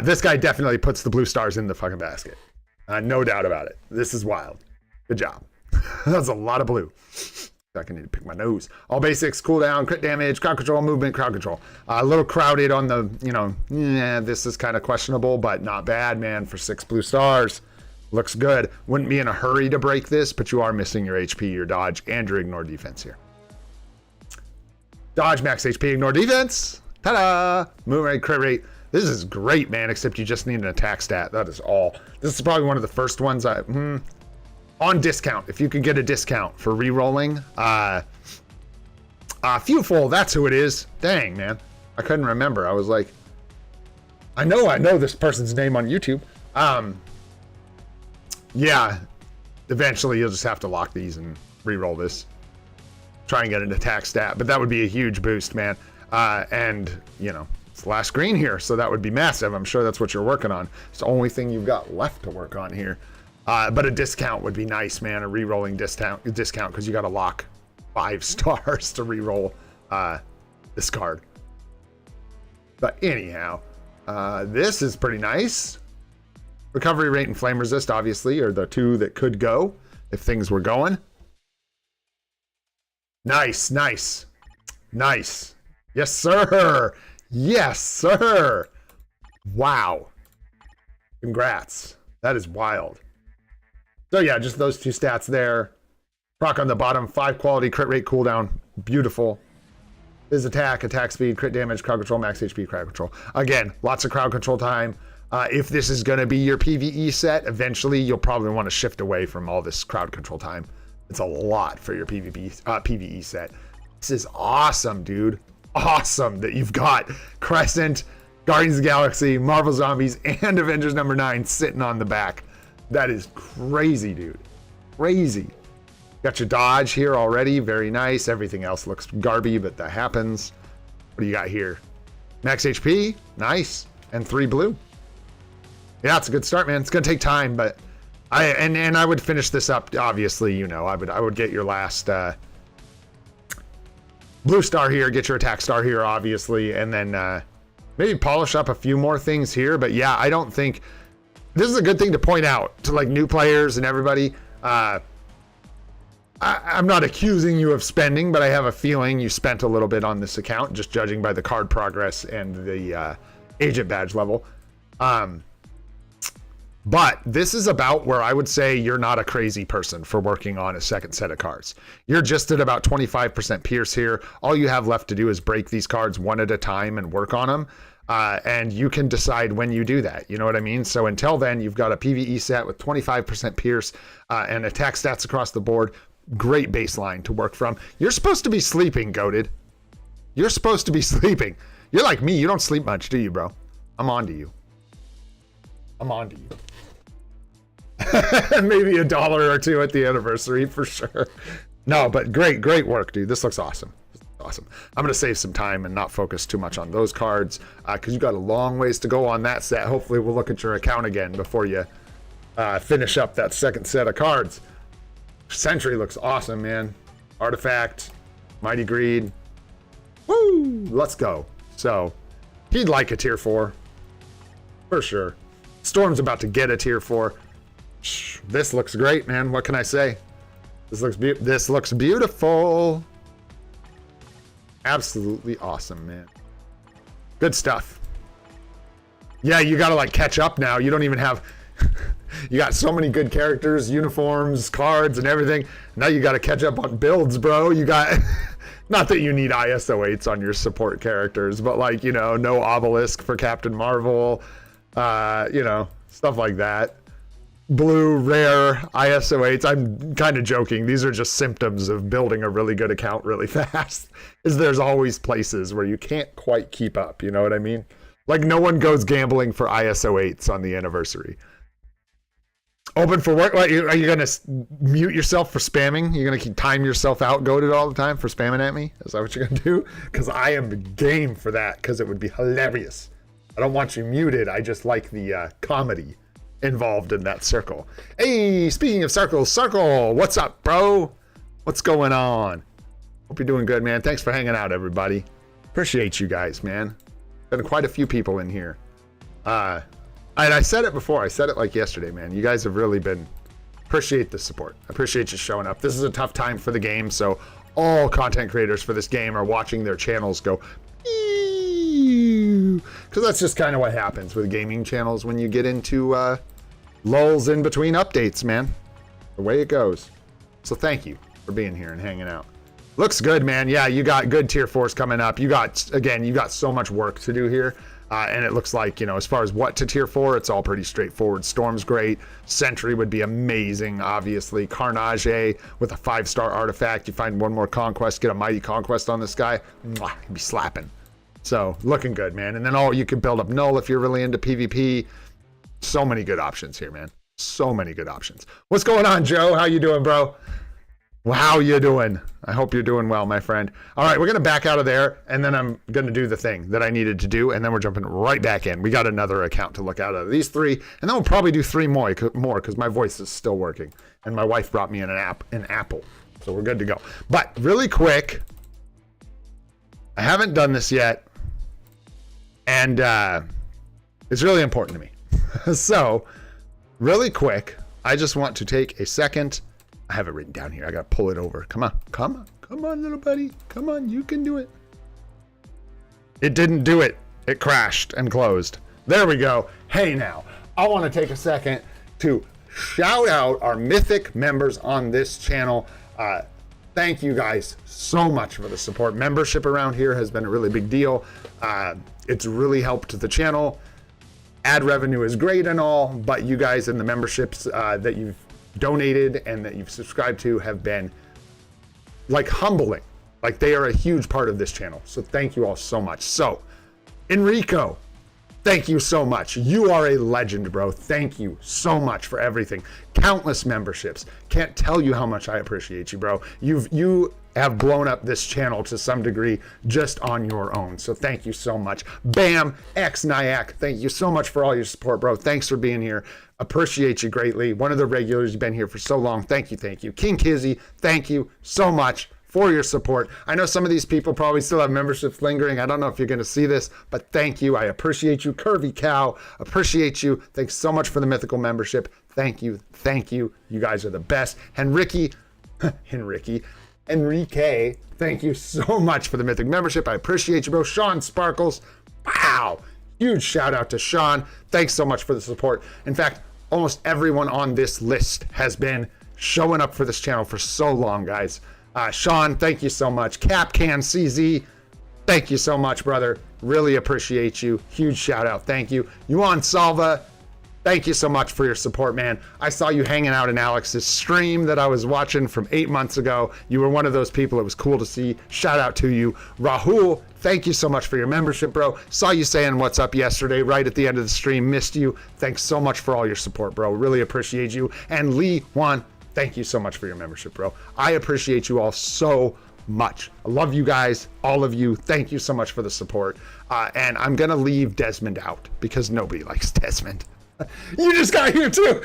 this guy definitely puts the blue stars in the fucking basket. No doubt about it. This is wild. Good job. That's a lot of blue. I need to pick my nose. All basics, cooldown, crit damage, crowd control, movement, crowd control. A little crowded on the, you know, this is kind of questionable, but not bad, man, for 6 blue stars. Looks good. Wouldn't be in a hurry to break this, but you are missing your HP, your dodge, and your ignore defense here. Dodge, max HP, ignore defense. Ta-da! Move rate, crit rate. This is great, man, except you just need an attack stat. That is all. This is probably one of the first ones on discount. If you could get a discount for re-rolling. Fewful, that's who it is. Dang, man. I couldn't remember. I was like, I know this person's name on YouTube. Yeah, eventually you'll just have to lock these and re-roll this. Try and get an attack stat, but that would be a huge boost, man. And, you know, it's the last green here, so that would be massive. I'm sure that's what you're working on. It's the only thing you've got left to work on here. But a discount would be nice, man. A re-rolling discount, because you got to lock 5 stars to re-roll this card. But anyhow, this is pretty nice. Recovery rate and flame resist, obviously, are the 2 that could go if things were going. Nice. Yes, sir. Yes, sir. Wow. Congrats. That is wild. So yeah, just those two stats there. Proc on the bottom, 5 quality, crit rate, cooldown, beautiful. His attack, attack speed, crit damage, crowd control, max HP, crowd control. Again, lots of crowd control time. If this is going to be your PvE set, eventually you'll probably want to shift away from all this crowd control time. It's a lot for your PvE set. This is awesome, dude. Awesome that you've got Crescent, Guardians of the Galaxy, Marvel Zombies, and Avengers #9 sitting on the back. That is crazy, dude. Crazy. Got your dodge here already. Very nice. Everything else looks garby, but that happens. What do you got here? Max HP. Nice. And 3 blue. Yeah, it's a good start, man. It's going to take time, but I would finish this up, obviously, you know. I would get your last blue star here, get your attack star here, obviously, and then maybe polish up a few more things here. But yeah, I don't think... This is a good thing to point out to like new players and everybody. I'm not accusing you of spending, but I have a feeling you spent a little bit on this account, just judging by the card progress and the agent badge level. But this is about where I would say you're not a crazy person for working on a second set of cards. You're just at about 25% Pierce here. All you have left to do is break these cards one at a time and work on them. And you can decide when you do that. You know what I mean? So until then, you've got a PvE set with 25% Pierce and attack stats across the board. Great baseline to work from. You're supposed to be sleeping, Goated. You're supposed to be sleeping. You're like me. You don't sleep much, do you, bro? I'm on to you. I'm on to you. Maybe $1 or $2 at the anniversary for sure. No, but great work, dude. This looks awesome. Awesome. I'm going to save some time and not focus too much on those cards because you got a long ways to go on that set. Hopefully we'll look at your account again before you finish up that second set of cards. Sentry looks awesome, man. Artifact, Mighty Greed. Woo! Let's go. So, he'd like a tier 4. For sure. Storm's about to get a tier 4. This looks great, man. What can I say? This looks beautiful. Absolutely awesome, man. Good stuff. Yeah, you gotta like catch up now. You don't even have... You got so many good characters, uniforms, cards, and everything. Now you gotta catch up on builds, bro. You got... Not that you need ISO 8s on your support characters, but like, you know, no obelisk for Captain Marvel. You know, stuff like that. Blue, rare, ISO 8s. I'm kind of joking. These are just symptoms of building a really good account really fast. Is there's always places where you can't quite keep up. You know what I mean? Like no one goes gambling for ISO 8s on the anniversary. Open for work. Are you going to mute yourself for spamming? You're going to keep time yourself out, goaded all the time for spamming at me? Is that what you're going to do? Because I am game for that because it would be hilarious. I don't want you muted. I just like the comedy involved in that circle. Hey, speaking of circles, Circle, what's up, bro? What's going on? Hope you're doing good, man. Thanks for hanging out, everybody. Appreciate you guys, man. Been quite a few people in here. And I said it before. I said it like yesterday, man. You guys have really been... Appreciate the support. I appreciate you showing up. This is a tough time for the game, so all content creators for this game are watching their channels go... Because that's just kind of what happens with gaming channels when you get into lulls in between updates, man. The way it goes. So thank you for being here and hanging out. Looks good, man. Yeah, you got good tier 4s coming up. You got so much work to do here. And it looks like, you know, as far as what to tier 4, it's all pretty straightforward. Storm's great. Sentry would be amazing, obviously. Carnage with a 5-star artifact. You find one more conquest, get a mighty conquest on this guy. Mwah, he'd be slapping. So, looking good, man. And then you could build up Null if you're really into PvP. So many good options here, man. So many good options. What's going on, Joe? How you doing, bro? How you doing? I hope you're doing well, my friend. All right, we're going to back out of there, and then I'm going to do the thing that I needed to do, and then we're jumping right back in. We got another account to look out of these 3, and then we'll probably do 3 more because my voice is still working, and my wife brought me an apple, so we're good to go. But really quick, I haven't done this yet, and it's really important to me. So, really quick, I just want to take a second. I have it written down here. I got to pull it over. Come on, little buddy. Come on, you can do it. It didn't do it. It crashed and closed. There we go. Hey, now, I want to take a second to shout out our mythic members on this channel. Thank you guys so much for the support. Membership around here has been a really big deal. It's really helped the channel. Ad revenue is great and all, but you guys in the memberships that you've donated and that you've subscribed to have been like humbling. Like they are a huge part of this channel. So thank you all so much. So Enrico, thank you so much. You are a legend, bro. Thank you so much for everything. Countless memberships. Can't tell you how much I appreciate you, bro. You have blown up this channel to some degree just on your own. So thank you so much. Bam, X Nyack, thank you so much for all your support, bro. Thanks for being here. Appreciate you greatly. One of the regulars, you've been here for so long. Thank you, thank you. King Kizzy, thank you so much for your support. I know some of these people probably still have memberships lingering. I don't know if you're going to see this, but thank you. I appreciate you. Curvy Cow, appreciate you. Thanks so much for the mythical membership. Thank you. Thank you. You guys are the best. Enrique, thank you so much for the mythic membership. I appreciate you, bro. Sean Sparkles, wow. Huge shout out to Sean. Thanks so much for the support. In fact, almost everyone on this list has been showing up for this channel for so long, guys. Sean, thank you so much. Capcan CZ, thank you so much, brother. Really appreciate you. Huge shout out. Thank you. Yuan Salva, thank you so much for your support, man. I saw you hanging out in Alex's stream that I was watching from 8 months ago. You were one of those people. It was cool to see. Shout out to you. Rahul, thank you so much for your membership, bro. Saw you saying what's up yesterday right at the end of the stream. Missed you. Thanks so much for all your support, bro. Really appreciate you. And Lee Wan, thank you so much for your membership, bro. I appreciate you all so much. I love you guys, all of you. Thank you so much for the support. And I'm going to leave Desmond out because nobody likes Desmond. You just got here too.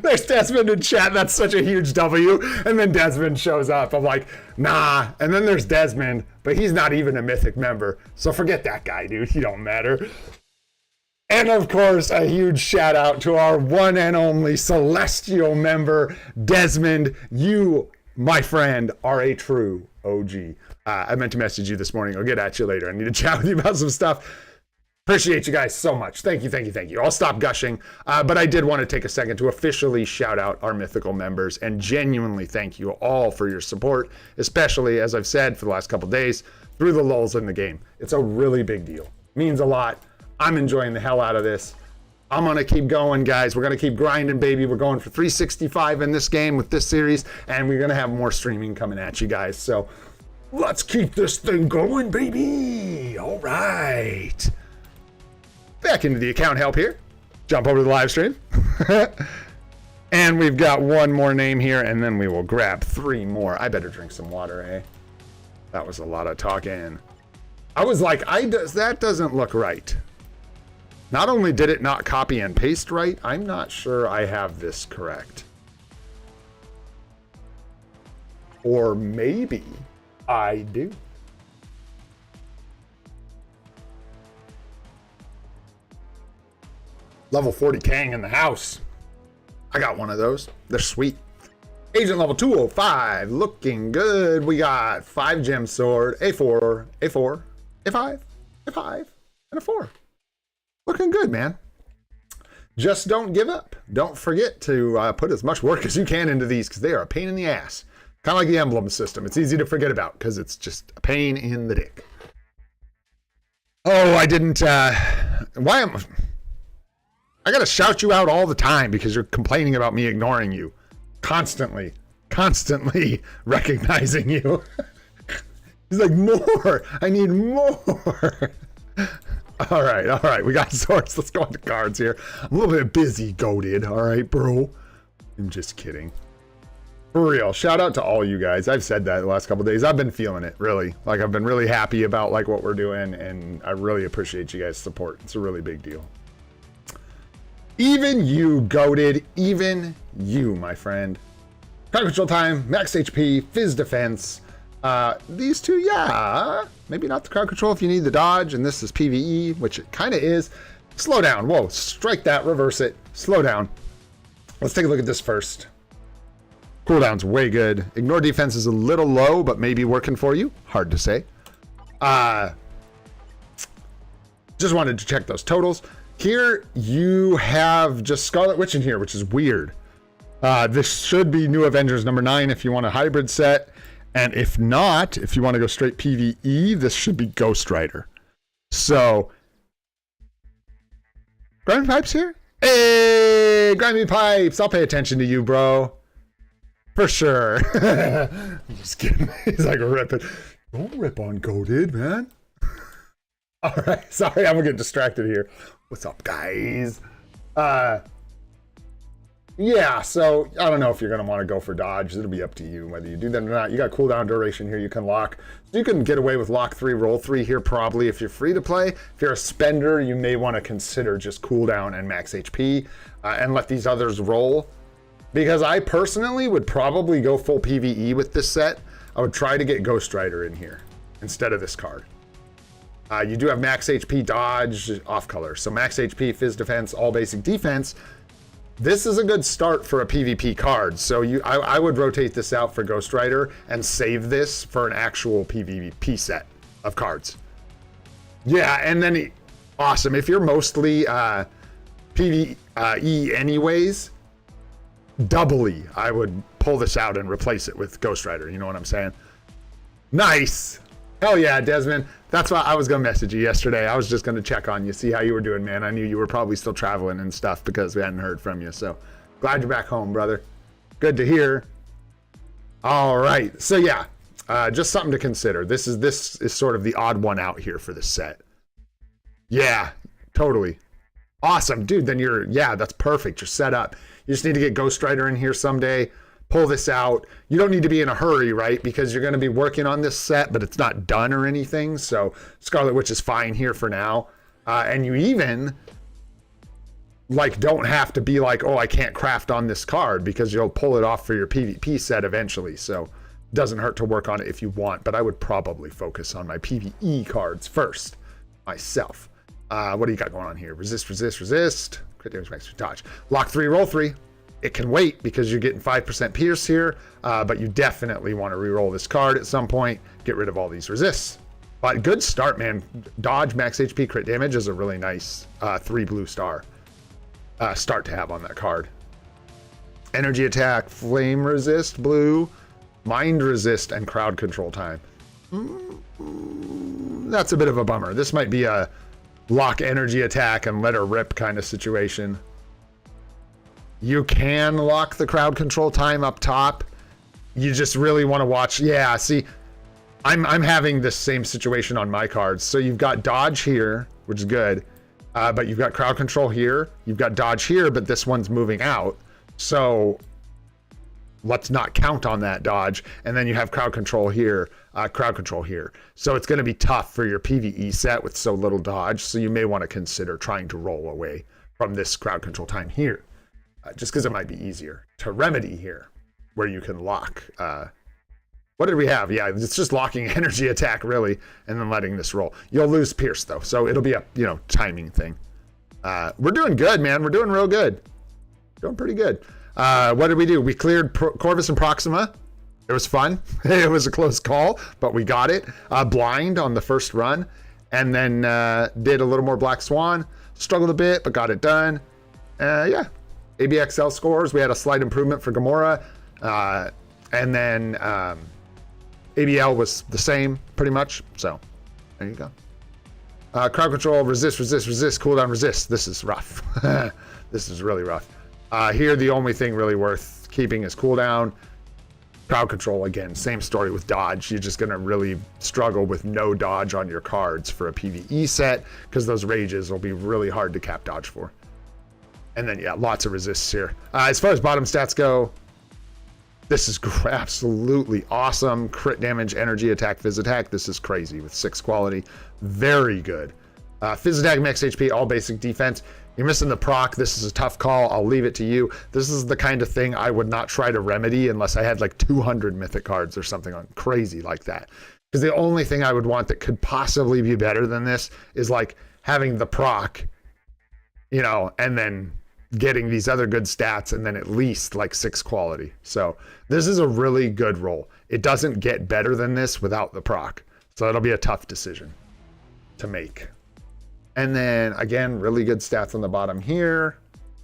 There's Desmond in chat. That's such a huge W. And then Desmond shows up. I'm like, nah. And then there's Desmond, but he's not even a mythic member. So forget that guy, dude. He don't matter. And of course, a huge shout out to our one and only Celestial member, Desmond. You, my friend, are a true OG. I meant to message you this morning. I'll get at you later. I need to chat with you about some stuff. Appreciate you guys so much. Thank you, thank you, thank you. I'll stop gushing. But I did want to take a second to officially shout out our mythical members and genuinely thank you all for your support, especially, as I've said for the last couple days, through the lulls in the game. It's a really big deal. Means a lot. I'm enjoying the hell out of this. I'm going to keep going, guys. We're going to keep grinding, baby. We're going for 365 in this game with this series, and we're going to have more streaming coming at you guys. So let's keep this thing going, baby. All right. Back into the account help here. Jump over to the live stream. And we've got one more name here, and then we will grab 3 more. I better drink some water, eh? That was a lot of talking. I was like, that doesn't look right. Not only did it not copy and paste right, I'm not sure I have this correct. Or maybe I do. Level 40 Kang in the house. I got one of those. They're sweet. Agent level 205, looking good. We got 5 gem sword, A4, A4, A5, A5, and a 4. Looking good, man. Just don't give up. Don't forget to put as much work as you can into these because they are a pain in the ass. Kind of like the emblem system. It's easy to forget about because it's just a pain in the dick. Oh, I didn't. Why am I gotta shout you out all the time because you're complaining about me ignoring you. Constantly recognizing you. He's like, more. I need more. All right. We got swords. Let's go on to cards here. I'm a little bit busy, goated. All right, bro. I'm just kidding. For real. Shout out to all you guys. I've said that the last couple of days. I've been feeling it, really. Like, I've been really happy about like what we're doing, and I really appreciate you guys' support. It's a really big deal. Even you, goated. Even you, my friend. Crowd control time, max HP, fizz defense. These two, yeah. Maybe not the crowd control if you need the dodge, and this is PvE, which it kind of is. Slow down. Whoa, strike that, reverse it. Slow down. Let's take a look at this first. Cooldown's way good. Ignore defense is a little low, but maybe working for you. Hard to say. Just wanted to check those totals. Here you have just Scarlet Witch in here, which is weird. This should be New Avengers number 9 if you want a hybrid set. And if not, if you want to go straight PvE, this should be Ghost Rider. So, Grimy Pipes here? Hey, Grimy Pipes, I'll pay attention to you, bro. For sure. I'm just kidding. He's like ripping. Don't rip on Goated, man. All right, sorry, I'm gonna get distracted here. What's up, guys? Yeah, so I don't know if you're going to want to go for dodge. It'll be up to you whether you do that or not. You got cooldown duration here. You can lock. So you can get away with lock 3, roll 3 here probably if you're free to play. If you're a spender, you may want to consider just cooldown and max HP and let these others roll. Because I personally would probably go full PvE with this set. I would try to get Ghost Rider in here instead of this card. You do have max HP, dodge, off color. So max HP, phys defense, all basic defense. This is a good start for a PvP card, so I would rotate this out for Ghost Rider and save this for an actual PvP set of cards. Yeah, and then awesome. If you're mostly PvE anyways, doubly, I would pull this out and replace it with Ghost Rider. You know what I'm saying? Nice. Hell yeah, Desmond. That's why I was going to message you yesterday. I was just going to check on you, see how you were doing, man. I knew you were probably still traveling and stuff because we hadn't heard from you. So glad you're back home, brother. Good to hear. All right. So yeah, just something to consider. This is sort of the odd one out here for this set. Yeah, totally. Awesome, dude. Then that's perfect. You're set up. You just need to get Ghost Rider in here someday. Pull this out. You don't need to be in a hurry, right? Because you're going to be working on this set, but it's not done or anything. So Scarlet Witch is fine here for now. And you even don't have to be like, oh, I can't craft on this card because you'll pull it off for your PvP set eventually. So it doesn't hurt to work on it if you want, but I would probably focus on my PvE cards first myself. What do you got going on here? Resist, resist, resist. Crit damage, max dodge. Lock 3, roll 3. It can wait because you're getting 5% pierce here, but you definitely want to reroll this card at some point. Get rid of all these resists. But good start, man. Dodge, max HP, crit damage is a really nice 3 blue star start to have on that card. Energy attack, flame resist, blue, mind resist, and crowd control time. That's a bit of a bummer. This might be a lock energy attack and let her rip kind of situation. You can lock the crowd control time up top. You just really want to watch. Yeah, see, I'm having this same situation on my cards. So you've got dodge here, which is good, but you've got crowd control here. You've got dodge here, but this one's moving out. So let's not count on that dodge. And then you have crowd control here, So it's going to be tough for your PvE set with so little dodge. So you may want to consider trying to roll away from this crowd control time here. Just because it might be easier to remedy here, where you can lock. What did we have? Yeah, it's just locking energy attack, really, and then letting this roll. You'll lose pierce, though, so it'll be a timing thing. We're doing good, man. We're doing real good. Doing pretty good. What did we do? We cleared Corvus and Proxima. It was fun. It was a close call, but we got it. Blind on the first run, and then did a little more Black Swan. Struggled a bit, but got it done. Yeah. ABXL scores, we had a slight improvement for Gamora, and then ABL was the same, pretty much, so there you go. Crowd control, resist, resist, resist, cooldown, resist. This is rough. This is really rough. Here, the only thing really worth keeping is cooldown. Crowd control, again, same story with dodge. You're just going to really struggle with no dodge on your cards for a PvE set, because those rages will be really hard to cap dodge for. And then, yeah, lots of resists here. As far as bottom stats go, this is absolutely awesome. Crit damage, energy attack, phys attack. This is crazy with 6 quality. Very good. Phys attack, max HP, all basic defense. You're missing the proc. This is a tough call. I'll leave it to you. This is the kind of thing I would not try to remedy unless I had like 200 mythic cards or something on crazy like that. Because the only thing I would want that could possibly be better than this is like having the proc, and then getting these other good stats, and then at least like 6 quality. So this is a really good roll. It doesn't get better than this without the proc. So it'll be a tough decision to make. And then again, really good stats on the bottom here.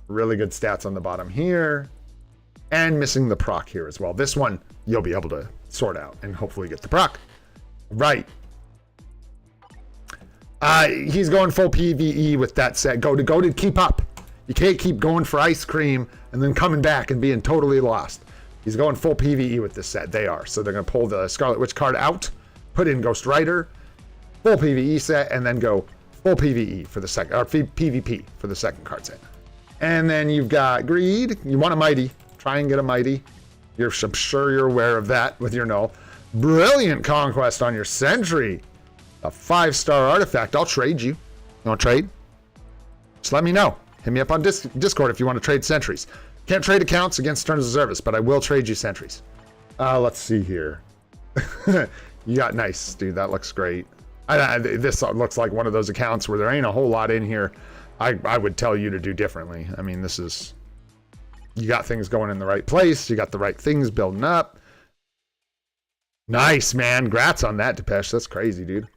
Really good stats on the bottom here. And missing the proc here as well. This one you'll be able to sort out and hopefully get the proc. Right. He's going full PvE with that set. Go to keep up. You can't keep going for ice cream and then coming back and being totally lost. He's going full PvE with this set. They are. So they're going to pull the Scarlet Witch card out, put in Ghost Rider, full PvE set, and then go full PvE for the second, or PvP for the second card set. And then you've got Greed. You want a Mighty. Try and get a Mighty. I'm sure you're aware of that with your Null. Brilliant Conquest on your Sentry. A 5-star artifact. I'll trade you. You want to trade? Just let me know. Hit me up on Discord if you want to trade sentries. Can't trade accounts against terms of service, but I will trade you sentries. Let's see here. You got nice, dude. That looks great. This looks like one of those accounts where there ain't a whole lot in here. I would tell you to do differently. I mean, this is... You got things going in the right place. You got the right things building up. Nice, man. Grats on that, Depeche. That's crazy, dude.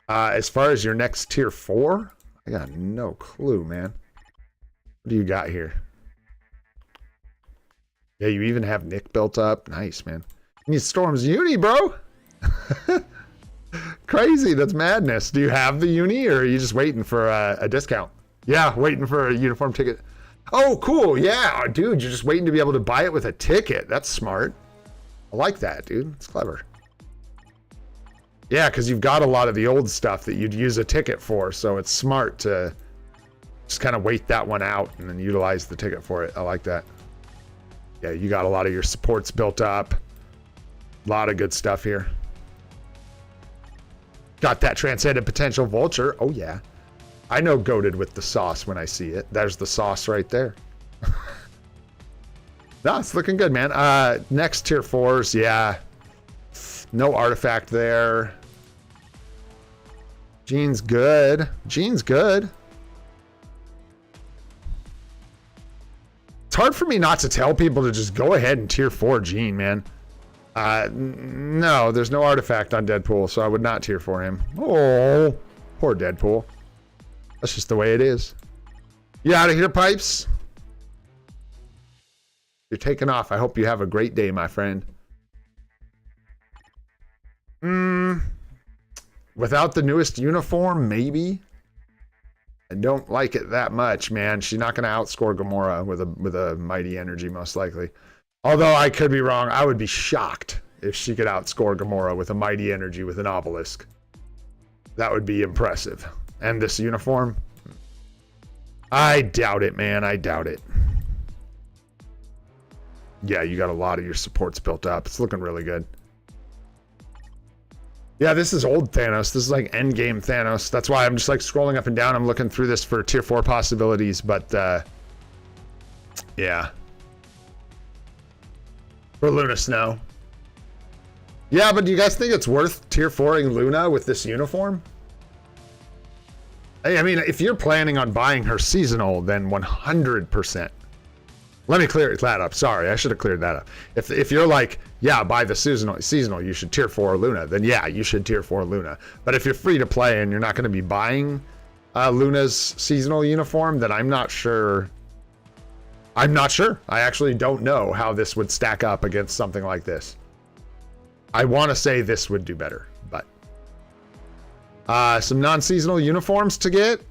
As far as your next tier 4, I got no clue, man. What do you got here? Yeah, you even have Nick built up. Nice, man. You need Storm's uni, bro. Crazy. That's madness. Do you have the uni, or are you just waiting for a discount? Yeah, waiting for a uniform ticket. Oh, cool. Yeah, dude, you're just waiting to be able to buy it with a ticket. That's smart. I like that, dude. It's clever. Yeah, because you've got a lot of the old stuff that you'd use a ticket for, so it's smart to just kind of wait that one out and then utilize the ticket for it. I like that. Yeah, you got a lot of your supports built up. A lot of good stuff here. Got that transcendent potential Vulture. Oh, yeah. I know goated with the sauce when I see it. There's the sauce right there. No, it's looking good, man. Next tier 4s, yeah. No artifact there. Jean's good. Jean's good. It's hard for me not to tell people to just go ahead and tier 4 Jean, man. No, there's no artifact on Deadpool, so I would not tier 4 him. Oh, poor Deadpool. That's just the way it is. You out of here, Pipes? You're taking off. I hope you have a great day, my friend. Without the newest uniform, maybe. I don't like it that much, man. She's not going to outscore Gamora with a mighty energy, most likely. Although I could be wrong. I would be shocked if she could outscore Gamora with a mighty energy with an obelisk. That would be impressive. And this uniform? I doubt it, man. I doubt it. Yeah, you got a lot of your supports built up. It's looking really good. Yeah, this is old Thanos. This is like endgame Thanos. That's why I'm just like scrolling up and down. I'm looking through this for tier 4 possibilities, but yeah. For Luna Snow. Yeah, but do you guys think it's worth tier 4ing Luna with this uniform? I mean, if you're planning on buying her seasonal, then 100%. Let me clear that up. Sorry, I should have cleared that up. If you're like, yeah, buy the seasonal, you should tier 4 Luna, then yeah, you should tier 4 Luna. But if you're free to play and you're not going to be buying Luna's seasonal uniform, then I'm not sure. I'm not sure. I actually don't know how this would stack up against something like this. I want to say this would do better, but some non-seasonal uniforms to get.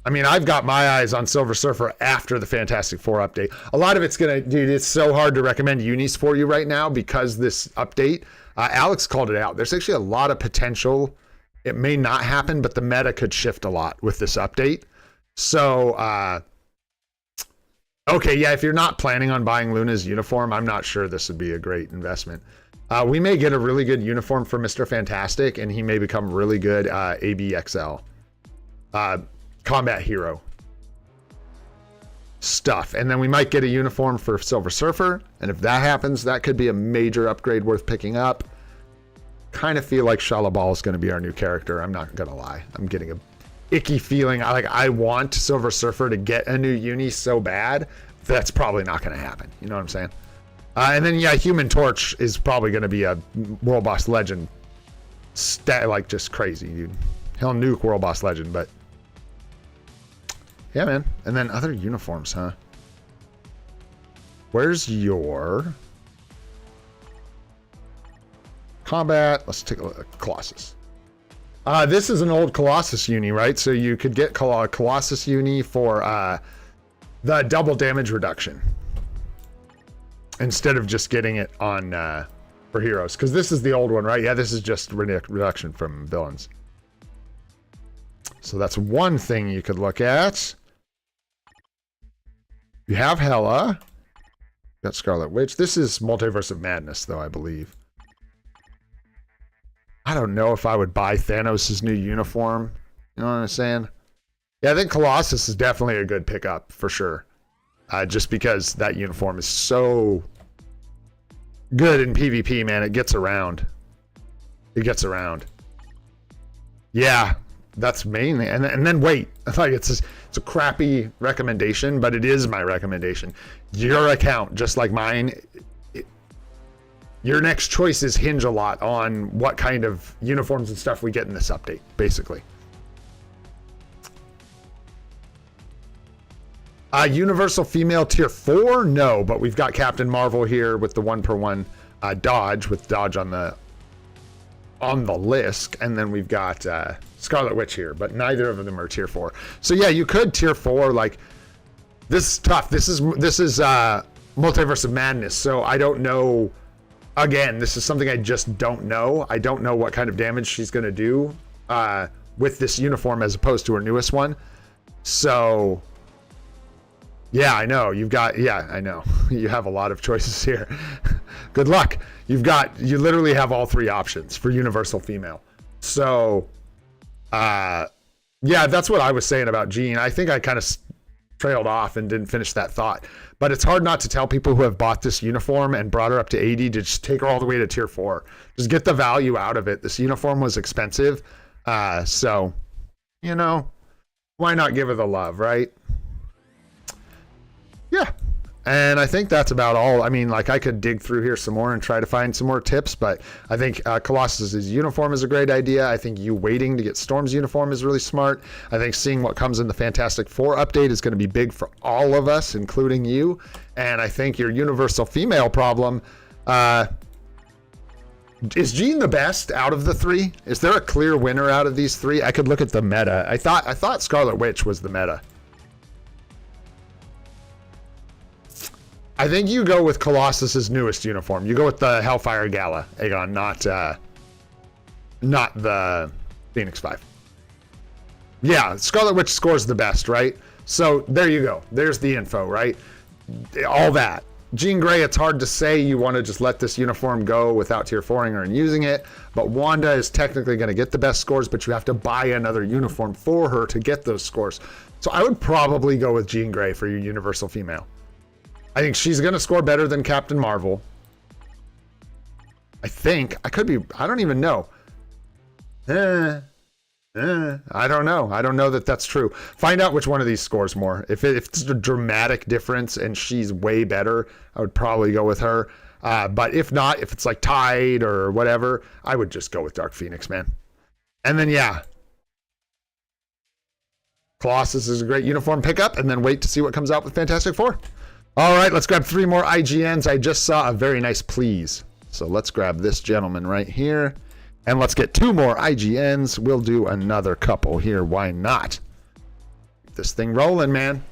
I mean, I've got my eyes on Silver Surfer after the Fantastic Four update. A lot of it's gonna, dude, it's so hard to recommend unis for you right now because this update, Alex called it out. There's actually a lot of potential. It may not happen, but the meta could shift a lot with this update. So, okay, yeah, if you're not planning on buying Luna's uniform, I'm not sure this would be a great investment. We may get a really good uniform for Mr. Fantastic, and he may become really good ABXL. Combat hero stuff, and then we might get a uniform for Silver Surfer, and if that happens, that could be a major upgrade worth picking up. Kind of feel like Shalabal is going to be our new character. I'm not gonna lie, I'm getting a icky feeling. I want Silver Surfer to get a new uni so bad. That's probably not going to happen. You know what I'm saying? And then yeah, Human Torch is probably going to be a World Boss Legend like just crazy, dude. He'll nuke World Boss Legend, but yeah, man. And then other uniforms, huh? Where's your combat? Let's take a look at Colossus. This is an old Colossus uni, right? So you could get Colossus uni for the double damage reduction instead of just getting it on for heroes, because this is the old one, right? Yeah, this is just reduction from villains. So that's one thing you could look at. You have Hela. Got Scarlet Witch. This is Multiverse of Madness, though, I believe. I don't know if I would buy Thanos' new uniform. You know what I'm saying? Yeah, I think Colossus is definitely a good pickup, for sure. Just because that uniform is so good in PvP, man. It gets around. It gets around. Yeah, that's mainly. And then wait. Like it's a crappy recommendation, but it is my recommendation. Your account, just like mine, your next choices hinge a lot on what kind of uniforms and stuff we get in this update, basically. Universal female tier 4? No, but we've got Captain Marvel here with the 1/1 dodge, with dodge on the list, and then we've got Scarlet Witch here, but neither of them are tier 4. So yeah, you could tier 4. Like, this is tough. This is Multiverse of Madness, so I don't know. Again, this is something I just don't know. I don't know what kind of damage she's going to do with this uniform as opposed to her newest one. So yeah, I know. I know. You have a lot of choices here. Good luck. You literally have all three options for universal female. So, yeah, that's what I was saying about Jean. I think I kind of trailed off and didn't finish that thought. But it's hard not to tell people who have bought this uniform and brought her up to 80 to just take her all the way to tier 4. Just get the value out of it. This uniform was expensive. So, you know, why not give her the love, right? Yeah. And I think that's about all. I mean, like, I could dig through here some more and try to find some more tips, but I think Colossus's uniform is a great idea. I think you waiting to get Storm's uniform is really smart. I think seeing what comes in the Fantastic Four update is going to be big for all of us, including you. And I think your universal female problem, is Jean the best out of the three? Is there a clear winner out of these three? I could look at the meta. I thought Scarlet Witch was the meta. I think you go with Colossus's newest uniform. You go with the Hellfire Gala, Aegon, not the Phoenix 5. Yeah, Scarlet Witch scores the best, right? So there you go. There's the info, right? All that. Jean Grey, it's hard to say you want to just let this uniform go without tier 4ing her and using it, but Wanda is technically going to get the best scores, but you have to buy another uniform for her to get those scores. So I would probably go with Jean Grey for your universal female. I think she's going to score better than Captain Marvel. I think. I could be. I don't even know. I don't know. I don't know that that's true. Find out which one of these scores more. If it's a dramatic difference and she's way better, I would probably go with her. But if not, if it's like tied or whatever, I would just go with Dark Phoenix, man. And then, yeah. Colossus is a great uniform pickup, and then wait to see what comes out with Fantastic Four. All right, let's grab 3 more IGNs. I just saw a very nice please. So let's grab this gentleman right here. And let's get 2 more IGNs. We'll do another couple here. Why not? Keep this thing rolling, man.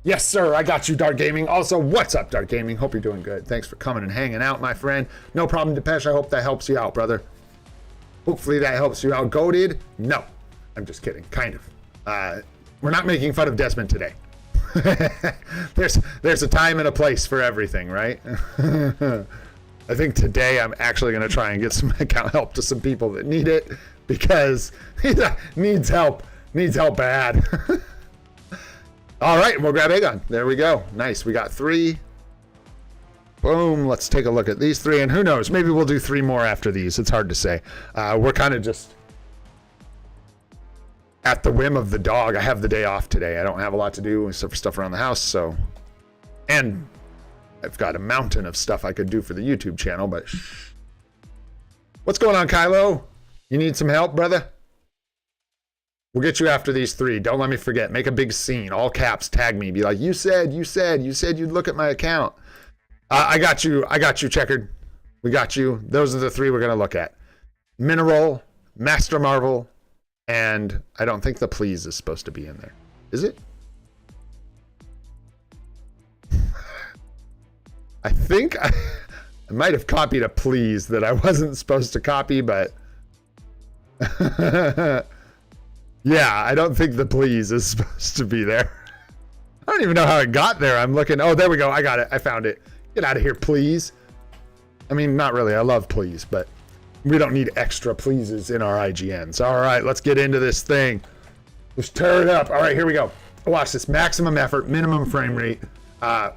Yes, sir. I got you, Dark Gaming. Also, what's up, Dark Gaming? Hope you're doing good. Thanks for coming and hanging out, my friend. No problem, Depeche. I hope that helps you out, brother. Hopefully that helps you out. Goated? No. I'm just kidding. Kind of. We're not making fun of Desmond today. There's a time and a place for everything, right? I think today I'm actually going to try and get some account help to some people that need it, because he needs help bad. All right, we'll grab Aegon. There we go. Nice. We got 3. Boom. Let's take a look at these 3, and who knows? Maybe we'll do 3 more after these. It's hard to say. We're kind of just at the whim of the dog. I have the day off today. I don't have a lot to do except for stuff around the house, so. And I've got a mountain of stuff I could do for the YouTube channel, but what's going on, Kylo? You need some help, brother? We'll get you after these 3. Don't let me forget. Make a big scene. All caps. Tag me. Be like, you said you'd look at my account. I got you, Checkered. We got you. Those are the 3 we're going to look at. Mineral, Master Marvel, and I don't think the Please is supposed to be in there. Is it? I think I might have copied a Please that I wasn't supposed to copy, but yeah, I don't think the Please is supposed to be there. I don't even know how it got there. I'm looking. Oh, there we go. I got it. I found it. Get out of here, please. I mean, not really. I love Please, but we don't need extra Pleases in our IGNs. All right, let's get into this thing. Let's tear it up. All right, here we go. Watch this. Maximum effort, minimum frame rate.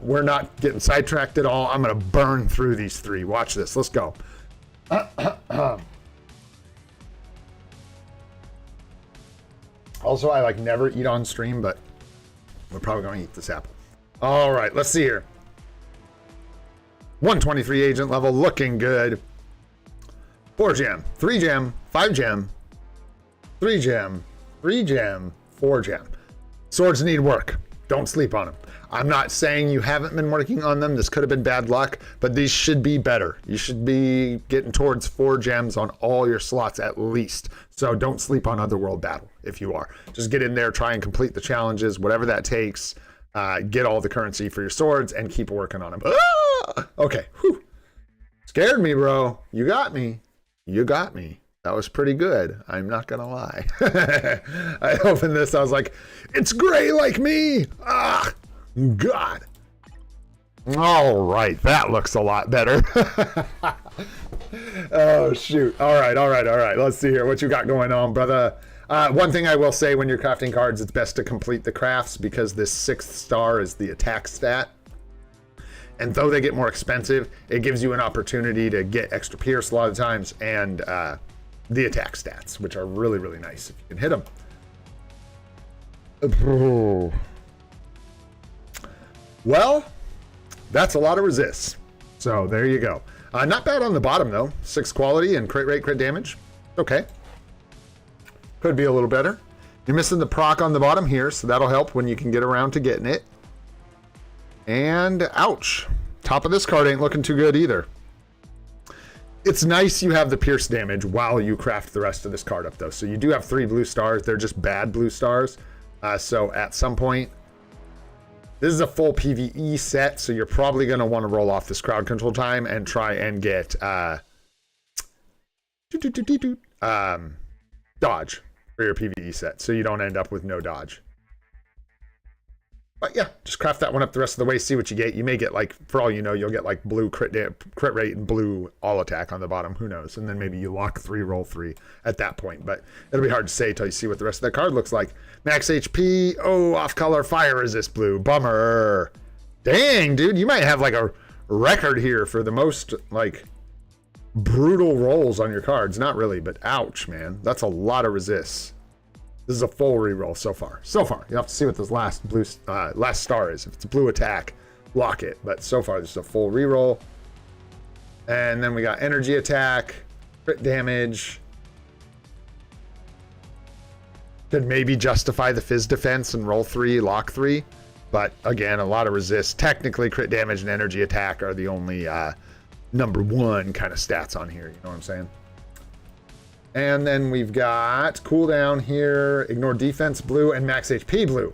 We're not getting sidetracked at all. I'm going to burn through these 3. Watch this. Let's go. Also, I like never eat on stream, but we're probably going to eat this apple. All right, let's see here. 123 agent level, looking good. 4 gem, 3 gem, 5 gem, 3 gem, 3 gem, 4 gem. Swords need work. Don't sleep on them. I'm not saying you haven't been working on them. This could have been bad luck, but these should be better. You should be getting towards 4 gems on all your slots at least. So don't sleep on Otherworld Battle if you are. Just get in there, try and complete the challenges, whatever that takes. Get all the currency for your swords and keep working on them. Ah! Okay. Whew. Scared me, bro. You got me. You got me. That was pretty good. I'm not going to lie. I opened this. I was like, it's gray like me. Ah, God. All right. That looks a lot better. Oh, shoot. All right. Let's see here. What you got going on, brother? One thing I will say when you're crafting cards, it's best to complete the crafts because this 6th star is the attack stat. And though they get more expensive, it gives you an opportunity to get extra pierce a lot of times and the attack stats, which are really, really nice if you can hit them. Well, that's a lot of resists. So there you go. Not bad on the bottom, though. 6 quality and crit rate, crit damage. Okay. Could be a little better. You're missing the proc on the bottom here, so that'll help when you can get around to getting it. And ouch. Top of this card ain't looking too good either. It's nice you have the pierce damage while you craft the rest of this card up, though. So you do have 3 blue stars. They're just bad blue stars. So at some point, this is a full PvE set, so you're probably going to want to roll off this crowd control time and try and get dodge for your PvE set, so you don't end up with no dodge. But yeah, just craft that one up the rest of the way, see what you get. You may get, like, for all you know, you'll get like blue crit rate and blue all attack on the bottom. Who knows? And then maybe you lock 3, roll 3 at that point. But it'll be hard to say till you see what the rest of that card looks like. Max HP. Oh, off color, fire resist blue. Bummer. Dang, dude, you might have like a record here for the most like brutal rolls on your cards. Not really, but ouch, man. That's a lot of resists. This is a full reroll so far. So far, you have to see what this last blue last star is. If it's a blue attack, lock it. But so far, this is a full reroll. And then we got energy attack, crit damage. Could maybe justify the fizz defense and roll 3, lock 3. But again, a lot of resist. Technically, crit damage and energy attack are the only number 1 kind of stats on here. You know what I'm saying? And then we've got cooldown here, ignore defense blue, and max HP blue.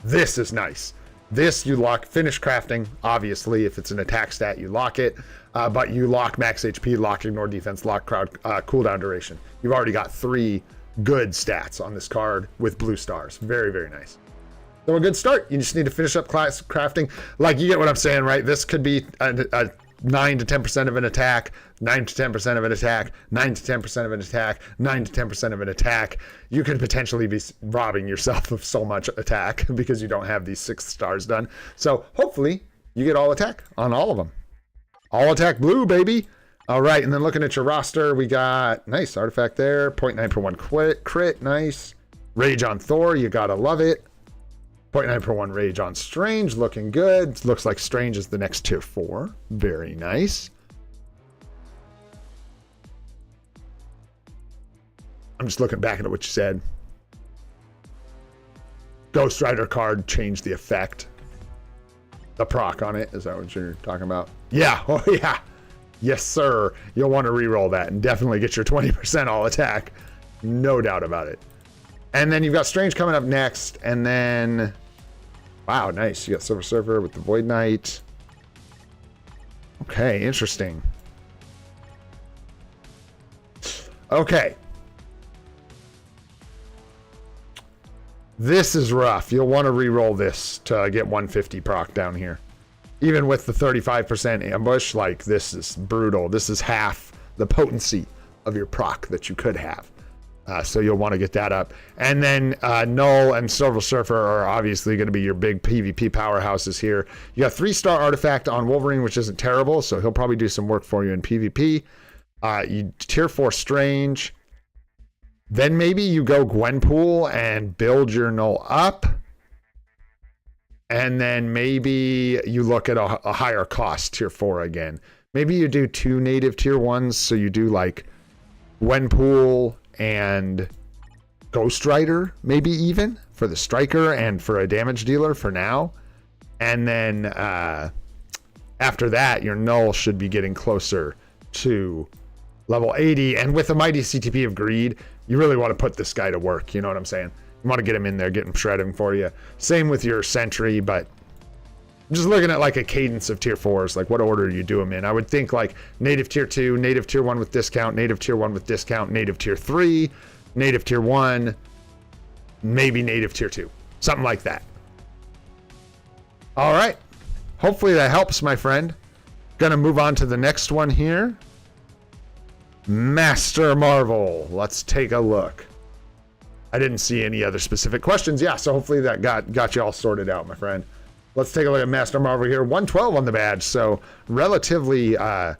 This is nice. This you lock, finish crafting. Obviously, if it's an attack stat, you lock it. But you lock max HP, lock ignore defense, lock crowd cooldown duration. You've already got 3 good stats on this card with blue stars. Very, very nice. So a good start. You just need to finish up class crafting. Like, you get what I'm saying, right? This could be a 9 to 10% of an attack, 9 to 10% of an attack, 9 to 10% of an attack, 9 to 10% of an attack. You could potentially be robbing yourself of so much attack because you don't have these 6 stars done. So hopefully you get all attack on all of them. All attack blue, baby. All right, and then looking at your roster, we got nice artifact there, 0.9 per 1 crit, nice. Rage on Thor, you gotta love it. 0.9 per 1 rage on Strange, looking good. Looks like Strange is the next tier 4. Very nice. I'm just looking back at what you said. Ghost Rider card changed the effect. The proc on it, is that what you're talking about? Yeah, oh yeah. Yes, sir. You'll want to re-roll that and definitely get your 20% all attack. No doubt about it. And then you've got Strange coming up next, and then... Wow, nice. You got Silver Surfer with the Void Knight. Okay, interesting. Okay. This is rough. You'll want to re-roll this to get 150 proc down here. Even with the 35% ambush, like, this is brutal. This is half the potency of your proc that you could have. So you'll want to get that up. And then Null and Silver Surfer are obviously going to be your big PvP powerhouses here. You got 3-star artifact on Wolverine, which isn't terrible, so he'll probably do some work for you in PvP. You tier 4 Strange. Then maybe you go Gwenpool and build your Null up. And then maybe you look at a higher cost, tier 4 again. Maybe you do 2 native tier 1s, so you do like Gwenpool and Ghost Rider, maybe even, for the Striker and for a damage dealer for now. And then after that, your Null should be getting closer to level 80. And with the mighty CTP of Greed, you really want to put this guy to work, you know what I'm saying? You want to get him in there, get him shredding for you. Same with your Sentry, but I'm just looking at like a cadence of tier 4s, like what order you do them in. I would think like native tier 2, native tier 1 with discount, native tier 1 with discount, native tier 3, native tier 1, maybe native tier 2. Something like that. All right. Hopefully that helps, my friend. Gonna move on to the next one here. Master Marvel. Let's take a look. I didn't see any other specific questions. Yeah, so hopefully that got you all sorted out, my friend. Let's take a look at Master Marvel here. 112 on the badge, so relatively... I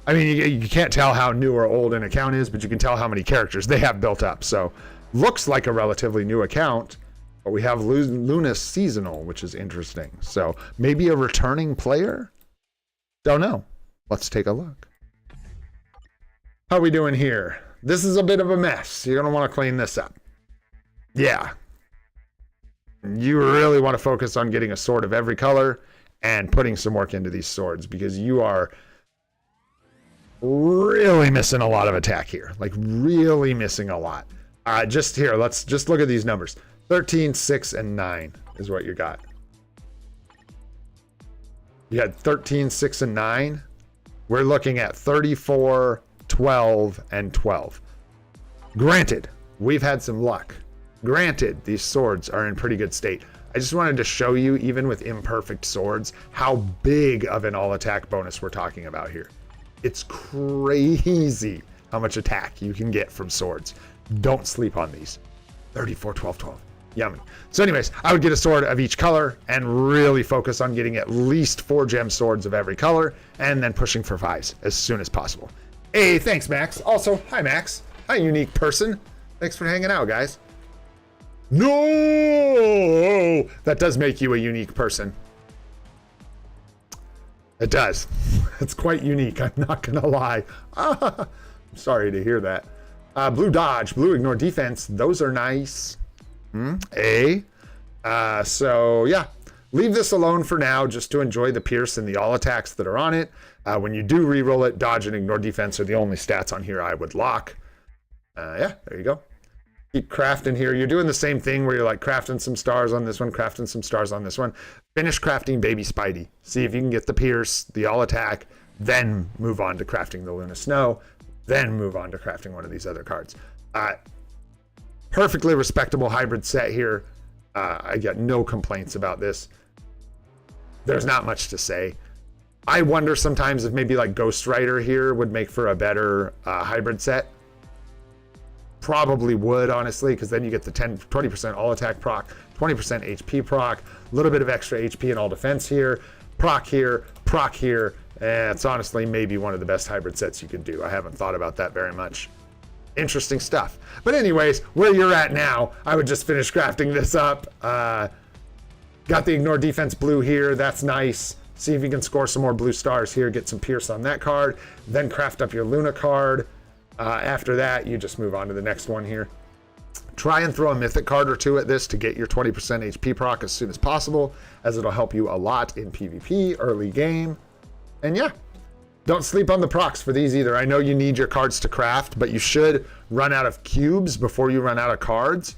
mean, you can't tell how new or old an account is, but you can tell how many characters they have built up. So, looks like a relatively new account, but we have Luna Seasonal, which is interesting. So, maybe a returning player? Don't know. Let's take a look. How are we doing here? This is a bit of a mess. You're going to want to clean this up. Yeah. You really want to focus on getting a sword of every color and putting some work into these swords, because you are really missing a lot of attack here. Like, really missing a lot. Just here, let's just look at these numbers. 13, 6, and 9 is what you got. You had 13, 6, and 9. We're looking at 34, 12, and 12. Granted, we've had some luck. Granted, these swords are in pretty good state. I just wanted to show you, even with imperfect swords, how big of an all-attack bonus we're talking about here. It's crazy how much attack you can get from swords. Don't sleep on these. 34, 12, 12. Yummy. So anyways, I would get a sword of each color and really focus on getting at least 4 gem swords of every color, and then pushing for 5s as soon as possible. Hey, thanks, Max. Also, hi, Max. Hi, unique person. Thanks for hanging out, guys. No! That does make you a unique person. It does. It's quite unique, I'm not gonna lie. I'm sorry to hear that. Blue dodge, blue ignore defense. Those are nice. So yeah, leave this alone for now just to enjoy the pierce and the all attacks that are on it. When you do re-roll it, dodge and ignore defense are the only stats on here I would lock. Yeah, there you go. Keep crafting here. You're doing the same thing where you're like crafting some stars on this one, crafting some stars on this one. Finish crafting Baby Spidey. See if you can get the pierce, the all attack, then move on to crafting the Luna Snow, then move on to crafting one of these other cards. Perfectly respectable hybrid set here. I got no complaints about this. There's not much to say. I wonder sometimes if maybe like Ghost Rider here would make for a better hybrid set. Probably would, honestly, because then you get the 20% all attack proc, 20% HP proc, a little bit of extra HP and all defense here, proc here, and it's honestly maybe one of the best hybrid sets you can do. I haven't thought about that very much. Interesting stuff. But anyways, where you're at now, I would just finish crafting this up. Got the ignore defense blue here. That's nice. See if you can score some more blue stars here, get some pierce on that card, then craft up your Luna card. After that, you just move on to the next one here. Try and throw a mythic card or two at this to get your 20% HP proc as soon as possible, as it'll help you a lot in PvP, early game. And yeah, don't sleep on the procs for these either. I know you need your cards to craft, but you should run out of cubes before you run out of cards.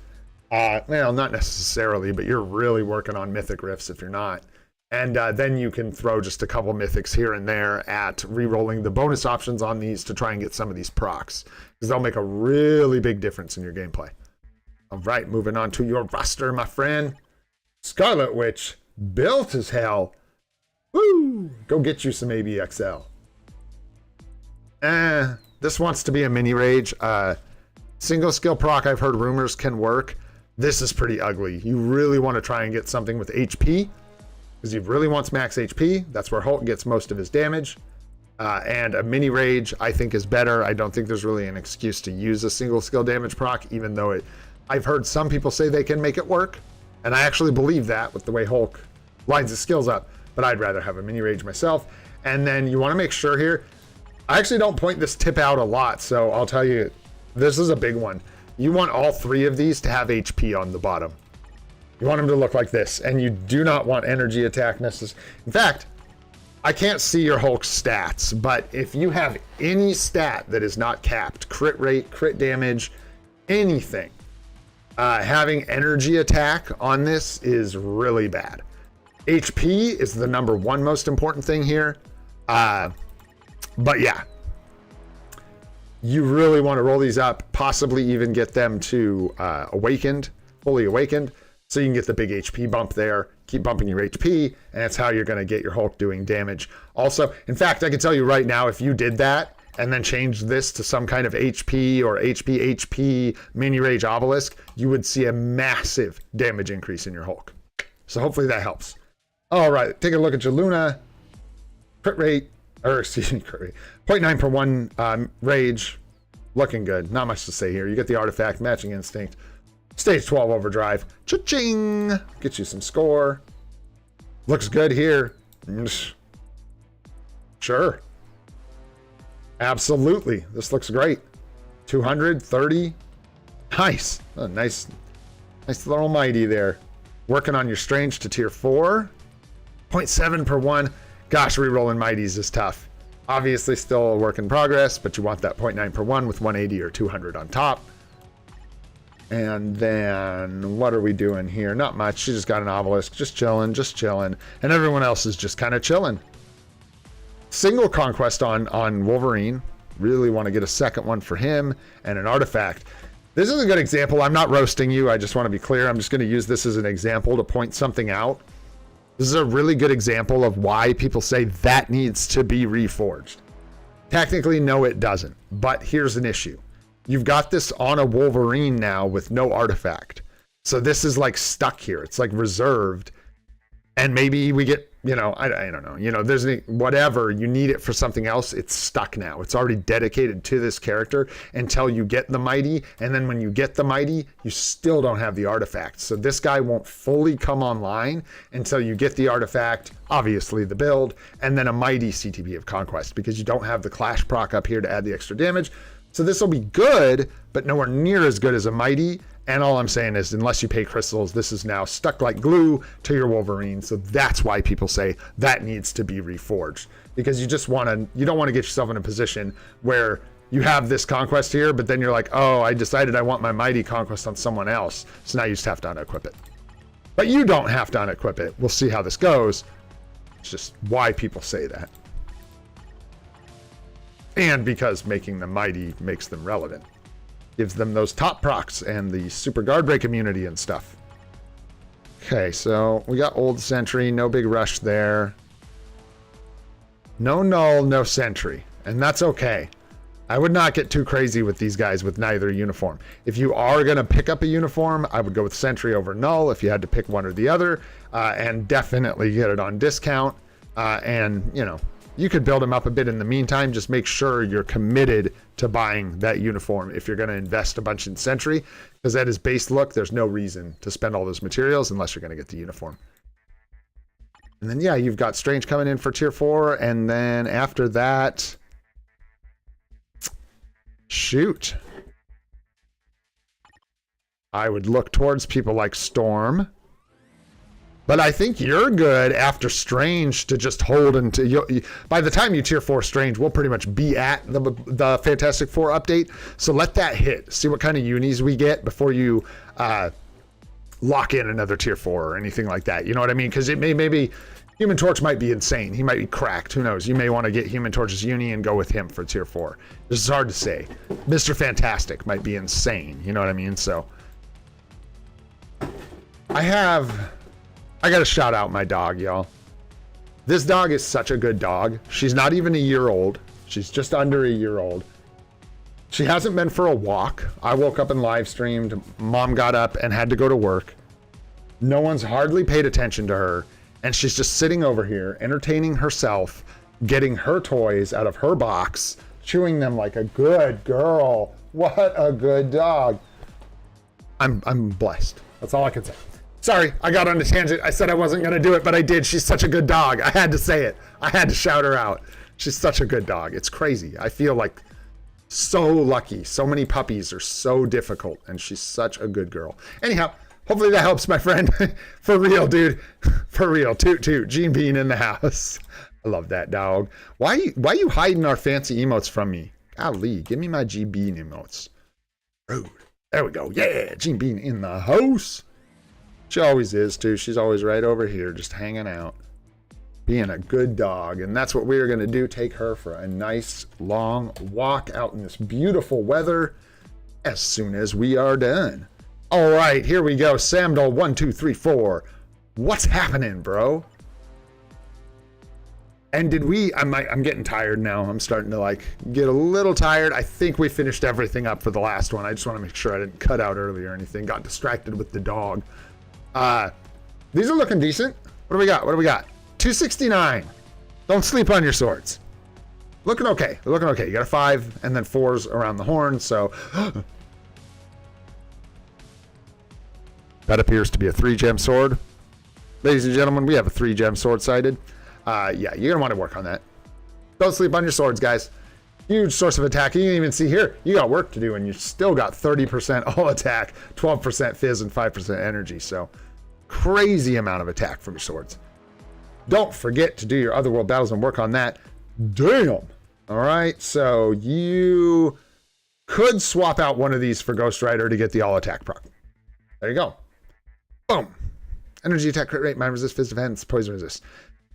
Well, not necessarily, but you're really working on mythic rifts if you're not. And then you can throw just a couple mythics here and there at re-rolling the bonus options on these to try and get some of these procs, because they'll make a really big difference in your gameplay. All right, moving on to your roster, my friend. Scarlet Witch, built as hell. Woo! Go get you some ABXL. This wants to be a mini rage. Single skill proc, I've heard rumors can work. This is pretty ugly. You really want to try and get something with HP, because he really wants max HP. That's where Hulk gets most of his damage. And a mini rage, I think, is better. I don't think there's really an excuse to use a single skill damage proc, even though I've heard some people say they can make it work. And I actually believe that with the way Hulk lines his skills up. But I'd rather have a mini rage myself. And then you want to make sure here, I actually don't point this tip out a lot, so I'll tell you, this is a big one. You want all three of these to have HP on the bottom. You want them to look like this, and you do not want energy attack necessarily. In fact, I can't see your Hulk stats, but if you have any stat that is not capped, crit rate, crit damage, anything, having energy attack on this is really bad. HP is the number one most important thing here. But yeah, you really want to roll these up, possibly even get them to awakened, fully awakened, so you can get the big HP bump there, keep bumping your HP, and that's how you're going to get your Hulk doing damage. Also, in fact, I can tell you right now, if you did that and then changed this to some kind of HP or HP mini rage obelisk, you would see a massive damage increase in your Hulk. So hopefully that helps. All right, take a look at your Luna. Crit rate, or excuse me, crit rate. 0.9 per 1 rage. Looking good. Not much to say here. You get the artifact, matching instinct. Stage 12 overdrive. Cha-ching! Get you some score. Looks good here. Sure. Absolutely. This looks great. 230. Nice. Oh, nice little mighty there. Working on your strange to tier 4. 0.7 per 1. Gosh, rerolling mighties is tough. Obviously still a work in progress, but you want that 0.9 per 1 with 180 or 200 on top. And then what are we doing here? Not much. She just got an obelisk. Just chilling. And everyone else is just kind of chilling. Single conquest on Wolverine. Really want to get a second one for him and an artifact. This is a good example. I'm not roasting you. I just want to be clear. I'm just going to use this as an example to point something out. This is a really good example of why people say that needs to be reforged. Technically, no, it doesn't. But here's an issue. You've got this on a Wolverine now with no artifact. So this is like stuck here. It's like reserved. And maybe we get, I don't know. There's whatever. You need it for something else. It's stuck now. It's already dedicated to this character until you get the mighty. And then when you get the mighty, you still don't have the artifact. So this guy won't fully come online until you get the artifact, obviously the build, and then a mighty CTB of Conquest, because you don't have the Clash proc up here to add the extra damage. So this will be good, but nowhere near as good as a mighty. And all I'm saying is, unless you pay crystals, this is now stuck like glue to your Wolverine. So that's why people say that needs to be reforged, because you don't want to get yourself in a position where you have this conquest here, but then you're like, oh, I decided I want my mighty conquest on someone else. So now you just have to unequip it. But you don't have to unequip it. We'll see how this goes. It's just why people say that. And because making them mighty makes them relevant. Gives them those top procs and the super guard break immunity and stuff. Okay, so we got old sentry, no big rush there. No null, no sentry, and that's okay. I would not get too crazy with these guys with neither uniform. If you are going to pick up a uniform, I would go with sentry over null if you had to pick one or the other, and definitely get it on discount. You could build them up a bit in the meantime. Just make sure you're committed to buying that uniform if you're going to invest a bunch in Sentry, because at his base look, there's no reason to spend all those materials unless you're going to get the uniform. And then, yeah, you've got Strange coming in for tier 4, and then after that, Shoot. I would look towards people like Storm. But I think you're good after Strange to just hold until by the time you tier 4 Strange, we'll pretty much be at the Fantastic Four update. So let that hit. See what kind of unis we get before you lock in another tier 4 or anything like that. You know what I mean? Because it maybe Human Torch might be insane. He might be cracked. Who knows? You may want to get Human Torch's uni and go with him for tier 4. This is hard to say. Mr. Fantastic might be insane. You know what I mean? So I gotta shout out my dog, y'all. This dog is such a good dog. She's not even a year old. She's just under a year old. She hasn't been for a walk. I woke up and live streamed. Mom got up and had to go to work. No one's hardly paid attention to her. And she's just sitting over here, entertaining herself, getting her toys out of her box, chewing them like a good girl. What a good dog. I'm blessed. That's all I can say. Sorry, I got on a tangent. I said I wasn't going to do it, but I did. She's such a good dog. I had to say it. I had to shout her out. She's such a good dog. It's crazy. I feel like so lucky. So many puppies are so difficult, and she's such a good girl. Anyhow, hopefully that helps, my friend. For real, dude. For real. Toot toot. Gene Bean in the house. I love that dog. Why you hiding our fancy emotes from me? Golly, give me my G Bean emotes. Rude. There we go. Yeah, Gene Bean in the house. She always is, too. She's always right over here, just hanging out, being a good dog. And that's what we are going to do, take her for a nice, long walk out in this beautiful weather as soon as we are done. All right, here we go. Samdol 1, 2, 3, 4. What's happening, bro? And did we... I'm getting tired now. I'm starting to, get a little tired. I think we finished everything up for the last one. I just want to make sure I didn't cut out early or anything. Got distracted with the dog. These are looking decent. What do we got? 269. Don't sleep on your swords. Looking okay. They're looking okay. You got a 5 and then 4s around the horn, so... That appears to be a 3-gem sword. Ladies and gentlemen, we have a 3-gem sword sighted. Yeah, you're going to want to work on that. Don't sleep on your swords, guys. Huge source of attack. You can even see here, you got work to do, and you still got 30% all attack, 12% fizz, and 5% energy. So, crazy amount of attack from your swords. Don't forget to do your otherworld battles and work on that. Damn! All right, so you could swap out one of these for Ghost Rider to get the all attack proc. There you go. Boom. Energy attack, crit rate, mind resist, fizz defense, poison resist.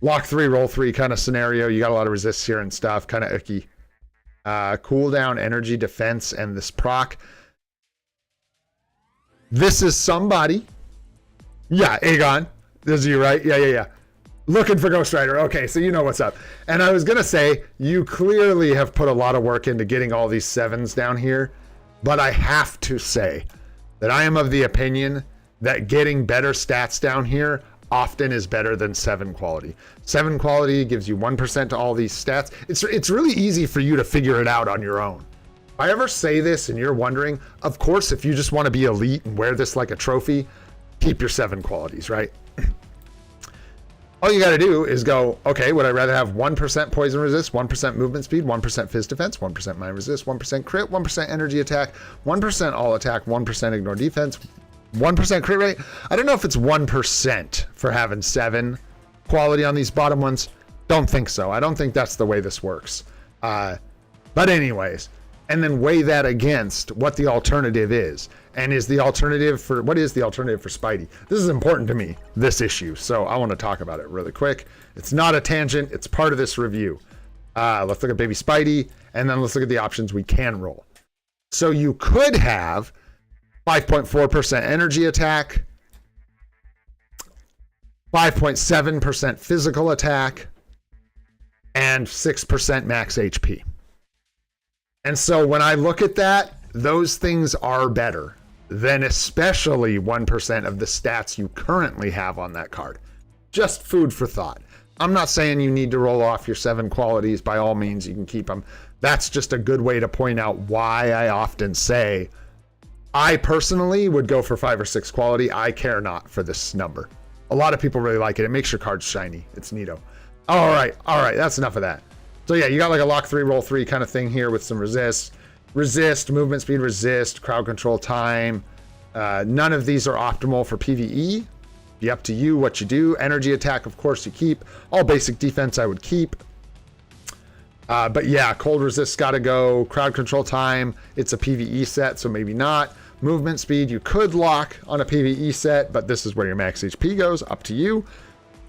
Lock 3, roll 3 kind of scenario. You got a lot of resists here and stuff, kind of icky. Cooldown, energy, defense, and this proc. This is somebody. Yeah, Aegon. This is you, right? Yeah. Looking for Ghost Rider. Okay, so you know what's up. And I was going to say, you clearly have put a lot of work into getting all these 7s down here. But I have to say that I am of the opinion that getting better stats down here often is better than 7 quality. 7 quality gives you 1% to all these stats. It's really easy for you to figure it out on your own. If I ever say this and you're wondering, of course, if you just want to be elite and wear this like a trophy, keep your 7 qualities, right? All you got to do is go, okay, would I rather have 1% poison resist, 1% movement speed, 1% fizz defense, 1% mind resist, 1% crit, 1% energy attack, 1% all attack, 1% ignore defense, 1% crit rate? I don't know if it's 1% for having 7 quality on these bottom ones. Don't think so. I don't think that's the way this works. But anyways, and then weigh that against what the alternative is. And what is the alternative for Spidey? This is important to me, this issue. So I want to talk about it really quick. It's not a tangent. It's part of this review. Let's look at baby Spidey, and then let's look at the options we can roll. So you could have 5.4% energy attack, 5.7% physical attack, and 6% max HP. And so when I look at that, those things are better than especially 1% of the stats you currently have on that card. Just food for thought. I'm not saying you need to roll off your 7 qualities. By all means, you can keep them. That's just a good way to point out why I often say I personally would go for 5 or 6 quality. I care not for this number. A lot of people really like it. It makes your cards shiny. It's neato. All right. That's enough of that. So yeah, you got like a lock 3, roll 3 kind of thing here with some resist. resist, movement speed, resist, crowd control time. None of these are optimal for PvE. Be up to you what you do. Energy attack, of course, you keep. All basic defense I would keep. But yeah, cold resist gotta go. Crowd control time, it's a PvE set, so maybe not. Movement speed, you could lock on a PvE set, but this is where your max HP goes, up to you.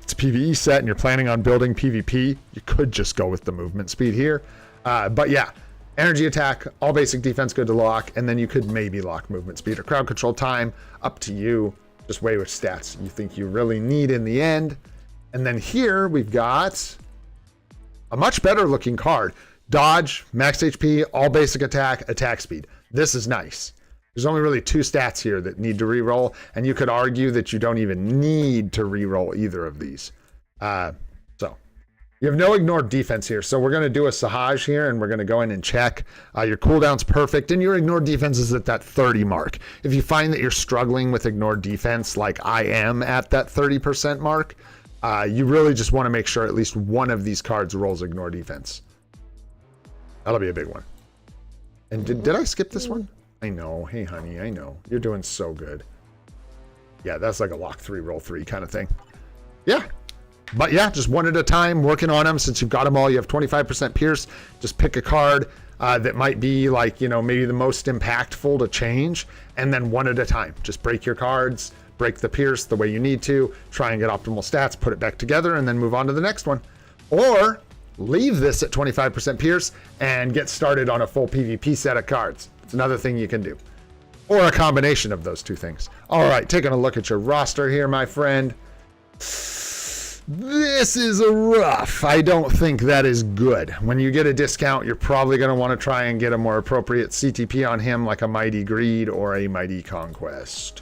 It's a PvE set and you're planning on building PvP, you could just go with the movement speed here. But yeah, energy attack, all basic defense good to lock, and then you could maybe lock movement speed or crowd control time, up to you. Just weigh which stats you think you really need in the end. And then here we've got a much better looking card. Dodge, max HP, all basic attack, attack speed. This is nice. There's only really 2 stats here that need to reroll, and you could argue that you don't even need to reroll either of these. So you have no ignored defense here. So we're going to do a Sahaj here, and we're going to go in and check. Your cooldown's perfect, and your ignored defense is at that 30 mark. If you find that you're struggling with ignored defense, like I am at that 30% mark, you really just want to make sure at least one of these cards rolls ignore defense. That'll be a big one. And did I skip this one? I know. Hey, honey, I know. You're doing so good. Yeah, that's like a lock 3, roll 3 kind of thing. Yeah. But yeah, just one at a time, working on them. Since you've got them all, you have 25% pierce. Just pick a card that might be like, you know, maybe the most impactful to change. And then one at a time. Just break your cards, break the pierce the way you need to, try and get optimal stats, put it back together, and then move on to the next one. Or leave this at 25% pierce and get started on a full PvP set of cards. It's another thing you can do. Or a combination of those 2 things. All right, taking a look at your roster here, my friend. This is a rough. I don't think that is good. When you get a discount, you're probably going to want to try and get a more appropriate CTP on him, like a Mighty Greed or a Mighty Conquest.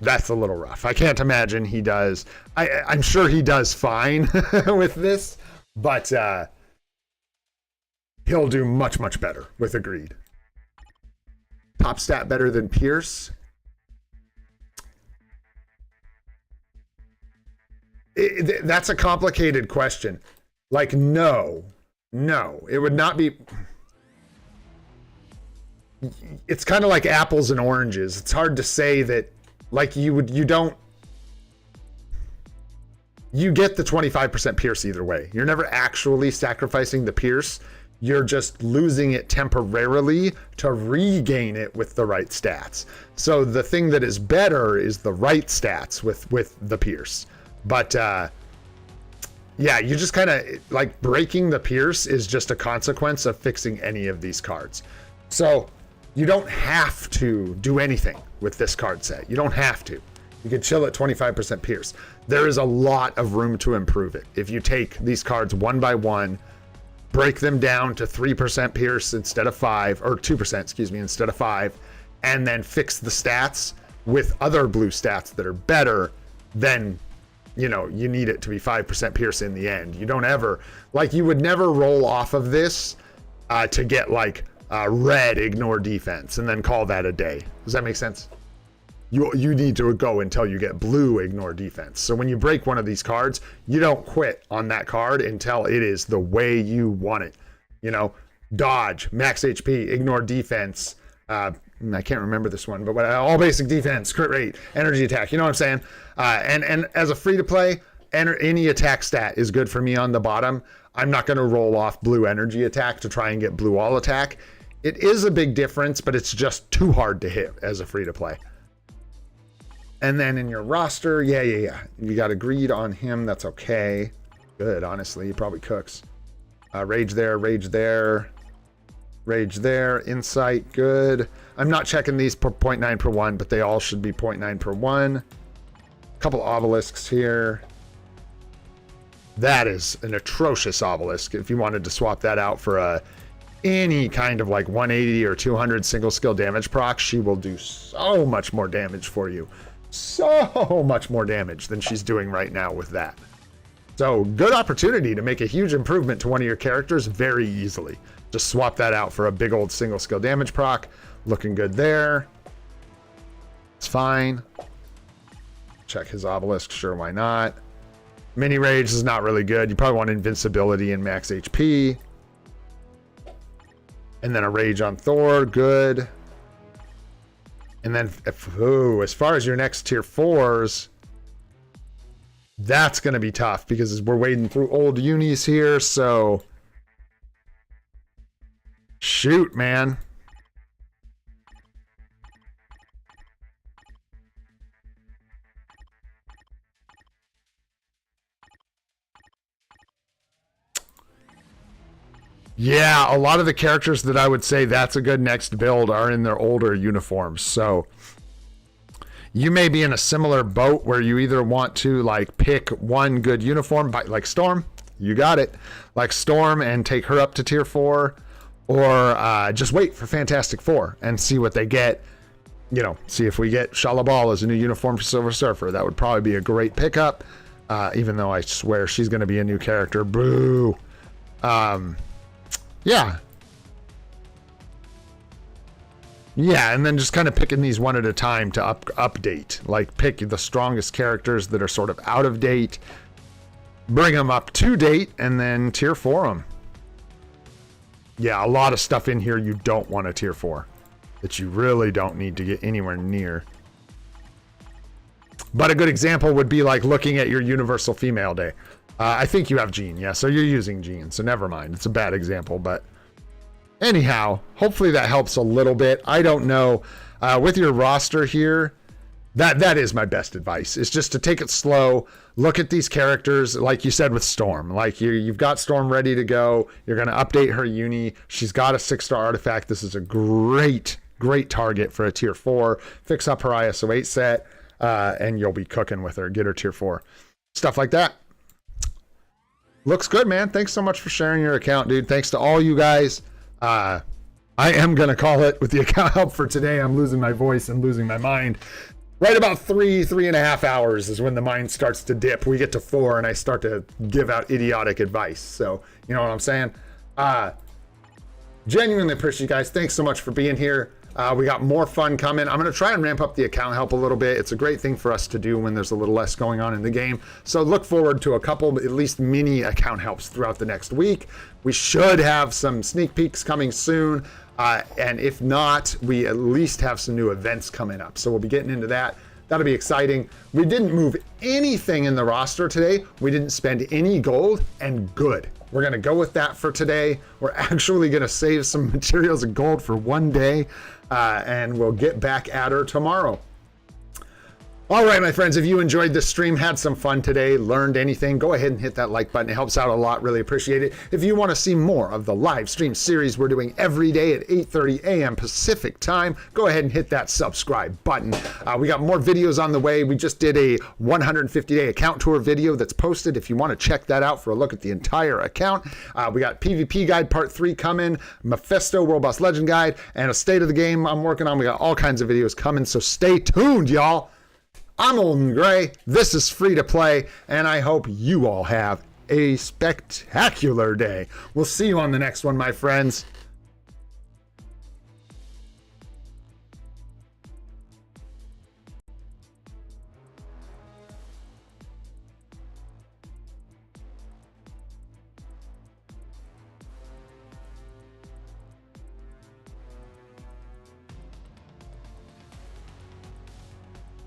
That's a little rough. I can't imagine he does. I'm sure he does fine with this, but he'll do much, much better with a Greed. Top stat better than Pierce. That's a complicated question. Like, no, it would not be. It's kind of like apples and oranges. It's hard to say that, like, you get the 25% pierce either way. You're never actually sacrificing the pierce. You're just losing it temporarily to regain it with the right stats. So the thing that is better is the right stats with the pierce. But yeah, you just kind of like breaking the pierce is just a consequence of fixing any of these cards. So you don't have to do anything with this card set. You don't have to. You can chill at 25% pierce. There is a lot of room to improve it. If you take these cards one by one, break them down to 3% pierce instead of 5, or 2%, excuse me, instead of 5, and then fix the stats with other blue stats that are better, then, you know, you need it to be 5% pierce in the end. You don't ever, like, you would never roll off of this to get like red ignore defense and then call that a day. Does that make sense? You need to go until you get blue ignore defense. So when you break one of these cards, you don't quit on that card until it is the way you want it. You know, dodge, max HP, ignore defense. I can't remember this one, but all basic defense, crit rate, energy attack. You know what I'm saying? And as a free to play, any attack stat is good for me on the bottom. I'm not going to roll off blue energy attack to try and get blue all attack. It is a big difference, but it's just too hard to hit as a free to play. And then in your roster, yeah. You got a Greed on him. That's okay. Good, honestly. He probably cooks. Rage there, rage there. Rage there. Insight, good. I'm not checking these per 0.9 per 1, but they all should be 0.9 per 1. A couple obelisks here. That is an atrocious obelisk. If you wanted to swap that out for any kind of like 180 or 200 single skill damage proc, she will do so much more damage for you. So much more damage than she's doing right now with that. So good opportunity to make a huge improvement to one of your characters very easily. Just swap that out for a big old single skill damage proc. Looking good there. It's fine. Check his obelisk. Sure, why not? Mini rage is not really good. You probably want invincibility and max HP. And then a Rage on Thor, good. And then, as far as your next tier 4s, that's going to be tough because we're wading through old unis here, so... Shoot, man. Yeah, a lot of the characters that I would say that's a good next build are in their older uniforms. So you may be in a similar boat where you either want to like pick one good uniform, like Storm, you got it, like Storm, and take her up to tier 4, or just wait for Fantastic Four and see what they get. You know, see if we get Shalabal as a new uniform for Silver Surfer. That would probably be a great pickup, even though I swear she's going to be a new character. Boo. Yeah. Yeah, and then just kind of picking these one at a time to update. Like, pick the strongest characters that are sort of out of date, bring them up to date, and then tier 4 them. Yeah, a lot of stuff in here you don't want to tier 4. That you really don't need to get anywhere near. But a good example would be like looking at your Universal Female Day. I think you have Jean, yeah, so you're using Jean, so never mind. It's a bad example, but anyhow, hopefully that helps a little bit. I don't know. With your roster here, that is my best advice, is just to take it slow, look at these characters, like you said with Storm. Like, you've got Storm ready to go. You're going to update her uni. She's got a 6-star artifact. This is a great target for a tier 4. Fix up her ISO 8 set, and you'll be cooking with her. Get her tier 4. Stuff like that. Looks good, man. Thanks so much for sharing your account, dude. Thanks to all you guys. I am going to call it with the account help for today. I'm losing my voice and losing my mind. Right about 3.5 hours is when the mind starts to dip. We get to 4 and I start to give out idiotic advice. So, you know what I'm saying? Genuinely appreciate you guys. Thanks so much for being here. We got more fun coming. I'm going to try and ramp up the account help a little bit. It's a great thing for us to do when there's a little less going on in the game. So look forward to a couple, at least mini account helps throughout the next week. We should have some sneak peeks coming soon. And if not, we at least have some new events coming up. So we'll be getting into that. That'll be exciting. We didn't move anything in the roster today. We didn't spend any gold, and good. We're going to go with that for today. We're actually going to save some materials and gold for one day. And we'll get back at her tomorrow. All right, my friends, if you enjoyed this stream, had some fun today, learned anything, go ahead and hit that like button. It helps out a lot. Really appreciate it. If you want to see more of the live stream series we're doing every day at 8:30 a.m. Pacific time, go ahead and hit that subscribe button. We got more videos on the way. We just did a 150-day account tour video that's posted. If you want to check that out for a look at the entire account, we got PvP Guide Part 3 coming, Mephisto World Boss Legend Guide, and a State of the Game I'm working on. We got all kinds of videos coming, so stay tuned, y'all. I'm Old and Gray, this is Free to Play, and I hope you all have a spectacular day. We'll see you on the next one, my friends.